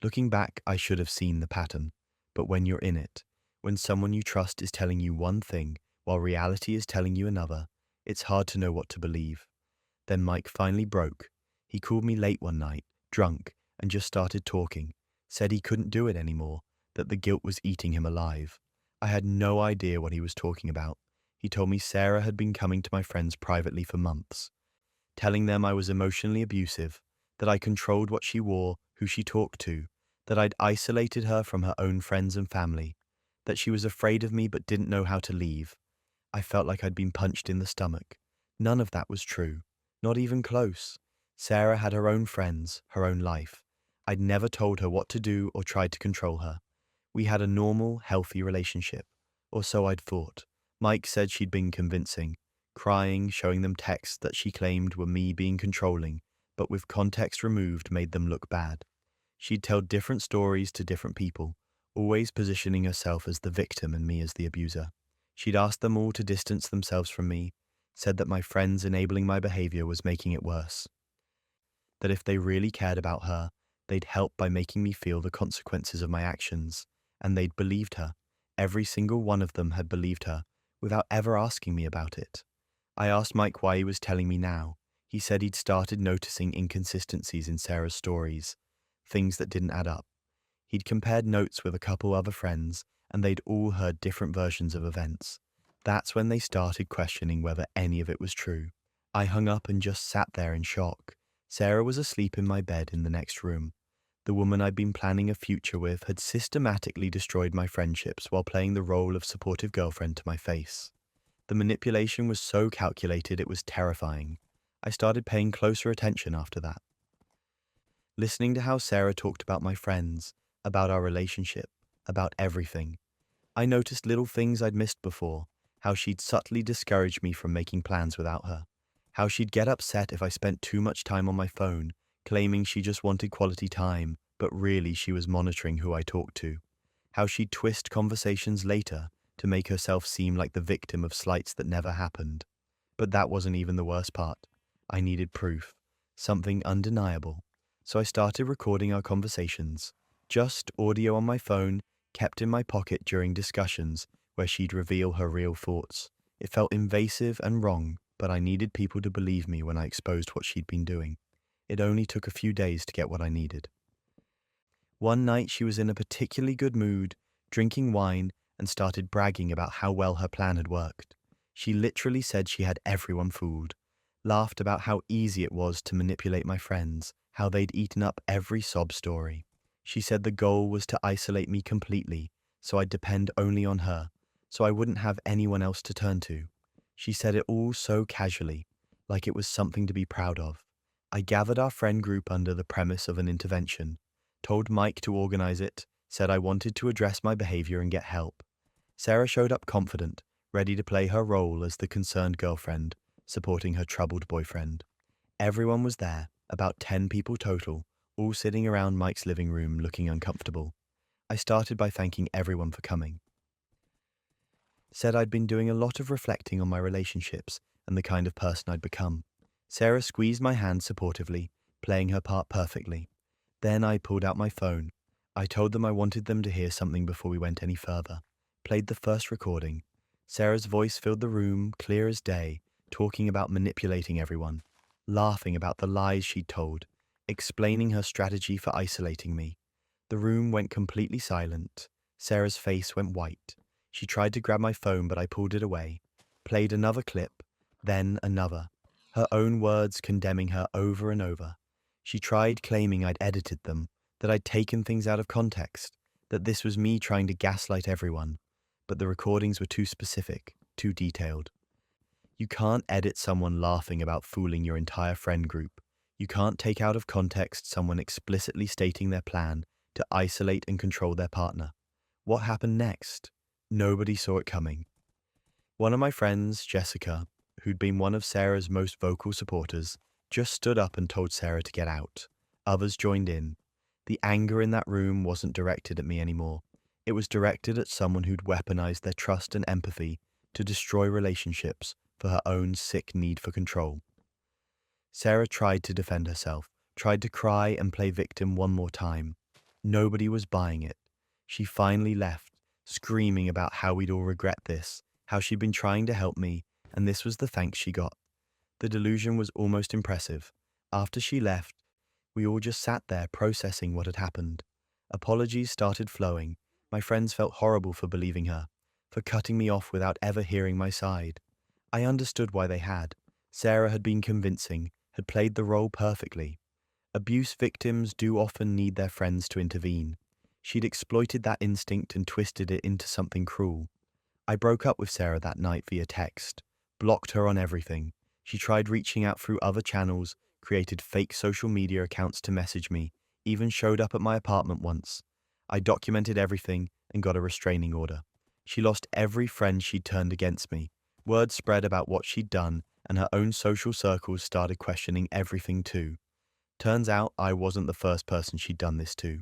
Looking back, I should have seen the pattern, but when you're in it, when someone you trust is telling you one thing while reality is telling you another, it's hard to know what to believe. Then Mike finally broke. He called me late one night, drunk, and just started talking. Said he couldn't do it anymore, that the guilt was eating him alive. I had no idea what he was talking about. He told me Sarah had been coming to my friends privately for months, telling them I was emotionally abusive, that I controlled what she wore, who she talked to, that I'd isolated her from her own friends and family, that she was afraid of me but didn't know how to leave. I felt like I'd been punched in the stomach. None of that was true. Not even close. Sarah had her own friends, her own life. I'd never told her what to do or tried to control her. We had a normal, healthy relationship. Or so I'd thought. Mike said she'd been convincing, crying, showing them texts that she claimed were me being controlling, but with context removed made them look bad. She'd tell different stories to different people, always positioning herself as the victim and me as the abuser. She'd asked them all to distance themselves from me, said that my friends enabling my behavior was making it worse. That if they really cared about her, they'd help by making me feel the consequences of my actions, and they'd believed her. Every single one of them had believed her, without ever asking me about it. I asked Mike why he was telling me now. He said he'd started noticing inconsistencies in Sarah's stories, things that didn't add up. He'd compared notes with a couple other friends, and they'd all heard different versions of events. That's when they started questioning whether any of it was true. I hung up and just sat there in shock. Sarah was asleep in my bed in the next room. The woman I'd been planning a future with had systematically destroyed my friendships while playing the role of supportive girlfriend to my face. The manipulation was so calculated it was terrifying. I started paying closer attention after that. Listening to how Sarah talked about my friends, about our relationship, about everything. I noticed little things I'd missed before, how she'd subtly discouraged me from making plans without her, how she'd get upset if I spent too much time on my phone, claiming she just wanted quality time, but really she was monitoring who I talked to, how she'd twist conversations later to make herself seem like the victim of slights that never happened. But that wasn't even the worst part. I needed proof, something undeniable. So I started recording our conversations, just audio on my phone, kept in my pocket during discussions where she'd reveal her real thoughts. It felt invasive and wrong, but I needed people to believe me when I exposed what she'd been doing. It only took a few days to get what I needed. One night she was in a particularly good mood, drinking wine, and started bragging about how well her plan had worked. She literally said she had everyone fooled, laughed about how easy it was to manipulate my friends, how they'd eaten up every sob story. She said the goal was to isolate me completely, so I'd depend only on her, so I wouldn't have anyone else to turn to. She said it all so casually, like it was something to be proud of. I gathered our friend group under the premise of an intervention, told Mike to organize it, said I wanted to address my behavior and get help. Sarah showed up confident, ready to play her role as the concerned girlfriend, supporting her troubled boyfriend. Everyone was there, about 10 people total, all sitting around Mike's living room looking uncomfortable. I started by thanking everyone for coming. Said I'd been doing a lot of reflecting on my relationships and the kind of person I'd become. Sarah squeezed my hand supportively, playing her part perfectly. Then I pulled out my phone. I told them I wanted them to hear something before we went any further. Played the first recording. Sarah's voice filled the room, clear as day, talking about manipulating everyone, laughing about the lies she'd told, explaining her strategy for isolating me. The room went completely silent. Sarah's face went white. She tried to grab my phone, but I pulled it away. Played another clip, then another, her own words condemning her over and over. She tried claiming I'd edited them, that I'd taken things out of context, that this was me trying to gaslight everyone. But the recordings were too specific, too detailed. You can't edit someone laughing about fooling your entire friend group. You can't take out of context someone explicitly stating their plan to isolate and control their partner. What happened next? Nobody saw it coming. One of my friends, Jessica, who'd been one of Sarah's most vocal supporters, just stood up and told Sarah to get out. Others joined in. The anger in that room wasn't directed at me anymore. It was directed at someone who'd weaponized their trust and empathy to destroy relationships for her own sick need for control. Sarah tried to defend herself, tried to cry and play victim one more time. Nobody was buying it. She finally left, screaming about how we'd all regret this, how she'd been trying to help me, and this was the thanks she got. The delusion was almost impressive. After she left, we all just sat there processing what had happened. Apologies started flowing. My friends felt horrible for believing her, for cutting me off without ever hearing my side. I understood why they had. Sarah had been convincing, had played the role perfectly. Abuse victims do often need their friends to intervene. She'd exploited that instinct and twisted it into something cruel. I broke up with Sarah that night via text, blocked her on everything. She tried reaching out through other channels, created fake social media accounts to message me, even showed up at my apartment once. I documented everything and got a restraining order. She lost every friend she'd turned against me. Word spread about what she'd done, and her own social circles started questioning everything too. Turns out I wasn't the first person she'd done this to.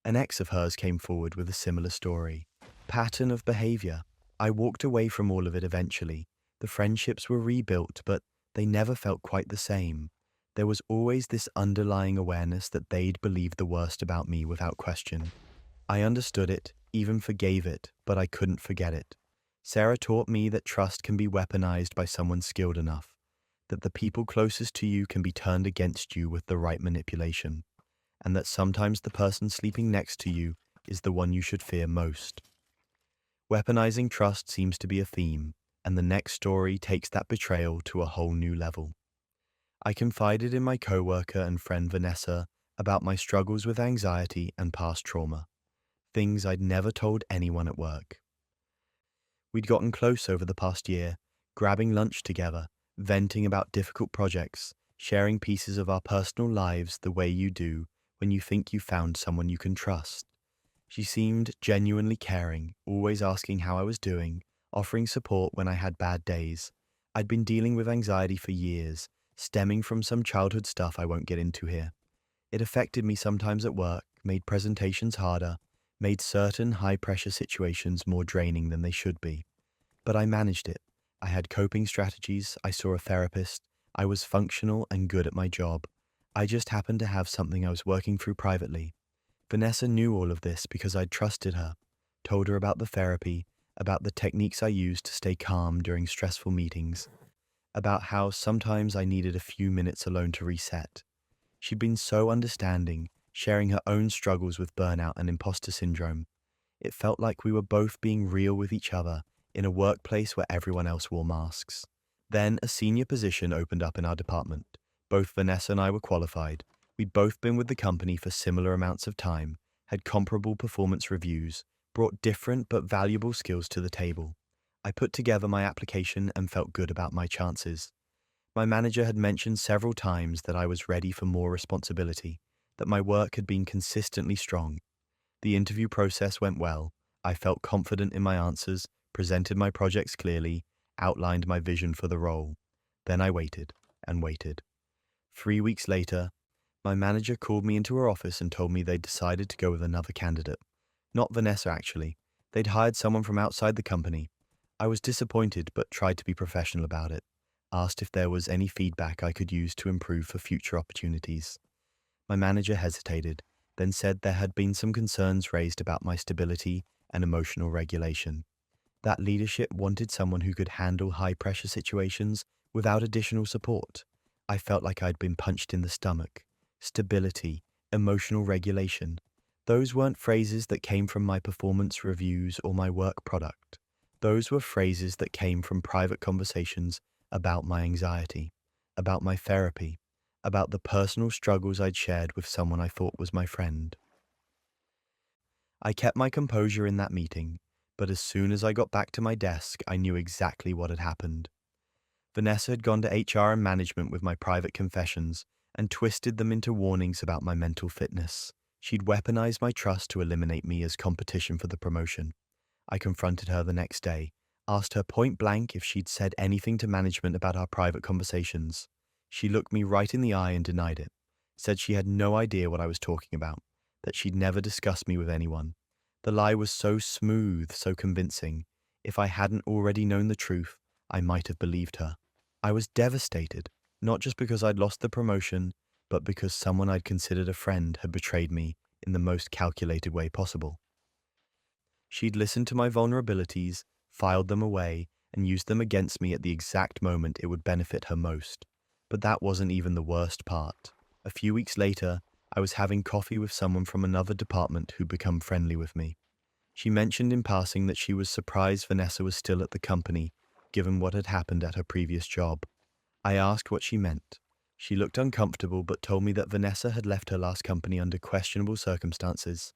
An ex of hers came forward with a similar story. Pattern of behavior. I walked away from all of it eventually. The friendships were rebuilt, but they never felt quite the same. There was always this underlying awareness that they'd believed the worst about me without question. I understood it, even forgave it, but I couldn't forget it. Sarah taught me that trust can be weaponized by someone skilled enough, that the people closest to you can be turned against you with the right manipulation, and that sometimes the person sleeping next to you is the one you should fear most. Weaponizing trust seems to be a theme, and the next story takes that betrayal to a whole new level. I confided in my coworker and friend Vanessa about my struggles with anxiety and past trauma, things I'd never told anyone at work. We'd gotten close over the past year, grabbing lunch together, venting about difficult projects, sharing pieces of our personal lives the way you do when you think you found someone you can trust. She seemed genuinely caring, always asking how I was doing, offering support when I had bad days. I'd been dealing with anxiety for years, stemming from some childhood stuff I won't get into here. It affected me sometimes at work, made presentations harder, made certain high-pressure situations more draining than they should be. But I managed it. I had coping strategies, I saw a therapist, I was functional and good at my job. I just happened to have something I was working through privately. Vanessa knew all of this because I'd trusted her, told her about the therapy, about the techniques I used to stay calm during stressful meetings, about how sometimes I needed a few minutes alone to reset. She'd been so understanding, sharing her own struggles with burnout and imposter syndrome. It felt like we were both being real with each other in a workplace where everyone else wore masks. Then a senior position opened up in our department. Both Vanessa and I were qualified. We'd both been with the company for similar amounts of time, had comparable performance reviews, brought different but valuable skills to the table. I put together my application and felt good about my chances. My manager had mentioned several times that I was ready for more responsibility, that my work had been consistently strong. The interview process went well. I felt confident in my answers, presented my projects clearly, outlined my vision for the role. Then I waited and waited. 3 weeks later, my manager called me into her office and told me they'd decided to go with another candidate. Not Vanessa, actually. They'd hired someone from outside the company. I was disappointed, but tried to be professional about it. Asked if there was any feedback I could use to improve for future opportunities. My manager hesitated, then said there had been some concerns raised about my stability and emotional regulation. That leadership wanted someone who could handle high-pressure situations without additional support. I felt like I'd been punched in the stomach. Stability, emotional regulation. Those weren't phrases that came from my performance reviews or my work product. Those were phrases that came from private conversations about my anxiety, about my therapy, about the personal struggles I'd shared with someone I thought was my friend. I kept my composure in that meeting, but as soon as I got back to my desk, I knew exactly what had happened. Vanessa had gone to HR and management with my private confessions and twisted them into warnings about my mental fitness. She'd weaponized my trust to eliminate me as competition for the promotion. I confronted her the next day, asked her point blank if she'd said anything to management about our private conversations. She looked me right in the eye and denied it, said she had no idea what I was talking about, that she'd never discussed me with anyone. The lie was so smooth, so convincing. If I hadn't already known the truth, I might have believed her. I was devastated, not just because I'd lost the promotion, but because someone I'd considered a friend had betrayed me in the most calculated way possible. She'd listened to my vulnerabilities, filed them away, and used them against me at the exact moment it would benefit her most. But that wasn't even the worst part. A few weeks later, I was having coffee with someone from another department who'd become friendly with me. She mentioned in passing that she was surprised Vanessa was still at the company, given what had happened at her previous job. I asked what she meant. She looked uncomfortable but told me that Vanessa had left her last company under questionable circumstances.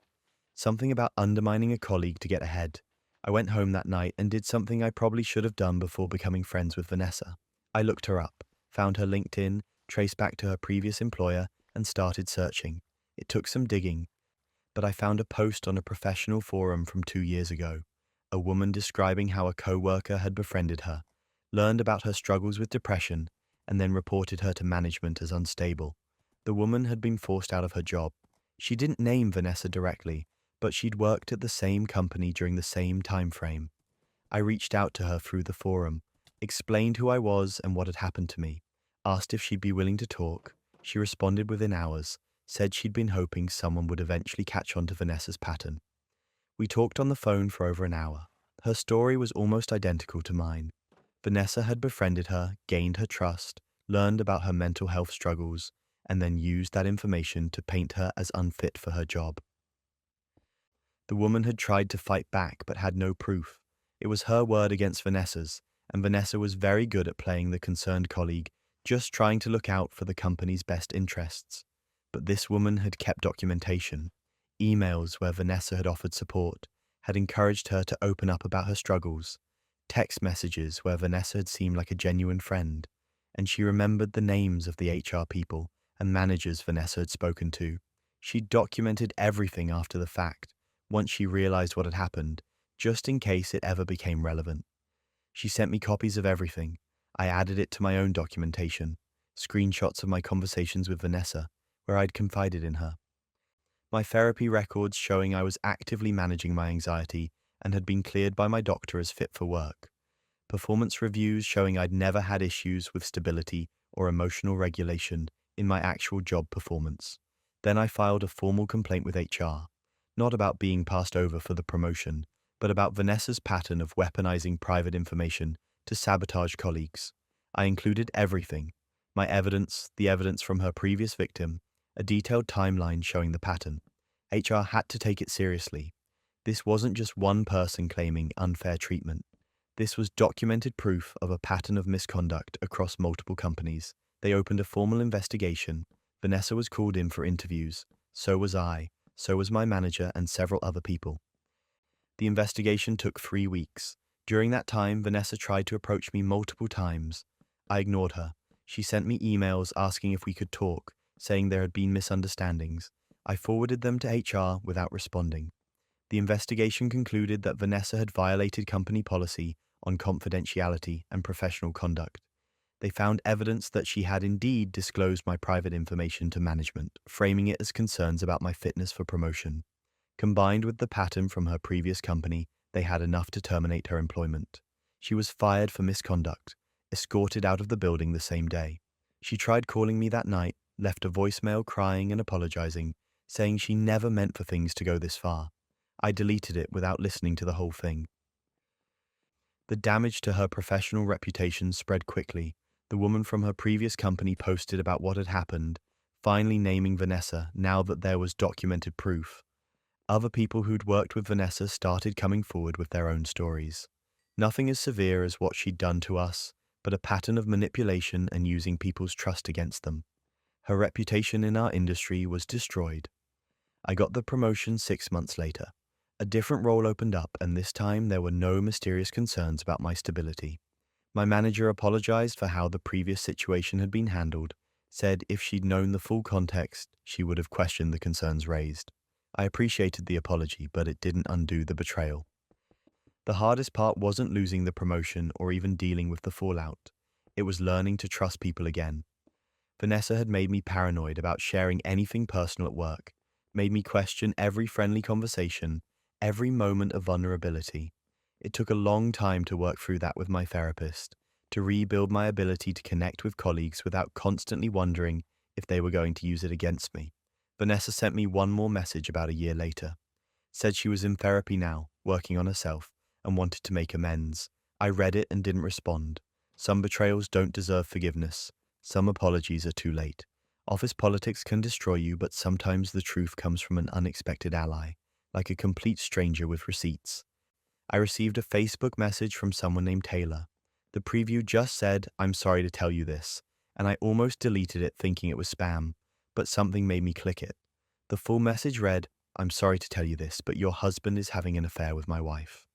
Something about undermining a colleague to get ahead. I went home that night and did something I probably should have done before becoming friends with Vanessa. I looked her up, found her LinkedIn, traced back to her previous employer, and started searching. It took some digging, but I found a post on a professional forum from 2 years ago. A woman describing how a co-worker had befriended her, learned about her struggles with depression, and then reported her to management as unstable. The woman had been forced out of her job. She didn't name Vanessa directly, but she'd worked at the same company during the same time frame. I reached out to her through the forum, explained who I was and what had happened to me, asked if she'd be willing to talk. She responded within hours, said she'd been hoping someone would eventually catch on to Vanessa's pattern. We talked on the phone for over an hour. Her story was almost identical to mine. Vanessa had befriended her, gained her trust, learned about her mental health struggles, and then used that information to paint her as unfit for her job. The woman had tried to fight back but had no proof. It was her word against Vanessa's, and Vanessa was very good at playing the concerned colleague, just trying to look out for the company's best interests. But this woman had kept documentation, emails where Vanessa had offered support, had encouraged her to open up about her struggles, text messages where Vanessa had seemed like a genuine friend, and she remembered the names of the HR people and managers Vanessa had spoken to. She documented everything after the fact, once she realized what had happened, just in case it ever became relevant. She sent me copies of everything. I added it to my own documentation, screenshots of my conversations with Vanessa, where I'd confided in her. My therapy records showing I was actively managing my anxiety and had been cleared by my doctor as fit for work. Performance reviews showing I'd never had issues with stability or emotional regulation in my actual job performance. Then I filed a formal complaint with HR, not about being passed over for the promotion, but about Vanessa's pattern of weaponizing private information to sabotage colleagues. I included everything: my evidence, the evidence from her previous victim, a detailed timeline showing the pattern. HR had to take it seriously. This wasn't just one person claiming unfair treatment. This was documented proof of a pattern of misconduct across multiple companies. They opened a formal investigation. Vanessa was called in for interviews. So was I. So was my manager and several other people. The investigation took 3 weeks. During that time, Vanessa tried to approach me multiple times. I ignored her. She sent me emails asking if we could talk, saying there had been misunderstandings. I forwarded them to HR without responding. The investigation concluded that Vanessa had violated company policy on confidentiality and professional conduct. They found evidence that she had indeed disclosed my private information to management, framing it as concerns about my fitness for promotion. Combined with the pattern from her previous company, they had enough to terminate her employment. She was fired for misconduct, escorted out of the building the same day. She tried calling me that night, left a voicemail crying and apologizing, saying she never meant for things to go this far. I deleted it without listening to the whole thing. The damage to her professional reputation spread quickly. The woman from her previous company posted about what had happened, finally naming Vanessa now that there was documented proof. Other people who'd worked with Vanessa started coming forward with their own stories. Nothing as severe as what she'd done to us, but a pattern of manipulation and using people's trust against them. Her reputation in our industry was destroyed. I got the promotion 6 months later. A different role opened up, and this time there were no mysterious concerns about my stability. My manager apologized for how the previous situation had been handled, said if she'd known the full context, she would have questioned the concerns raised. I appreciated the apology, but it didn't undo the betrayal. The hardest part wasn't losing the promotion or even dealing with the fallout. It was learning to trust people again. Vanessa had made me paranoid about sharing anything personal at work, made me question every friendly conversation, every moment of vulnerability. It took a long time to work through that with my therapist, to rebuild my ability to connect with colleagues without constantly wondering if they were going to use it against me. Vanessa sent me one more message about a year later. Said she was in therapy now, working on herself, and wanted to make amends. I read it and didn't respond. Some betrayals don't deserve forgiveness. Some apologies are too late. Office politics can destroy you, but sometimes the truth comes from an unexpected ally, like a complete stranger with receipts. I received a Facebook message from someone named Taylor. The preview just said, "I'm sorry to tell you this," and I almost deleted it thinking it was spam, but something made me click it. The full message read, "I'm sorry to tell you this, but your husband is having an affair with my wife."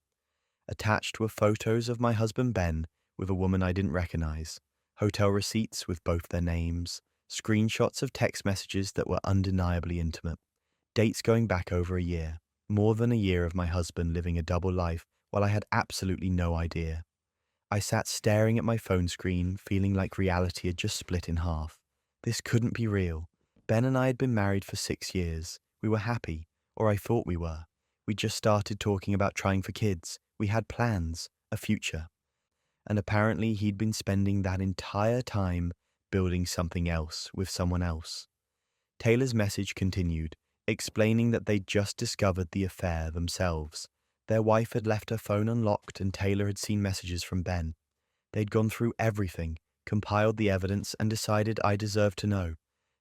Attached were photos of my husband Ben with a woman I didn't recognize, hotel receipts with both their names, screenshots of text messages that were undeniably intimate, dates going back over a year, more than a year of my husband living a double life while I had absolutely no idea. I sat staring at my phone screen, feeling like reality had just split in half. This couldn't be real. Ben and I had been married for 6 years. We were happy, or I thought we were. We just started talking about trying for kids. We had plans, a future. And apparently he'd been spending that entire time building something else with someone else. Taylor's message continued, explaining that they'd just discovered the affair themselves. Their wife had left her phone unlocked and Taylor had seen messages from Ben. They'd gone through everything, compiled the evidence, and decided I deserved to know.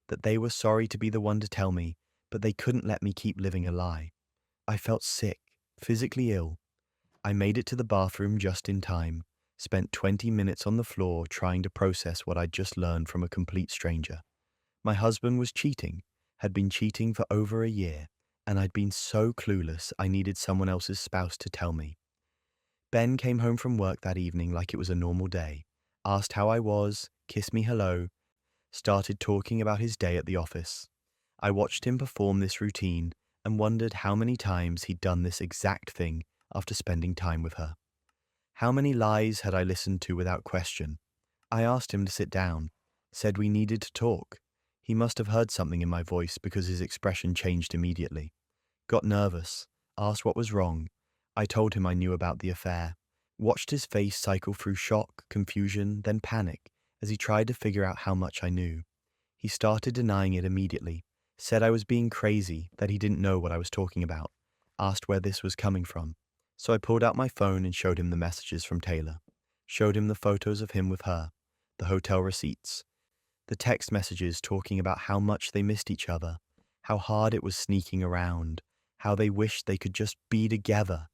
That they were sorry to be the one to tell me, but they couldn't let me keep living a lie. I felt sick, physically ill. I made it to the bathroom just in time, spent 20 minutes on the floor trying to process what I'd just learned from a complete stranger. My husband was cheating, had been cheating for over a year, and I'd been so clueless I needed someone else's spouse to tell me. Ben came home from work that evening like it was a normal day, asked how I was, kissed me hello, started talking about his day at the office. I watched him perform this routine and wondered how many times he'd done this exact thing after spending time with her. How many lies had I listened to without question? I asked him to sit down, said we needed to talk. He must have heard something in my voice because his expression changed immediately. Got nervous, asked what was wrong. I told him I knew about the affair. Watched his face cycle through shock, confusion, then panic as he tried to figure out how much I knew. He started denying it immediately, said I was being crazy, that he didn't know what I was talking about, asked where this was coming from. So I pulled out my phone and showed him the messages from Taylor, showed him the photos of him with her, the hotel receipts, the text messages talking about how much they missed each other, how hard it was sneaking around, how they wished they could just be together.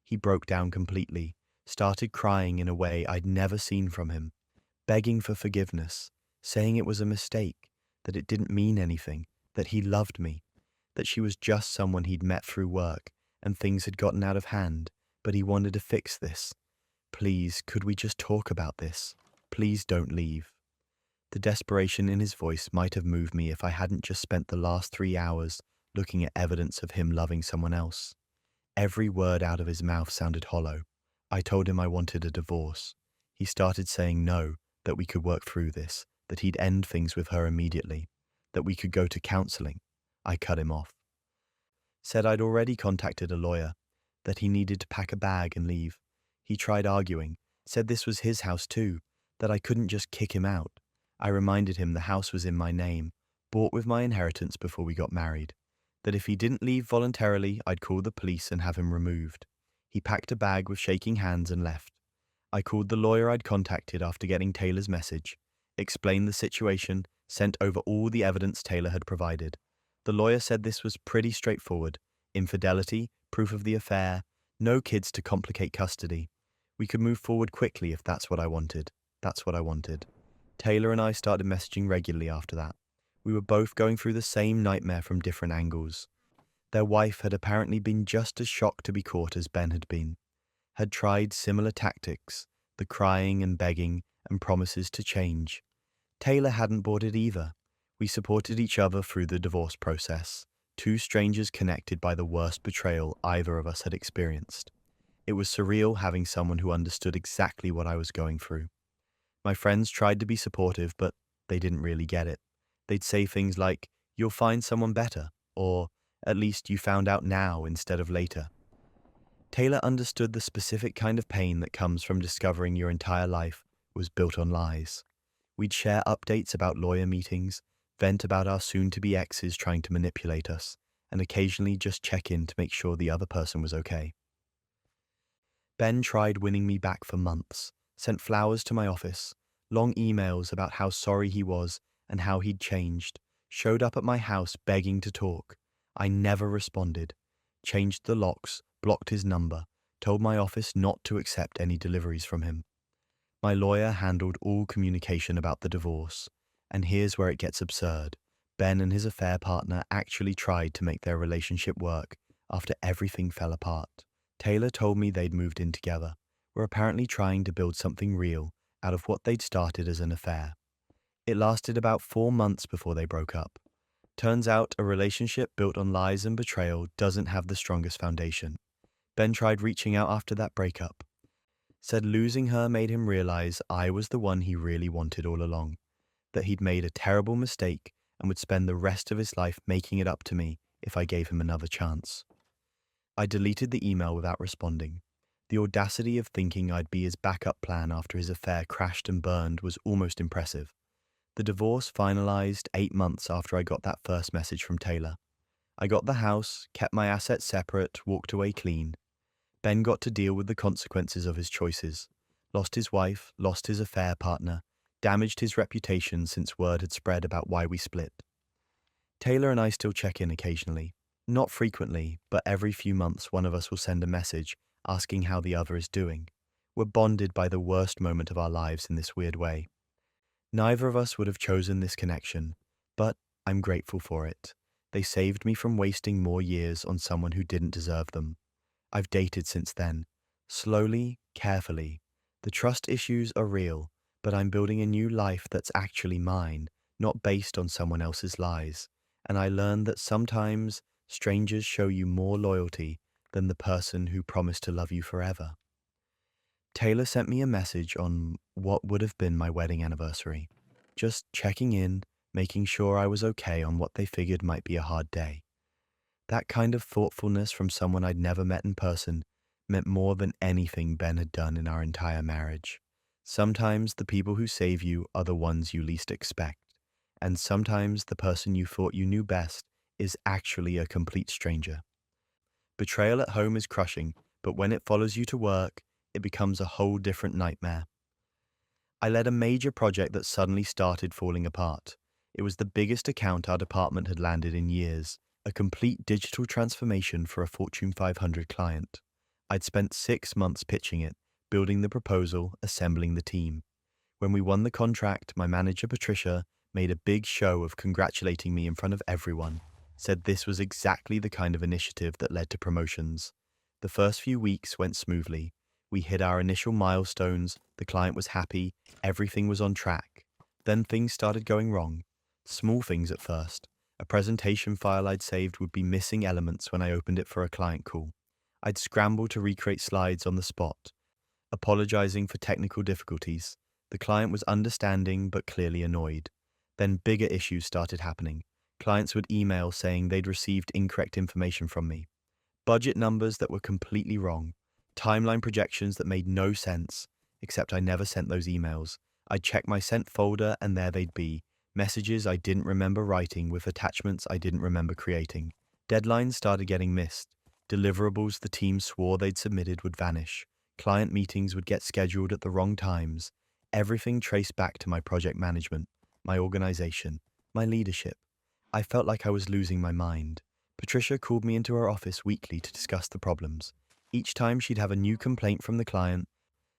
He broke down completely, started crying in a way I'd never seen from him, begging for forgiveness, saying it was a mistake, that it didn't mean anything, that he loved me, that she was just someone he'd met through work and things had gotten out of hand, but he wanted to fix this. Please, could we just talk about this? Please don't leave. The desperation in his voice might have moved me if I hadn't just spent the last 3 hours looking at evidence of him loving someone else. Every word out of his mouth sounded hollow. I told him I wanted a divorce. He started saying no, that we could work through this, that he'd end things with her immediately, that we could go to counseling. I cut him off. Said I'd already contacted a lawyer, that he needed to pack a bag and leave. He tried arguing, said this was his house too, that I couldn't just kick him out. I reminded him the house was in my name, bought with my inheritance before we got married, that if he didn't leave voluntarily, I'd call the police and have him removed. He packed a bag with shaking hands and left. I called the lawyer I'd contacted after getting Taylor's message, explained the situation, sent over all the evidence Taylor had provided. The lawyer said this was pretty straightforward. Infidelity, proof of the affair, no kids to complicate custody. We could move forward quickly if that's what I wanted. That's what I wanted. Taylor and I started messaging regularly after that. We were both going through the same nightmare from different angles. Their wife had apparently been just as shocked to be caught as Ben had been, had tried similar tactics, the crying and begging and promises to change. Taylor hadn't bought it either. We supported each other through the divorce process, two strangers connected by the worst betrayal either of us had experienced. It was surreal having someone who understood exactly what I was going through. My friends tried to be supportive, but they didn't really get it. They'd say things like, "You'll find someone better," or, "At least you found out now instead of later." Taylor understood the specific kind of pain that comes from discovering your entire life was built on lies. We'd share updates about lawyer meetings, vent about our soon-to-be exes trying to manipulate us, and occasionally just check in to make sure the other person was okay. Ben tried winning me back for months, sent flowers to my office, long emails about how sorry he was and how he'd changed, showed up at my house begging to talk. I never responded, changed the locks, blocked his number, told my office not to accept any deliveries from him. My lawyer handled all communication about the divorce, and here's where it gets absurd. Ben and his affair partner actually tried to make their relationship work after everything fell apart. Taylor told me they'd moved in together, were apparently trying to build something real out of what they'd started as an affair. It lasted about 4 months before they broke up. Turns out a relationship built on lies and betrayal doesn't have the strongest foundation. Ben tried reaching out after that breakup, said losing her made him realize I was the one he really wanted all along, that he'd made a terrible mistake and would spend the rest of his life making it up to me if I gave him another chance. I deleted the email without responding. The audacity of thinking I'd be his backup plan after his affair crashed and burned was almost impressive. The divorce finalized 8 months after I got that first message from Taylor. I got the house, kept my assets separate, walked away clean. Ben got to deal with the consequences of his choices. Lost his wife, lost his affair partner, damaged his reputation since word had spread about why we split. Taylor and I still check in occasionally. Not frequently, but every few months one of us will send a message asking how the other is doing. We're bonded by the worst moment of our lives in this weird way. Neither of us would have chosen this connection, but I'm grateful for it. They saved me from wasting more years on someone who didn't deserve them. I've dated since then. Slowly, carefully. The trust issues are real, but I'm building a new life that's actually mine, not based on someone else's lies. And I learned that sometimes strangers show you more loyalty than the person who promised to love you forever. Taylor sent me a message on what would have been my wedding anniversary, just checking in, making sure I was okay on what they figured might be a hard day. That kind of thoughtfulness from someone I'd never met in person meant more than anything Ben had done in our entire marriage. Sometimes the people who save you are the ones you least expect, and sometimes the person you thought you knew best is actually a complete stranger. Betrayal at home is crushing, but when it follows you to work, it becomes a whole different nightmare. I led a major project that suddenly started falling apart. It was the biggest account our department had landed in years, a complete digital transformation for a Fortune 500 client. I'd spent 6 months pitching it, building the proposal, assembling the team. When we won the contract, my manager, Patricia, made a big show of congratulating me in front of everyone, said this was exactly the kind of initiative that led to promotions. The first few weeks went smoothly. We hit our initial milestones, the client was happy, everything was on track. Then things started going wrong. Small things at first. A presentation file I'd saved would be missing elements when I opened it for a client call. I'd scramble to recreate slides on the spot, apologizing for technical difficulties. The client was understanding but clearly annoyed. Then bigger issues started happening. Clients would email saying they'd received incorrect information from me. Budget numbers that were completely wrong. Timeline projections that made no sense, except I never sent those emails. I'd check my sent folder and there they'd be. Messages I didn't remember writing with attachments I didn't remember creating. Deadlines started getting missed. Deliverables the team swore they'd submitted would vanish. Client meetings would get scheduled at the wrong times. Everything traced back to my project management, my organization, my leadership. I felt like I was losing my mind. Patricia called me into her office weekly to discuss the problems. Each time she'd have a new complaint from the client,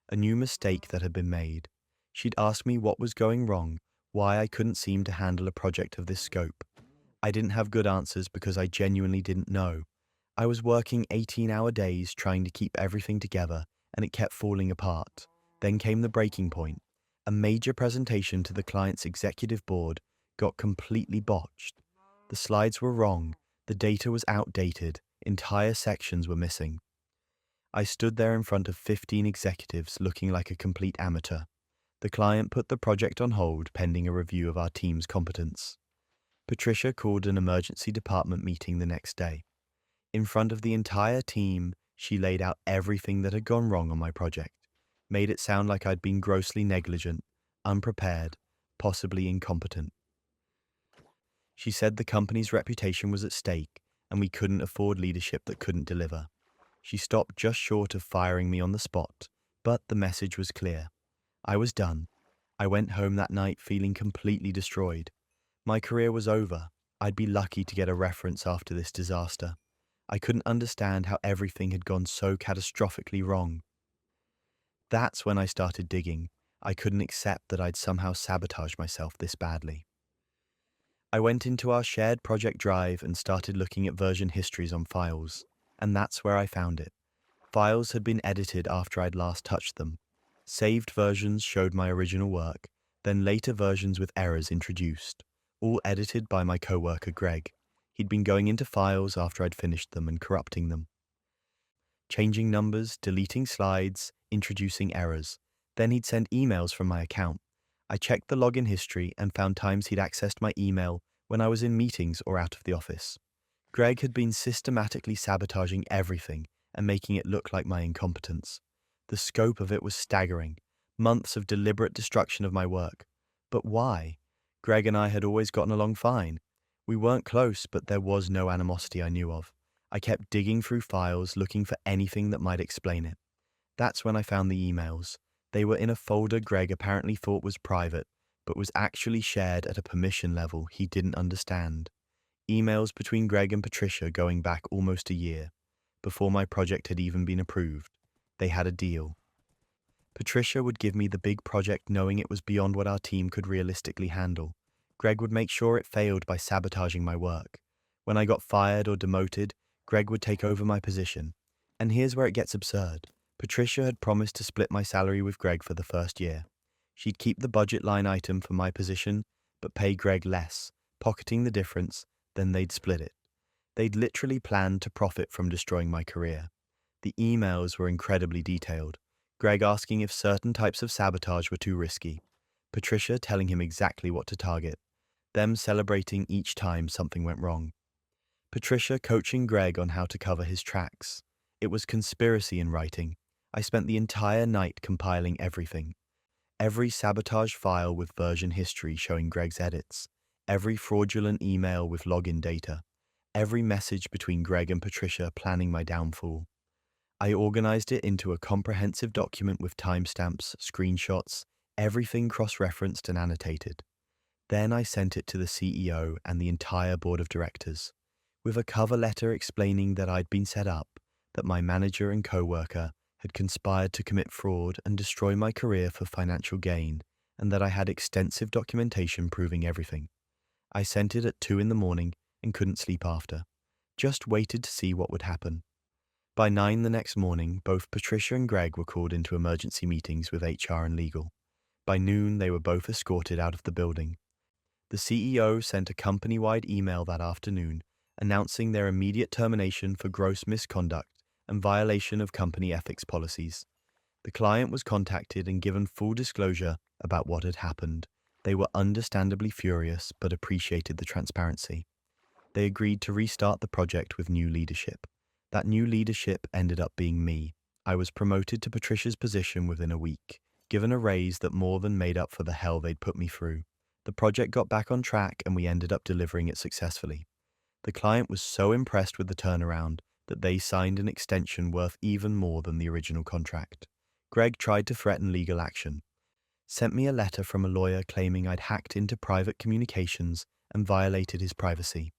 a new mistake that had been made. She'd ask me what was going wrong, why I couldn't seem to handle a project of this scope. I didn't have good answers because I genuinely didn't know. I was working 18-hour days trying to keep everything together, and it kept falling apart. Then came the breaking point. A major presentation to the client's executive board got completely botched. The slides were wrong, the data was outdated, entire sections were missing. I stood there in front of 15 executives looking like a complete amateur. The client put the project on hold pending a review of our team's competence. Patricia called an emergency department meeting the next day. In front of the entire team, she laid out everything that had gone wrong on my project, made it sound like I'd been grossly negligent, unprepared, possibly incompetent. She said the company's reputation was at stake and we couldn't afford leadership that couldn't deliver. She stopped just short of firing me on the spot, but the message was clear. I was done. I went home that night feeling completely destroyed. My career was over. I'd be lucky to get a reference after this disaster. I couldn't understand how everything had gone so catastrophically wrong. That's when I started digging. I couldn't accept that I'd somehow sabotaged myself this badly. I went into our shared project drive and started looking at version histories on files, and that's where I found it. Files had been edited after I'd last touched them. Saved versions showed my original work, then later versions with errors introduced, all edited by my coworker Greg. He'd been going into files after I'd finished them and corrupting them, changing numbers, deleting slides, introducing errors. Then he'd send emails from my account. I checked the login history and found times he'd accessed my email when I was in meetings or out of the office. Greg had been systematically sabotaging everything and making it look like my incompetence. The scope of it was staggering. Months of deliberate destruction of my work. But why? Greg and I had always gotten along fine. We weren't close, but there was no animosity I knew of. I kept digging through files, looking for anything that might explain it. That's when I found the emails. They were in a folder Greg apparently thought was private, but was actually shared at a permission level he didn't understand. Emails between Greg and Patricia going back almost a year, before my project had even been approved. They had a deal. Patricia would give me the big project knowing it was beyond what our team could realistically handle. Greg would make sure it failed by sabotaging my work. When I got fired or demoted, Greg would take over my position. And here's where it gets absurd. Patricia had promised to split my salary with Greg for the first year. She'd keep the budget line item for my position, but pay Greg less, pocketing the difference, then they'd split it. They'd literally planned to profit from destroying my career. The emails were incredibly detailed. Greg asking if certain types of sabotage were too risky. Patricia telling him exactly what to target. Them celebrating each time something went wrong. Patricia coaching Greg on how to cover his tracks. It was conspiracy in writing. I spent the entire night compiling everything. Every sabotage file with version history showing Greg's edits. Every fraudulent email with login data. Every message between Greg and Patricia planning my downfall. I organized it into a comprehensive document with timestamps, screenshots, everything cross-referenced and annotated. Then I sent it to the CEO and the entire board of directors, with a cover letter explaining that I'd been set up, that my manager and co-worker had conspired to commit fraud and destroy my career for financial gain, and that I had extensive documentation proving everything. I sent it at 2 a.m. and couldn't sleep after. Just waited to see what would happen. By 9 the next morning, both Patricia and Greg were called into emergency meetings with HR and legal. By noon, they were both escorted out of the building. The CEO sent a company-wide email that afternoon announcing their immediate termination for gross misconduct and violation of company ethics policies. The client was contacted and given full disclosure about what had happened. They were understandably furious but appreciated the transparency. They agreed to restart the project with new leadership. That new leadership ended up being me. I was promoted to Patricia's position within a week, given a raise that more than made up for the hell they'd put me through. The project got back on track and we ended up delivering it successfully. The client was so impressed with the turnaround that they signed an extension worth even more than the original contract. Greg tried to threaten legal action, sent me a letter from a lawyer claiming I'd hacked into private communications and violated his privacy.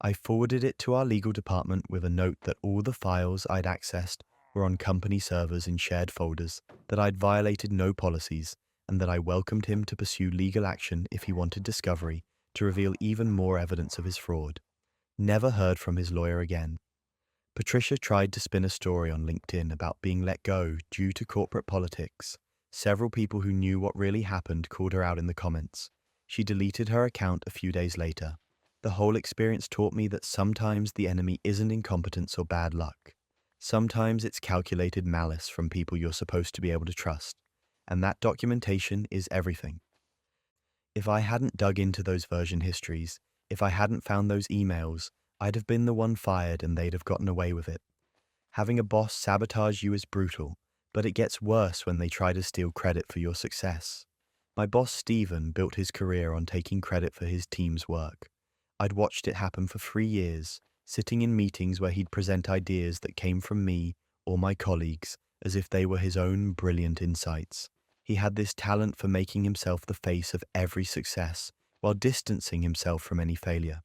I forwarded it to our legal department with a note that all the files I'd accessed were on company servers in shared folders, that I'd violated no policies, and that I welcomed him to pursue legal action if he wanted discovery to reveal even more evidence of his fraud. Never heard from his lawyer again. Patricia tried to spin a story on LinkedIn about being let go due to corporate politics. Several people who knew what really happened called her out in the comments. She deleted her account a few days later. The whole experience taught me that sometimes the enemy isn't incompetence or bad luck. Sometimes it's calculated malice from people you're supposed to be able to trust. And that documentation is everything. If I hadn't dug into those version histories, if I hadn't found those emails, I'd have been the one fired and they'd have gotten away with it. Having a boss sabotage you is brutal, but it gets worse when they try to steal credit for your success. My boss Stephen built his career on taking credit for his team's work. I'd watched it happen for 3 years, sitting in meetings where he'd present ideas that came from me or my colleagues as if they were his own brilliant insights. He had this talent for making himself the face of every success while distancing himself from any failure.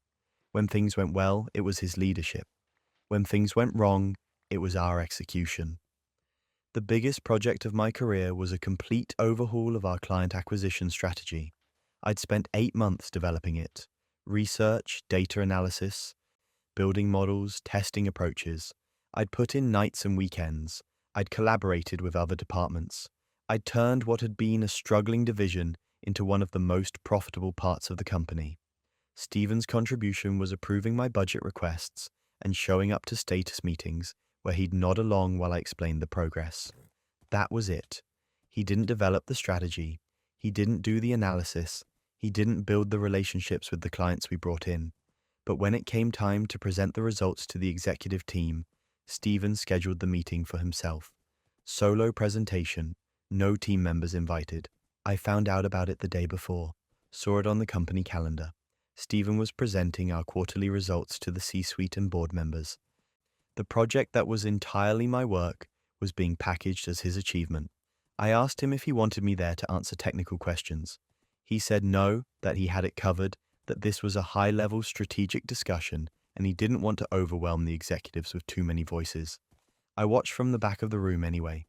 When things went well, it was his leadership. When things went wrong, it was our execution. The biggest project of my career was a complete overhaul of our client acquisition strategy. I'd spent 8 months developing it. Research, data analysis, building models, testing approaches. I'd put in nights and weekends. I'd collaborated with other departments. I'd turned what had been a struggling division into one of the most profitable parts of the company. Stephen's contribution was approving my budget requests and showing up to status meetings where he'd nod along while I explained the progress. That was it. He didn't develop the strategy. He didn't do the analysis. He didn't build the relationships with the clients we brought in. But when it came time to present the results to the executive team, Stephen scheduled the meeting for himself. Solo presentation, no team members invited. I found out about it the day before, saw it on the company calendar. Stephen was presenting our quarterly results to the C-suite and board members. The project that was entirely my work was being packaged as his achievement. I asked him if he wanted me there to answer technical questions. He said no, that he had it covered, that this was a high-level strategic discussion, and he didn't want to overwhelm the executives with too many voices. I watched from the back of the room anyway.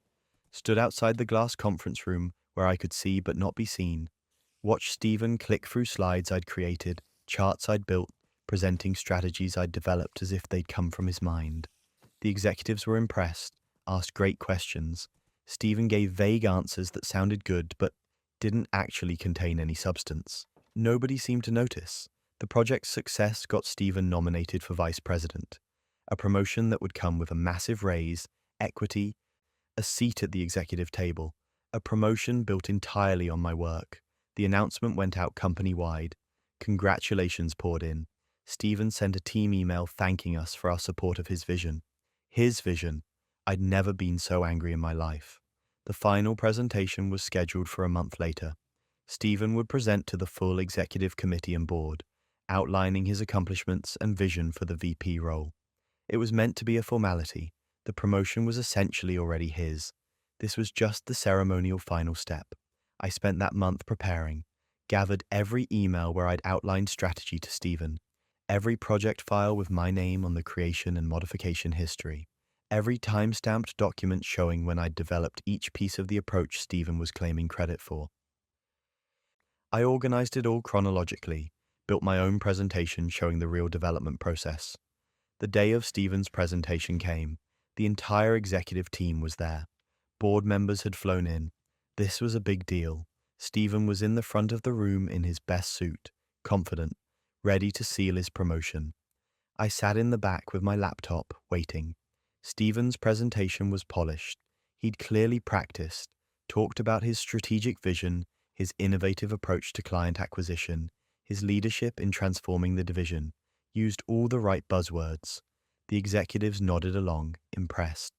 Stood outside the glass conference room where I could see but not be seen. Watched Stephen click through slides I'd created, charts I'd built, presenting strategies I'd developed as if they'd come from his mind. The executives were impressed, asked great questions. Stephen gave vague answers that sounded good but didn't actually contain any substance. Nobody seemed to notice. The project's success got Stephen nominated for vice president, a promotion that would come with a massive raise, equity, a seat at the executive table, a promotion built entirely on my work. The announcement went out company-wide. Congratulations poured in. Stephen sent a team email thanking us for our support of his vision. His vision. I'd never been so angry in my life. The final presentation was scheduled for a month later. Stephen would present to the full executive committee and board, outlining his accomplishments and vision for the VP role. It was meant to be a formality. The promotion was essentially already his. This was just the ceremonial final step. I spent that month preparing, gathered every email where I'd outlined strategy to Stephen, every project file with my name on the creation and modification history, every time-stamped document showing when I'd developed each piece of the approach Stephen was claiming credit for. I organized it all chronologically, built my own presentation showing the real development process. The day of Stephen's presentation came. The entire executive team was there. Board members had flown in. This was a big deal. Stephen was in the front of the room in his best suit, confident, ready to seal his promotion. I sat in the back with my laptop, waiting. Stephen's presentation was polished. He'd clearly practiced, talked about his strategic vision, his innovative approach to client acquisition, his leadership in transforming the division, used all the right buzzwords. The executives nodded along, impressed.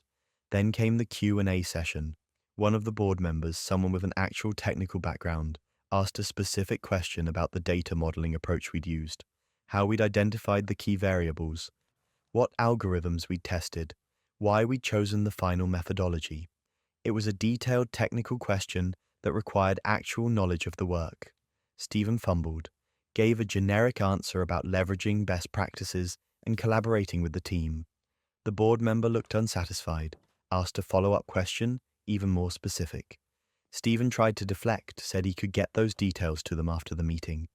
Then came the Q&A session. One of the board members, someone with an actual technical background, asked a specific question about the data modeling approach we'd used, how we'd identified the key variables, what algorithms we'd tested, why we'd chosen the final methodology. It was a detailed technical question that required actual knowledge of the work. Stephen fumbled, gave a generic answer about leveraging best practices and collaborating with the team. The board member looked unsatisfied, asked a follow-up question, even more specific. Stephen tried to deflect, said he could get those details to them after the meeting.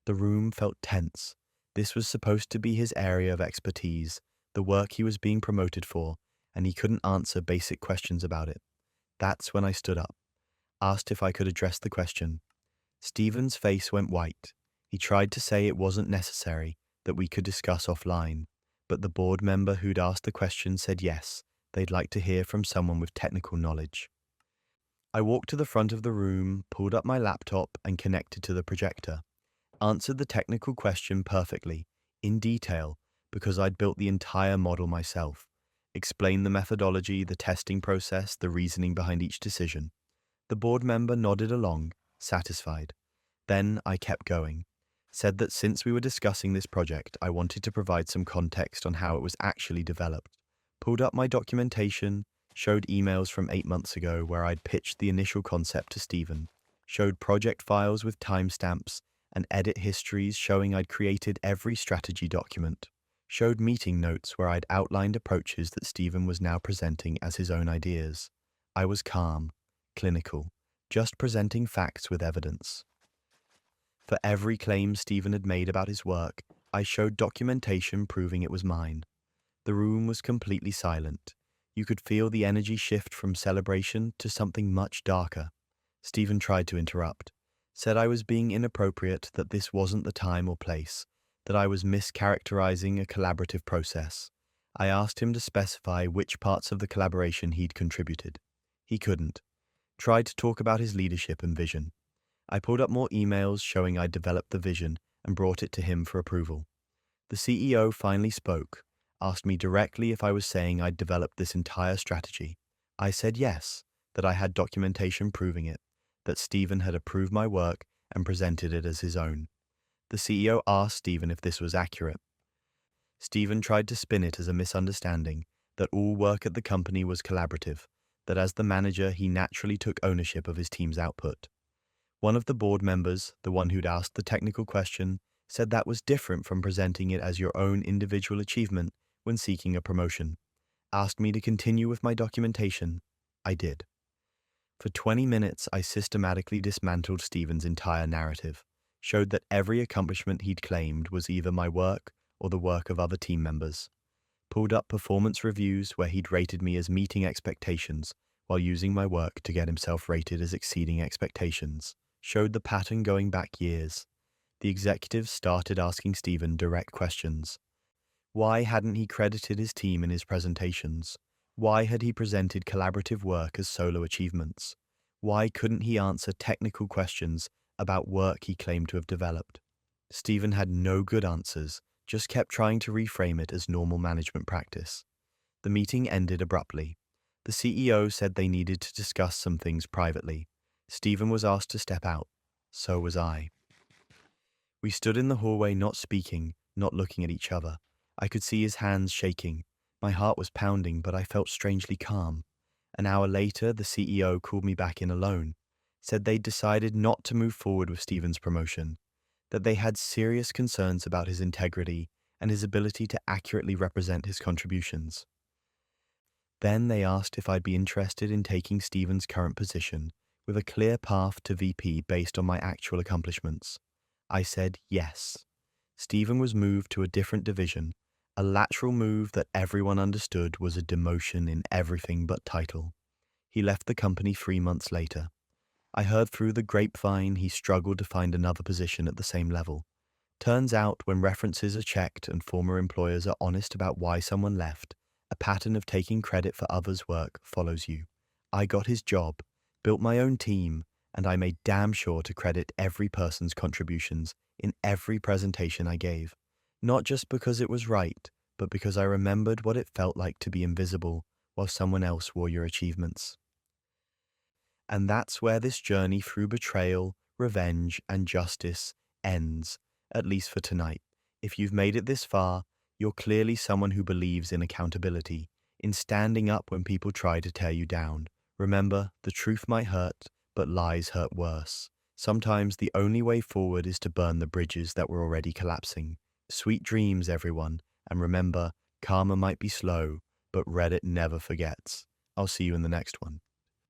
The room felt tense. This was supposed to be his area of expertise, the work he was being promoted for, and he couldn't answer basic questions about it. That's when I stood up, asked if I could address the question. Stephen's face went white. He tried to say it wasn't necessary, that we could discuss offline, but the board member who'd asked the question said yes, they'd like to hear from someone with technical knowledge. I walked to the front of the room, pulled up my laptop and connected to the projector. Answered the technical question perfectly, in detail, because I'd built the entire model myself. Explained the methodology, the testing process, the reasoning behind each decision. The board member nodded along, satisfied. Then I kept going. Said that since we were discussing this project, I wanted to provide some context on how it was actually developed. Pulled up my documentation, showed emails from 8 months ago where I'd pitched the initial concept to Stephen, showed project files with timestamps and edit histories showing I'd created every strategy document, showed meeting notes where I'd outlined approaches that Stephen was now presenting as his own ideas. I was calm, clinical, just presenting facts with evidence. For every claim Stephen had made about his work, I showed documentation proving it was mine. The room was completely silent. You could feel the energy shift from celebration to something much darker. Stephen tried to interrupt, said I was being inappropriate, that this wasn't the time or place, that I was mischaracterizing a collaborative process. I asked him to specify which parts of the collaboration he'd contributed. He couldn't. Tried to talk about his leadership and vision. I pulled up more emails showing I'd developed the vision and brought it to him for approval. The CEO finally spoke, asked me directly if I was saying I'd developed this entire strategy. I said yes, that I had documentation proving it, that Stephen had approved my work and presented it as his own. The CEO asked Stephen if this was accurate. Stephen tried to spin it as a misunderstanding, that all work at the company was collaborative, that as the manager he naturally took ownership of his team's output. One of the board members, the one who'd asked the technical question, said that was different from presenting it as your own individual achievement when seeking a promotion. Asked me to continue with my documentation. I did. For 20 minutes, I systematically dismantled Stephen's entire narrative, showed that every accomplishment he'd claimed was either my work or the work of other team members. Pulled up performance reviews where he'd rated me as meeting expectations while using my work to get himself rated as exceeding expectations. Showed the pattern going back years. The executives started asking Stephen direct questions. Why hadn't he credited his team in his presentations? Why had he presented collaborative work as solo achievements? Why couldn't he answer technical questions about work he claimed to have developed? Stephen had no good answers, just kept trying to reframe it as normal management practice. The meeting ended abruptly. The CEO said they needed to discuss some things privately. Stephen was asked to step out. So was I. We stood in the hallway, not speaking, not looking at each other. I could see his hands shaking. My heart was pounding, but I felt strangely calm. An hour later, the CEO called me back in alone, said they'd decided not to move forward with Stephen's promotion, that they had serious concerns about his integrity and his ability to accurately represent his contributions. Then they asked if I'd be interested in taking Stephen's current position, with a clear path to VP based on my actual accomplishments. I said yes. Stephen was moved to a different division, a lateral move that everyone understood was a demotion in everything but title. He left the company 3 months later. I heard through the grapevine he struggled to find another position at the same level. Turns out when references are checked and former employers are honest about why someone left, a pattern of taking credit for others' work follows you. I got his job, built my own team, and I made damn sure to credit every person's contributions in every presentation I gave. Not just because it was right, but because I remembered what it felt like to be invisible while someone else wore your achievements. And that's where this journey through betrayal, revenge, and justice ends, at least for tonight. If you've made it this far, you're clearly someone who believes in accountability, in standing up when people try to tear you down. Remember, the truth might hurt, but lies hurt worse. Sometimes the only way forward is to burn the bridges that were already collapsing. Sweet dreams, everyone, and remember, karma might be slow, but Reddit never forgets. I'll see you in the next one.